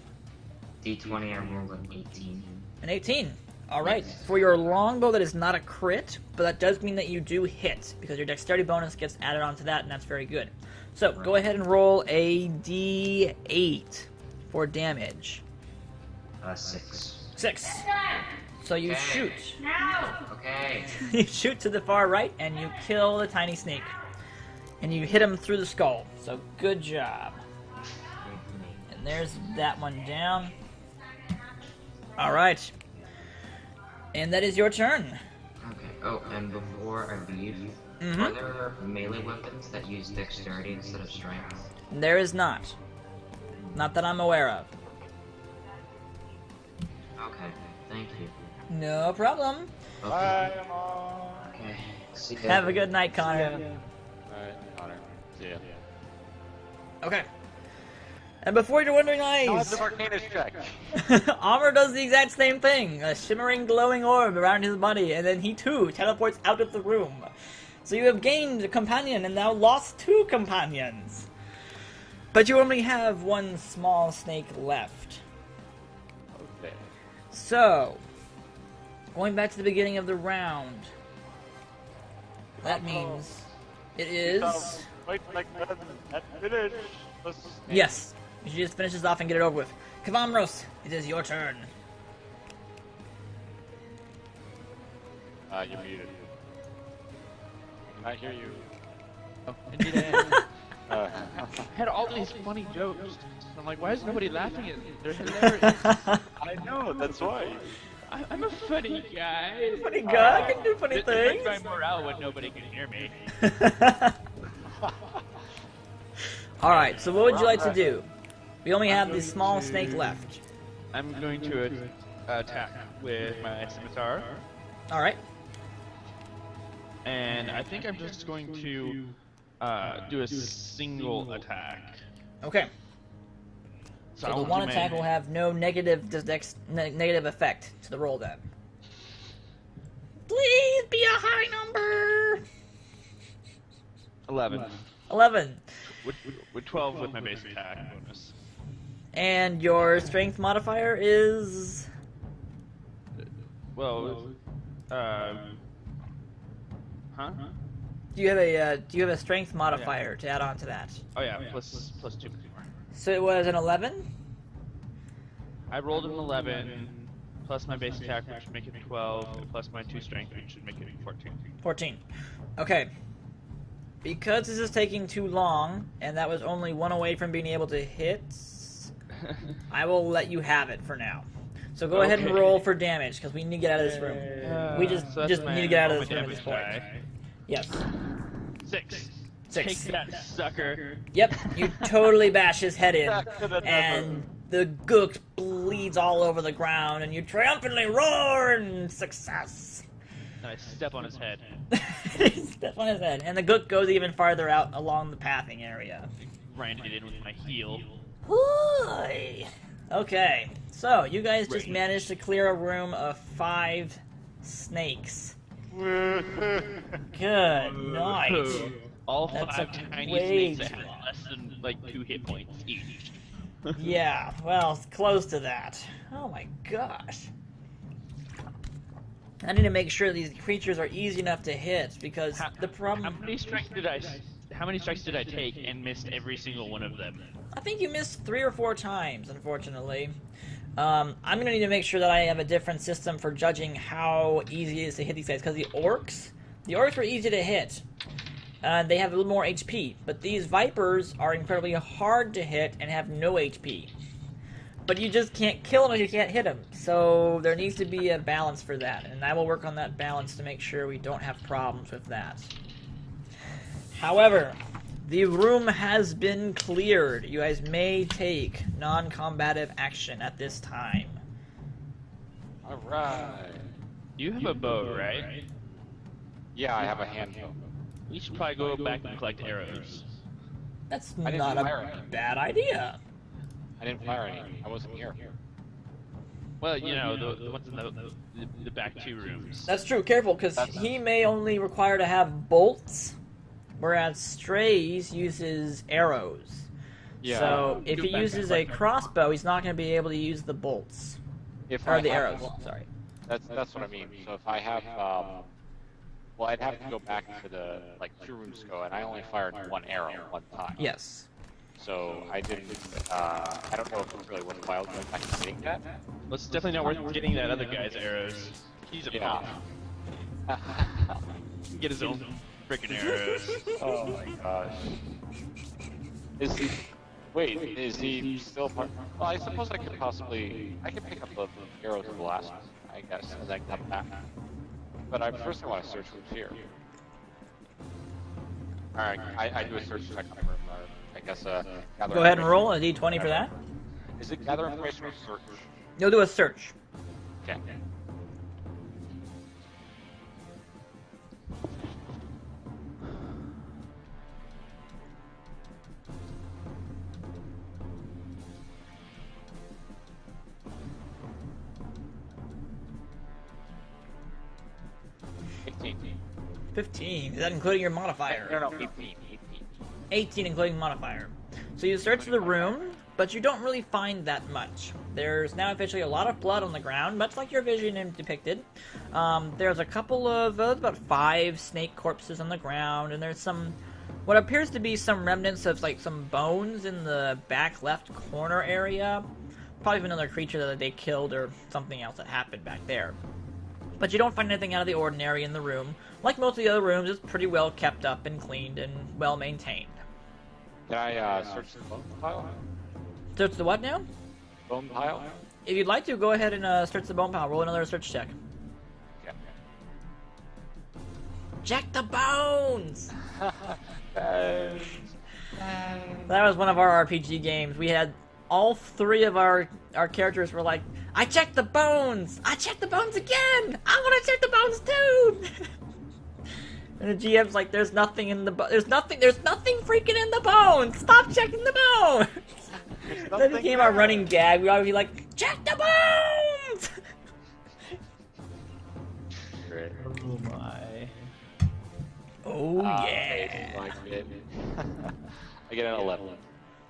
D20, I rolled an 18. An 18. Alright. For your longbow, that is not a crit, but that does mean that you do hit, because your dexterity bonus gets added onto that, and that's very good. So, go ahead and roll a D8 for damage. 6. 6. So you shoot. Okay. You shoot to the far right, and you kill the tiny snake. And you hit him through the skull. So good job. And there's that one down. Alright. And that is your turn. Okay. Oh, and before I leave, are there melee weapons that use dexterity instead of strength? There is not. Not that I'm aware of. Okay, thank you. No problem. Bye, Okay. See ya. Have a good night, Connor. Alright, Connor. See ya. Okay. And before you're wondering, Now it's the Arcanist check. Amr does the exact same thing. A shimmering, glowing orb around his body, and then he too teleports out of the room. So you have gained a companion and now lost 2 companions. But you only have 1 small snake left. Okay. So, going back to the beginning of the round, that means it is... Wait, like that finish. Yes, you should just finish this off and get it over with. Kavamros, it is your turn. You're muted. I hear you. Oh, indeed I am. I had all these funny jokes. I'm like, why is nobody laughing at me? They're hilarious. I know, that's why. I'm a funny guy. Funny guy, I can do funny It breaks things. my morale when nobody can hear me. Alright, so what would you like to do? We only have the small snake left. I'm going to attack with my scimitar. Alright. And I think I'm just going to do a single attack. Okay. So So I the will one do my- attack will have no negative negative effect to the roll then. Please be a high number! 11. 11. With 12 with my base attack bonus. And your strength modifier is... Well, huh? Do you have a strength modifier to add on to that? Oh yeah, plus 2 more. So it was an 11? I rolled an 11, plus my base attack, which would make it 12, and plus my 2 strength, which should make it 14. 14. Okay. Because this is taking too long, and that was only 1 away from being able to hit, I will let you have it for now. So go ahead and roll for damage, because we need to get out of this room. We just need to get out of this room at this point. Yes. 6. 6. Take that, sucker. Yep, you totally bash his head in, and the gook bleeds all over the ground, and you triumphantly roar in success. And I step on his head. Step on his head, and the gook goes even farther out along the pathing area. Grinded it in with my heel. Whooy. Okay, so you guys just managed to clear a room of 5 snakes. Good night. All That's 5 tiny snakes that have less than like 2 hit points each. Yeah, well, it's close to that. Oh my gosh. I need to make sure these creatures are easy enough to hit, because the problem... How many strikes did I take and missed every single one of them? I think you missed 3 or 4 times, unfortunately. I'm going to need to make sure that I have a different system for judging how easy it is to hit these guys, because the orcs were easy to hit. They have a little more HP, but these vipers are incredibly hard to hit and have no HP. But you just can't kill them if you can't hit them, so there needs to be a balance for that, and I will work on that balance to make sure we don't have problems with that. However, the room has been cleared. You guys may take non-combative action at this time. Alright. You have a bow, right? Yeah, I have a hand bow. We should probably go back and collect arrows. That's I didn't not a fire any. bad idea. I didn't fire any. I wasn't here. Well, you know, the ones in the back 2 rooms. That's true. Careful, because he may only require to have bolts, whereas Strays uses arrows. Yeah. So if he uses a crossbow, he's not going to be able to use the bolts. Or the arrows, sorry. That's what I mean. So if I have, well, I'd have to go back to the, 2 rooms ago, and I only fired 1 arrow 1 time. Yes. So I didn't, I don't know if it's really worthwhile going back and getting that. Well, it's definitely not worth getting that other guy's arrows. He's a punk. He can get his own freaking arrows. Oh my gosh. Is he still part? Well, I suppose I could pick up the arrows of the last one, I guess, and then come back. But first I want to search who's here. Alright, I do a search check on the room. I guess, gather Go ahead and roll a d20 for that. Is it gather information or search? You'll do a search. Okay. $15. Is that including your modifier? No, 18. 18 including modifier. So you search the room, but you don't really find that much. There's now officially a lot of blood on the ground, much like your vision depicted. There's a couple of, about 5 snake corpses on the ground, and there's what appears to be some remnants of some bones in the back left corner area. Probably another creature that they killed or something else that happened back there. But you don't find anything out of the ordinary in the room. Like most of the other rooms, it's pretty well kept up and cleaned and well maintained. Can I search the bone pile? Search the what now? Bone pile? If you'd like to, go ahead and search the bone pile. Roll another search check. Okay. Check the bones! Bones. That was one of our RPG games. We had all 3 of our characters were like, I checked the bones! I checked the bones again! I want to check the bones too! And the GM's like, there's nothing in the there's nothing freaking in the bones! Stop checking the bones! That became our running gag. We ought to be like, check the bones! Great. Oh my. Oh, yeah. Amazing, like it. I get an 11.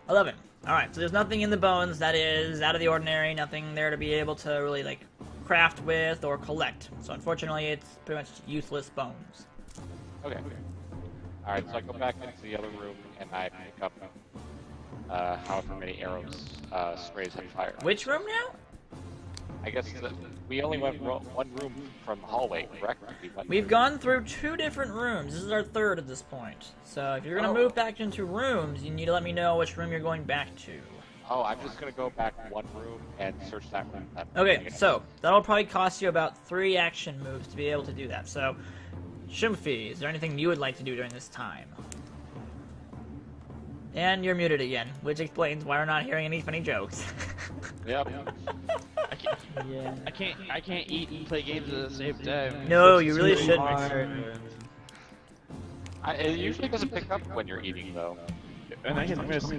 11. Alright, so there's nothing in the bones that is out of the ordinary, nothing there to be able to really, like, craft with or collect. So unfortunately, it's pretty much useless bones. Okay. Alright, so I go back into the other room and I pick up however many arrows Strays had fired. Which room now? I guess we only went one room from the hallway, correct? We've gone through 2 different rooms. This is our 3rd at this point. So if you're going to move back into rooms, you need to let me know which room you're going back to. Oh, I'm just going to go back one room and search that room. Okay, so that'll probably cost you about 3 action moves to be able to do that. So, Shoomfie, is there anything you would like to do during this time? And you're muted again, which explains why we're not hearing any funny jokes. Yep. I can't eat and play games at the same time. No, you really shouldn't. It usually doesn't pick up when you're eating, though. And I can miss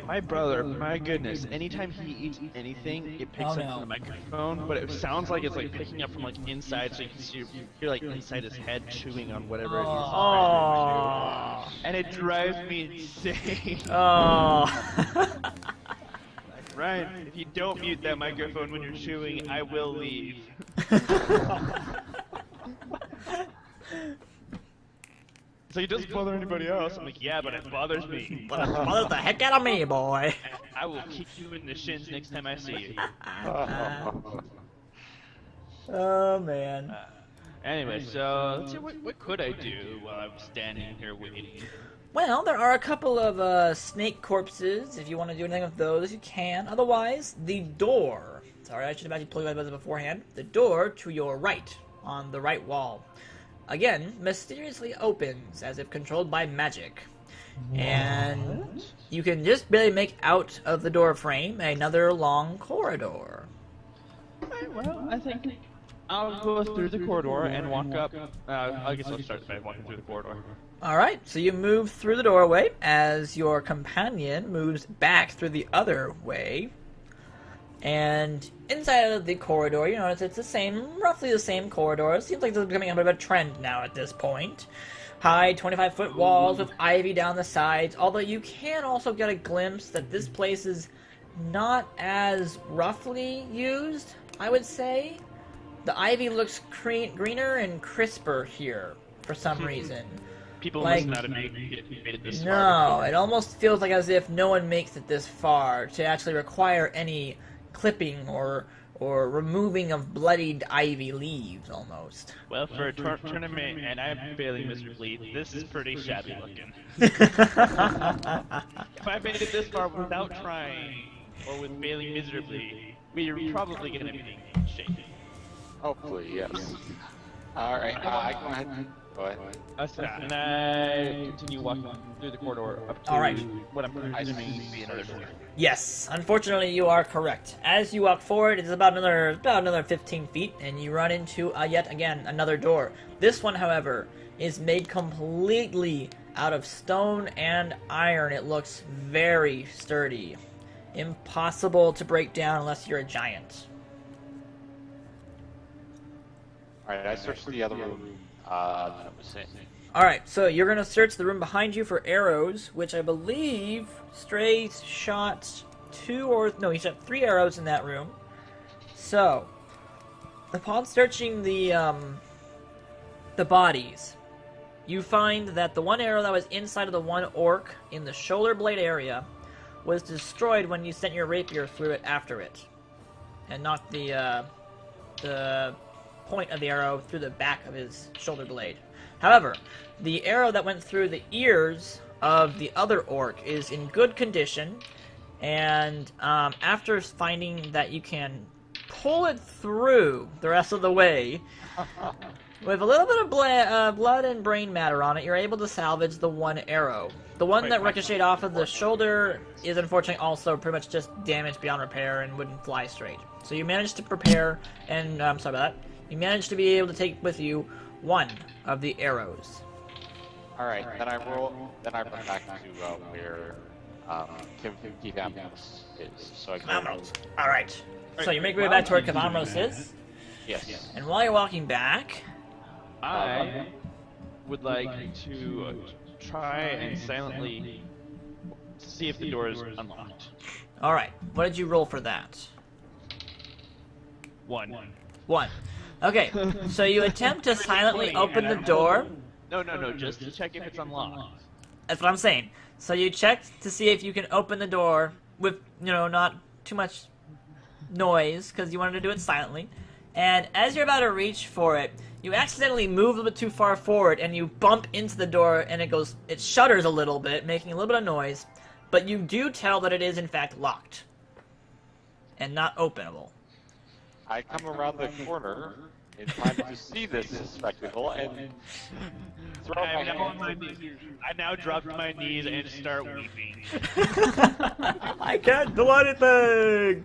my brother. My goodness, anytime he eats anything, it picks up from the microphone, but it sounds like it's like picking up from like inside, so you can hear like inside his head chewing on whatever it is. Oh. And it drives me insane. Oh. Ryan, if you don't mute that microphone when you're chewing, I will leave. So he doesn't bother anybody else. I'm like, yeah, but it bothers me. Well, it bothers the heck out of me, boy. I will kick you in the shins next time I see you. Oh, man. Anyway, so let's see, what could I do while I'm standing here waiting? Well, there are a couple of snake corpses. If you want to do anything with those, you can. Otherwise, the door. Sorry, I should have actually told you about this beforehand. The door to your right, on the right wall. Again, mysteriously opens, as if controlled by magic. What? And you can just barely make out of the door frame another long corridor. Alright, well, I think I'll go through the corridor and walk up. I guess I'll start by walking through the corridor. Alright, so you move through the doorway as your companion moves back through the other way. And inside of the corridor, you notice it's the same, roughly the same corridor. It seems like this is becoming a bit of a trend now at this point. High 25-foot walls with ivy down the sides, although you can also get a glimpse that this place is not as roughly used, I would say. The ivy looks greener and crisper here for some reason. People like, must not have made it this far. No, it almost feels like as if no one makes it this far to actually require any clipping or removing of bloodied ivy leaves, almost. Well, for a tournament, and I'm failing miserably, this is pretty shabby looking. If I made it this far without trying, or with failing miserably, we're probably going to be in shape. Hopefully, yes. Alright, I go ahead. Go ahead. And I continue walking through the corridor up to what I'm presuming to be another door. Yes, unfortunately you are correct. As you walk forward, it's about another 15 feet, and you run into, yet again, another door. This one, however, is made completely out of stone and iron. It looks very sturdy. Impossible to break down unless you're a giant. Alright, I searched the other room. That was it. Alright, so you're going to search the room behind you for arrows, which I believe Stray shot he shot 3 arrows in that room. So, upon searching the bodies, you find that the one arrow that was inside of the one orc in the shoulder blade area was destroyed when you sent your rapier through it after it, and knocked the point of the arrow through the back of his shoulder blade. However, the arrow that went through the ears of the other orc is in good condition, and after finding that you can pull it through the rest of the way, with a little bit of blood and brain matter on it, you're able to salvage the one arrow. The one that ricocheted off of the shoulder is unfortunately also pretty much just damaged beyond repair and wouldn't fly straight. So you managed to prepare, and I'm sorry about that, you managed to be able to take with you one of the arrows. Alright, then I run back to where Kivamos is. So I Kivamos. Alright. So you make your way back to where Kivamos is? Yes. And while you're walking back, would like to try and silently see if the door is unlocked. Alright, what did you roll for that? 1. 1. Okay, so you attempt to silently open the door. No, just to check if it's unlocked. That's what I'm saying. So you check to see if you can open the door with, not too much noise, because you wanted to do it silently. And as you're about to reach for it, you accidentally move a little bit too far forward, and you bump into the door, and it shudders a little bit, making a little bit of noise. But you do tell that it is, in fact, locked. And not openable. I come around the corner in time to see this spectacle and throw my hands. I now drop to my knees and start weeping. I can't do anything!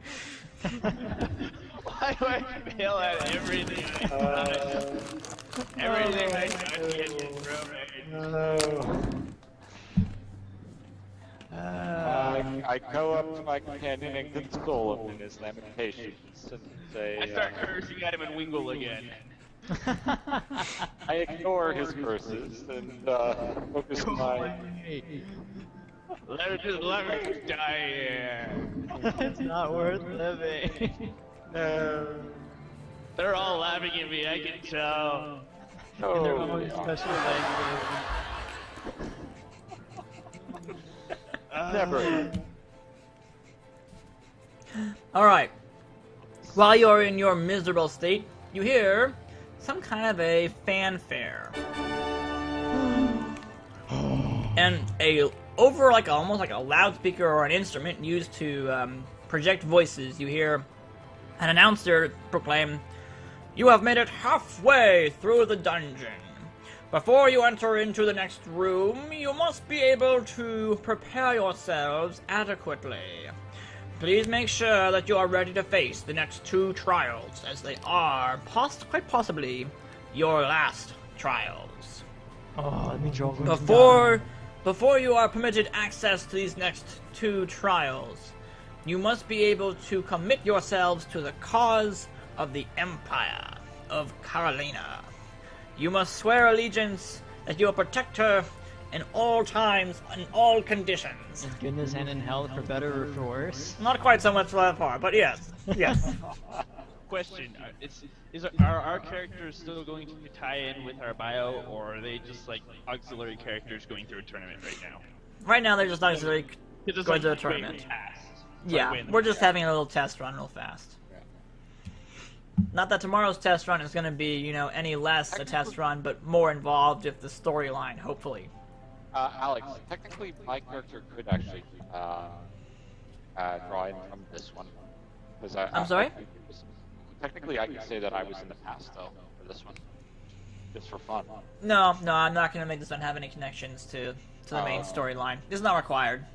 Why do I fail at everything I touch? Everything I touch gets thrown. I go up to my companion and console him in his lamentations and say, I start cursing at him and wingle again. I ignore his curses and focus my... Let her just die here. It's not worth living. No. They're all laughing at me, I can tell. In their own special language. Never. Alright. While you're in your miserable state, you hear some kind of a fanfare. And over almost like a loudspeaker or an instrument used to project voices, you hear an announcer proclaim, "You have made it halfway through the dungeon. Before you enter into the next room, you must be able to prepare yourselves adequately. Please make sure that you are ready to face the next 2 trials, as they are, quite possibly, your last trials. Oh, that means you're all going to Before you are permitted access to these next 2 trials, you must be able to commit yourselves to the cause of the Empire of Carolina. You must swear allegiance that you will protect her in all times, in all conditions." In goodness and in hell, for better or for worse. Not quite so much that far, but yes. Yes. Question: Are our characters still going to tie in with our bio, or are they just like auxiliary characters going through a tournament right now? Right now, they're just obviously It's going to a like tournament. tasks. Yeah, we're just having a little test run real fast. Not that tomorrow's test run is going to be, any less a test run, but more involved with the storyline, hopefully. Alex, technically my character could actually draw in from this one. I'm sorry? Technically I could say that I was in the past, though, for this one. Just for fun. No, I'm not going to make this one have any connections to the main storyline. It's not required.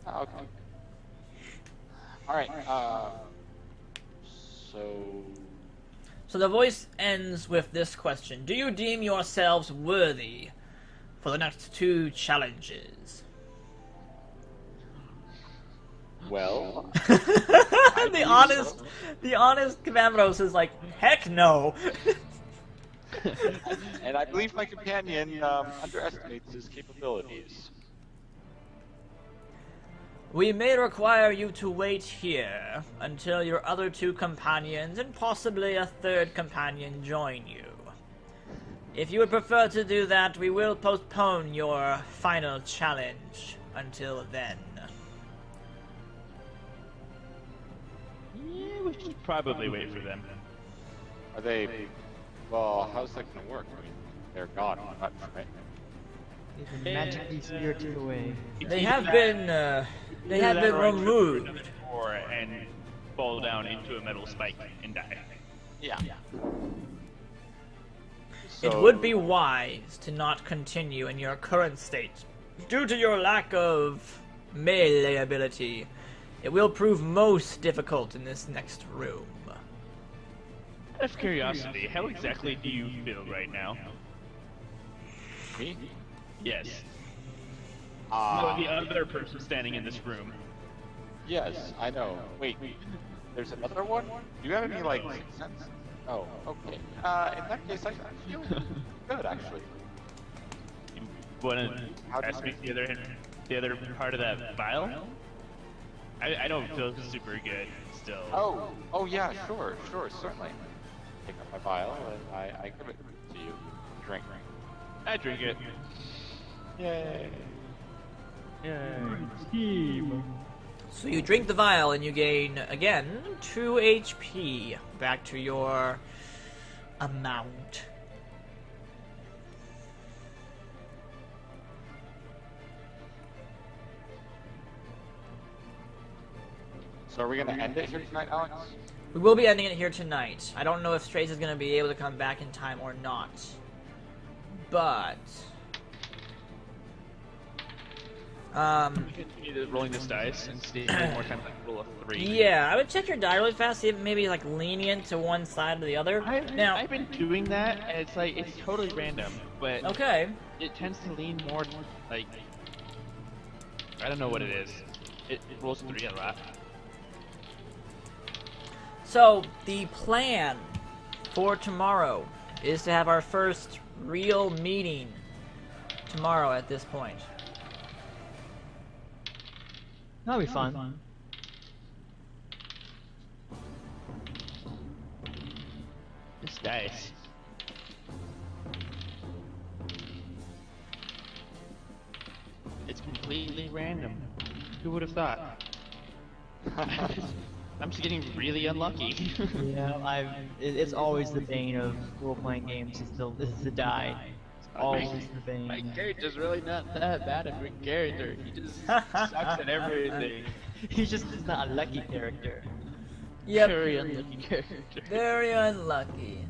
Oh, okay. Alright, So the voice ends with this question. Do you deem yourselves worthy for the next 2 challenges? Well... the honest Kavamros is like, heck no! And I believe my companion underestimates his capabilities. We may require you to wait here until your other 2 companions and possibly a 3rd companion join you. If you would prefer to do that, we will postpone your final challenge until then. Yeah, we should probably wait for them. Are they... Well, how's that gonna work? I mean, they're gone, right? Magically spirited away. They have been removed. And fall down into a metal spike and die. Yeah. It would be wise to not continue in your current state. Due to your lack of melee ability, it will prove most difficult in this next room. Out of curiosity, how exactly do you feel right now? Me? Yes. No, the other person standing in this room. Yes, I know. Wait, there's another one? Do you have any, like, 6th sense? Oh, okay. In that case, I feel good, actually. wanna ask me the other part of that vial? I don't feel super good still. Oh yeah, sure, certainly. Pick up my vial and I give it to you. Drink. I drink it. Yay. So you drink the vial and you gain, again, 2 HP. Back to your amount. So are we gonna end it here tonight, Alex? We will be ending it here tonight. I don't know if Strays is going to be able to come back in time or not. But... we continue rolling this dice and see more time like roll a 3. Yeah, I would check your die really fast, see if maybe like lenient to one side or the other. I've been doing that, and it's like, it's totally random, but okay, it tends to lean more like, I don't know what it is. It rolls 3 a lot. So, the plan for tomorrow is to have our first real meeting tomorrow at this point. That'll be fun. This dice. It's completely random. Who would have thought? I'm just getting really unlucky. Yeah, it's always the bane of role-playing games. Is the die. It's always the bane. My character's really not that bad of a character. He just sucks at everything. He's just not a lucky character. Yep. Very unlucky character. Very unlucky.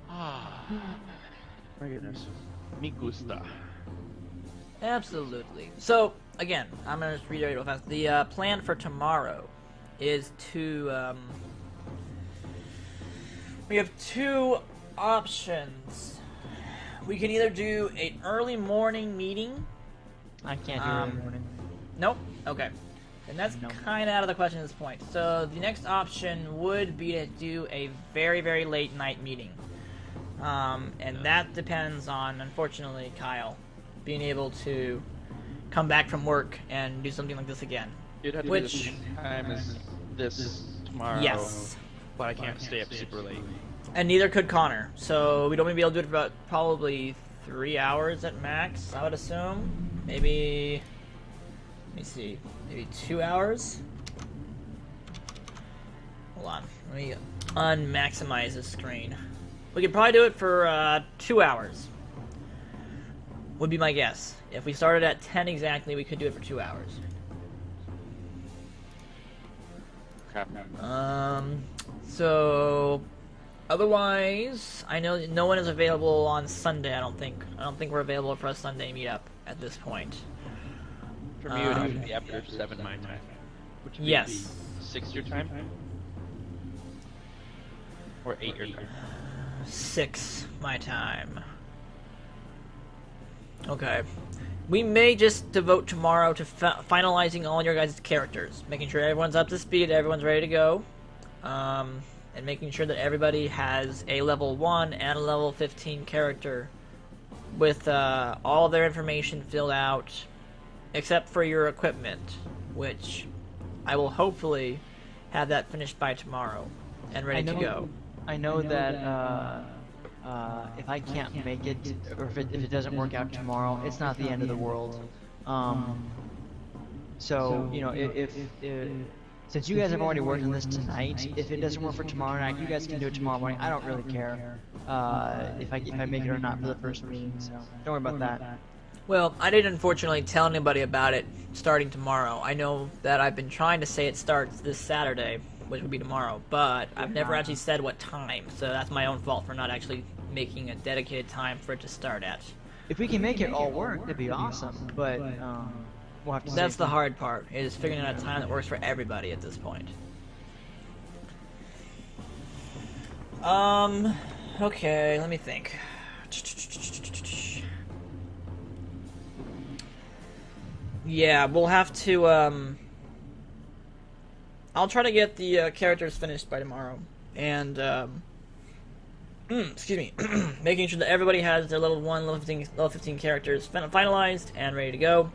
My goodness. Me gusta. Absolutely. So, again, I'm going to just reiterate real fast. The plan for tomorrow is to, we have 2 options. We can either do an early morning meeting. I can't do early morning. Nope. Okay. And that's kind of out of the question at this point. So, the next option would be to do a very, very late night meeting. And that depends on, unfortunately, Kyle being able to come back from work and do something like this again. You'd have to do the same time as this tomorrow. Yes. But I can't stay up super late. And neither could Connor. So we'd only be able to do it for about probably 3 hours at max, I would assume. Maybe, let me see, maybe 2 hours? Hold on, let me unmaximize the screen. We could probably do it for 2 hours. Would be my guess. If we started at 10 exactly, we could do it for 2 hours. Okay. So otherwise, I know no one is available on Sunday. I don't think we're available for a Sunday meetup at this point. For me, it would have to be after 7 my time. Which would yes. Be 6 your time? Or 8 your time? 6 my time. Okay. We may just devote tomorrow to finalizing all your guys' characters, making sure everyone's up to speed, everyone's ready to go, and making sure that everybody has a level 1 and a level 15 character with all their information filled out, except for your equipment, which I will hopefully have that finished by tomorrow and ready to go. I know that if I can't make it, or if it doesn't work out tomorrow, it's not the end of the world. So, you know, if since you guys have already worked on this tonight, if it doesn't work for tomorrow night, you guys can do it tomorrow morning. I don't really care if I make it or not for the first meeting, so don't worry about that. Well, I didn't unfortunately tell anybody about it starting tomorrow. I know that I've been trying to say it starts this Saturday, which would be tomorrow, but I've never actually said what time, so that's my own fault for not actually making a dedicated time for it to start at. If we can make it all work, that'd be awesome, but we'll have to see. That's the hard part, is figuring out a time that works for everybody at this point. Okay, let me think. Yeah, we'll have to, I'll try to get the characters finished by tomorrow, and excuse me, making sure that everybody has their level 1, level 15 characters finalized and ready to go.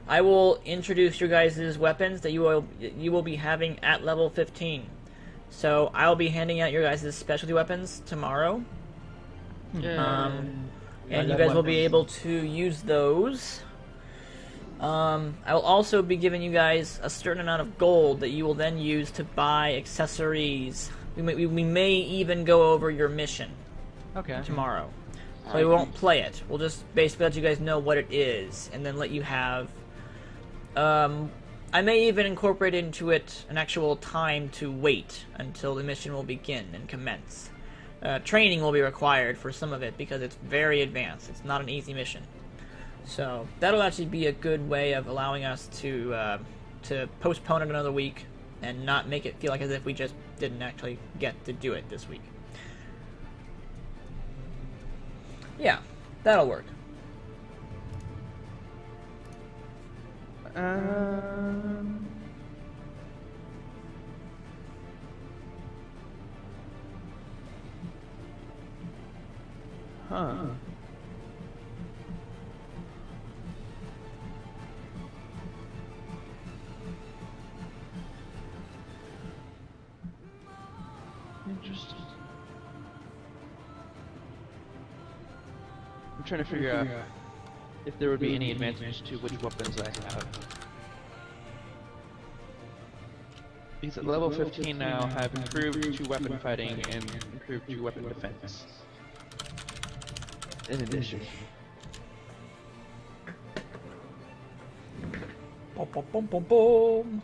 I will introduce your guys' weapons that you will be having at level 15. So I'll be handing out your guys' specialty weapons tomorrow. And you guys will be able to use those. I will also be giving you guys a certain amount of gold that you will then use to buy accessories. We may even go over your mission tomorrow. So we won't play it. We'll just basically let you guys know what it is, and then let you have... I may even incorporate into it an actual time to wait until the mission will begin and commence. Training will be required for some of it because it's very advanced. It's not an easy mission. So that'll actually be a good way of allowing us to postpone it another week and not make it feel like as if we just didn't actually get to do it this week. Yeah, that'll work. Interesting. I'm trying to figure out if there would be any advantage to which weapons I have. Because at level 15 now, I have improved 2 weapon fighting and improved 2 weapon defense. In addition. Boom, boom, boom, boom, boom.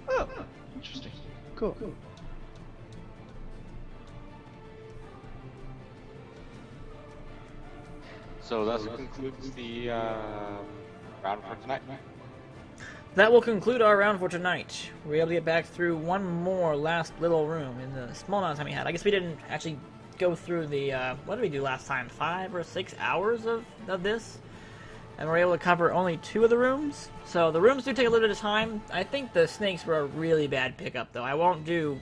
Oh, interesting. Cool. So that concludes the round for tonight. That will conclude our round for tonight. We're able to get back through one more last little room in the small amount of time we had. I guess we didn't actually go through the, what did we do last time? 5 or 6 hours of this? And we're able to cover only 2 of the rooms. So the rooms do take a little bit of time. I think the snakes were a really bad pickup, though. I won't do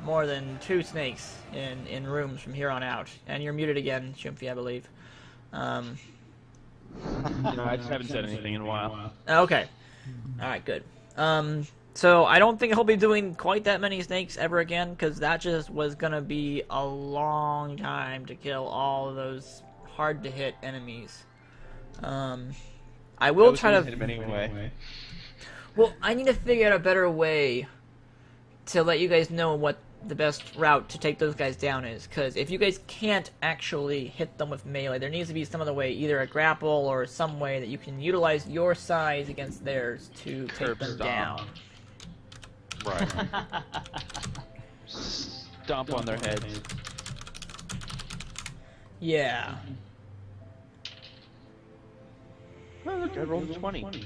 more than 2 snakes in rooms from here on out. And you're muted again, Shoomfie, I believe. No, I just haven't said anything in a while. Okay. Alright, good. So I don't think he'll be doing quite that many snakes ever again, because that just was going to be a long time to kill all of those hard-to-hit enemies. I will try to... hit him anyway. Well, I need to figure out a better way to let you guys know what the best route to take those guys down is, because if you guys can't actually hit them with melee, there needs to be some other way, either a grapple or some way that you can utilize your size against theirs to take them down. Right. Stomp on their heads. Yeah. Oh, look, I rolled a 20.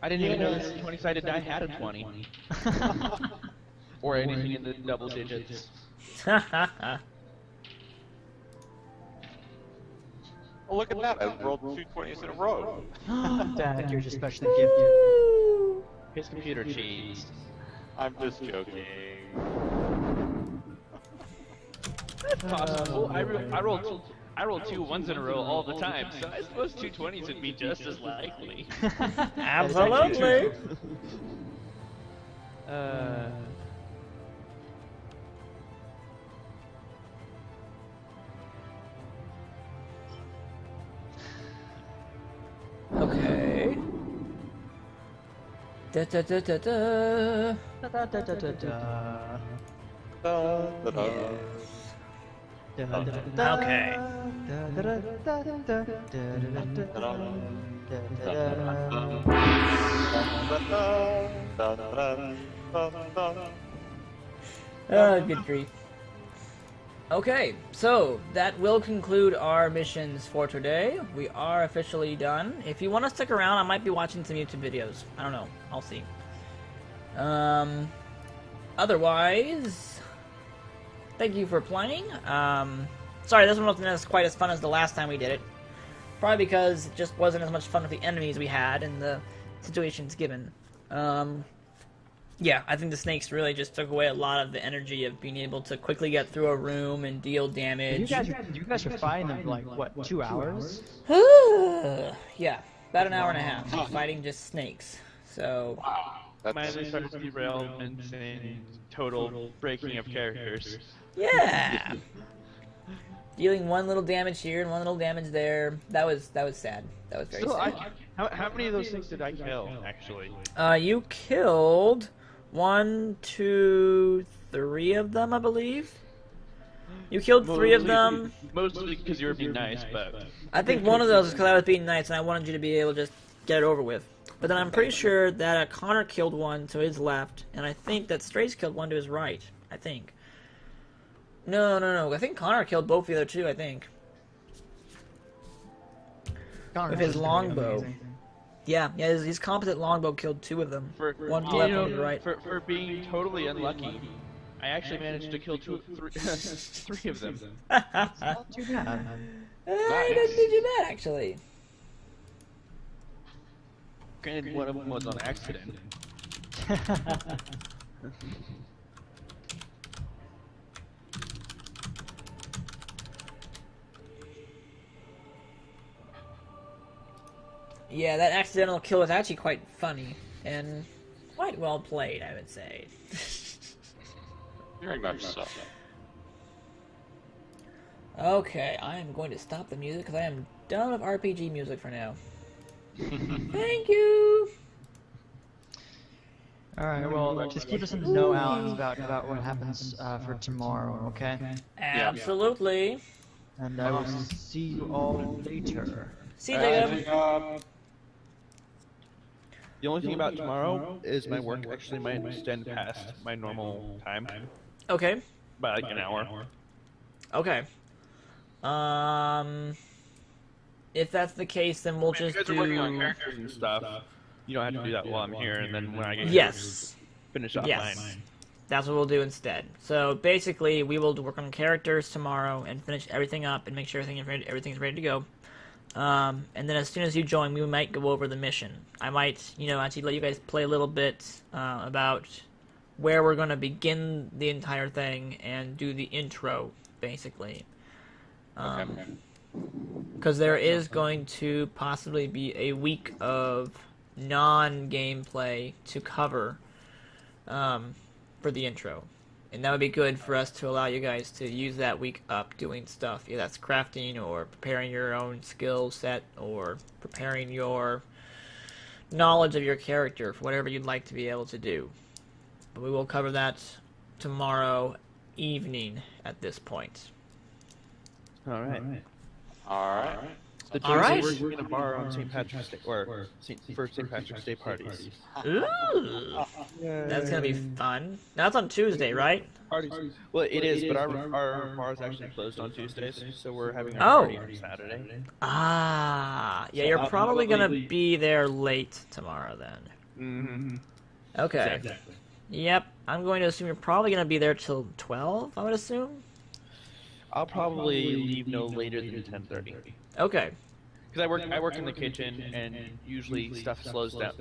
I didn't even know this 20-sided die had a 20. Or anything in the double digits. Oh, look at that! I rolled 2 20s in a row. Dad, you're just specially gifted. His computer cheats. I'm just joking. That's possible. I roll 2 1s in a row all the time, so I suppose 2 20s would be just as likely. Absolutely. Okay. Da da da da da. Da da da da da da. Okay. Good grief. Okay, so that will conclude our missions for today. We are officially done. If you want to stick around, I might be watching some YouTube videos. I don't know. I'll see. Otherwise, thank you for playing. Sorry, this one wasn't quite as fun as the last time we did it. Probably because it just wasn't as much fun with the enemies we had and the situations given. Yeah, I think the snakes really just took away a lot of the energy of being able to quickly get through a room and deal damage. You guys are fighting them for like what, 2 hours? Yeah, about an hour and a half fighting just snakes. So. Wow. My other started derailments and total breaking of characters. Yeah. Dealing one little damage here and one little damage there. That was sad. That was very sad. How many of those things did I kill, actually? You killed 1, 2, 3 of them, I believe. You killed 3 of them. Mostly because you were being nice, but... I think one of those is because I was being nice and I wanted you to be able to just get it over with. But then I'm pretty sure that Connor killed 1 to his left, and I think that Strays killed 1 to his right. I think. No. I think Connor killed both the other 2, I think. With his longbow. Yeah, his competent longbow killed 2 of them. One to the left, one to the right. For being totally unlucky, I actually managed to kill 3 of them. That's not too bad. It doesn't do too bad, actually. Granted, one of them was on accident. Yeah, that accidental kill was actually quite funny and quite well played, I would say. Very much so. Okay, I am going to stop the music because I am done with RPG music for now. Thank you! Alright, well, just keep us in the know, Alex, about what happens for tomorrow, okay? Absolutely. And I will see you all later. See you, Jacob. The only thing about tomorrow is my work actually might extend past my normal time. Okay. By like an hour. Okay. If that's the case, then we'll just You guys are working on characters and stuff. You don't have to do that while I'm here, and then when I get here, finish off mine. That's what we'll do instead. So basically, we will work on characters tomorrow and finish everything up and make sure everything's ready to go. And then as soon as you join, we might go over the mission. I might, actually let you guys play a little bit about where we're going to begin the entire thing and do the intro, basically. Because there is going to possibly be a week of non-gameplay to cover for the intro. And that would be good for us to allow you guys to use that week up doing stuff. Either that's crafting or preparing your own skill set or preparing your knowledge of your character for whatever you'd like to be able to do. But we will cover that tomorrow evening at this point. Alright. The Alright. We're going to bar on St. Patrick's Day, or for St. Patrick's Day parties. Ooh! That's going to be fun. Now it's on Tuesday, right? Parties. Well, it is, but our bar is actually closed on Tuesdays, so we're having our party on Saturday. Ah, yeah, you're probably going to be there late tomorrow then. Mm-hmm. Okay. Exactly. Yep, I'm going to assume you're probably going to be there till 12, I would assume? I'll probably leave no later than 10:30. Okay. Because I work in the kitchen, and usually stuff slows down.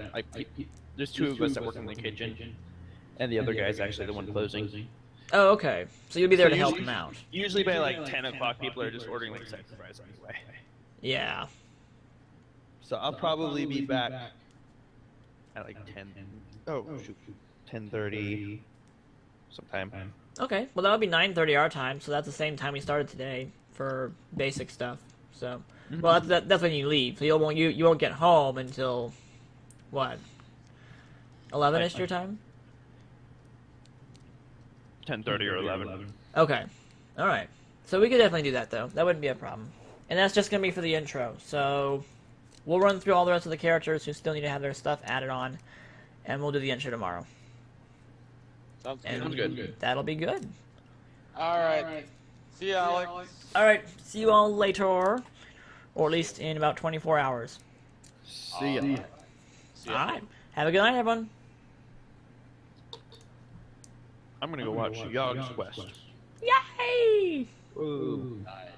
There's 2 of us that work in the kitchen, and the other guy's actually the one closing. Oh, okay. So you'll be there to help them out. Usually by like 10 o'clock, people are just ordering like sacrifice anyway. Yeah. So I'll probably be back at like 10:30 sometime. Okay, well that would be 9:30 our time, so that's the same time we started today for basic stuff. So, well, that's when you leave. So you won't get home until what? 11ish your time? 10:30 or 11. Okay, all right. So we could definitely do that though. That wouldn't be a problem. And that's just gonna be for the intro. So we'll run through all the rest of the characters who still need to have their stuff added on, and we'll do the intro tomorrow. Sounds good. That'll be good. Alright. See you, Alex. Alright, see you all later. Or at least in about 24 hours. See ya. Alright. Have a good night, everyone. I'm gonna go watch Yog's Quest. Yay! Ooh. Nice.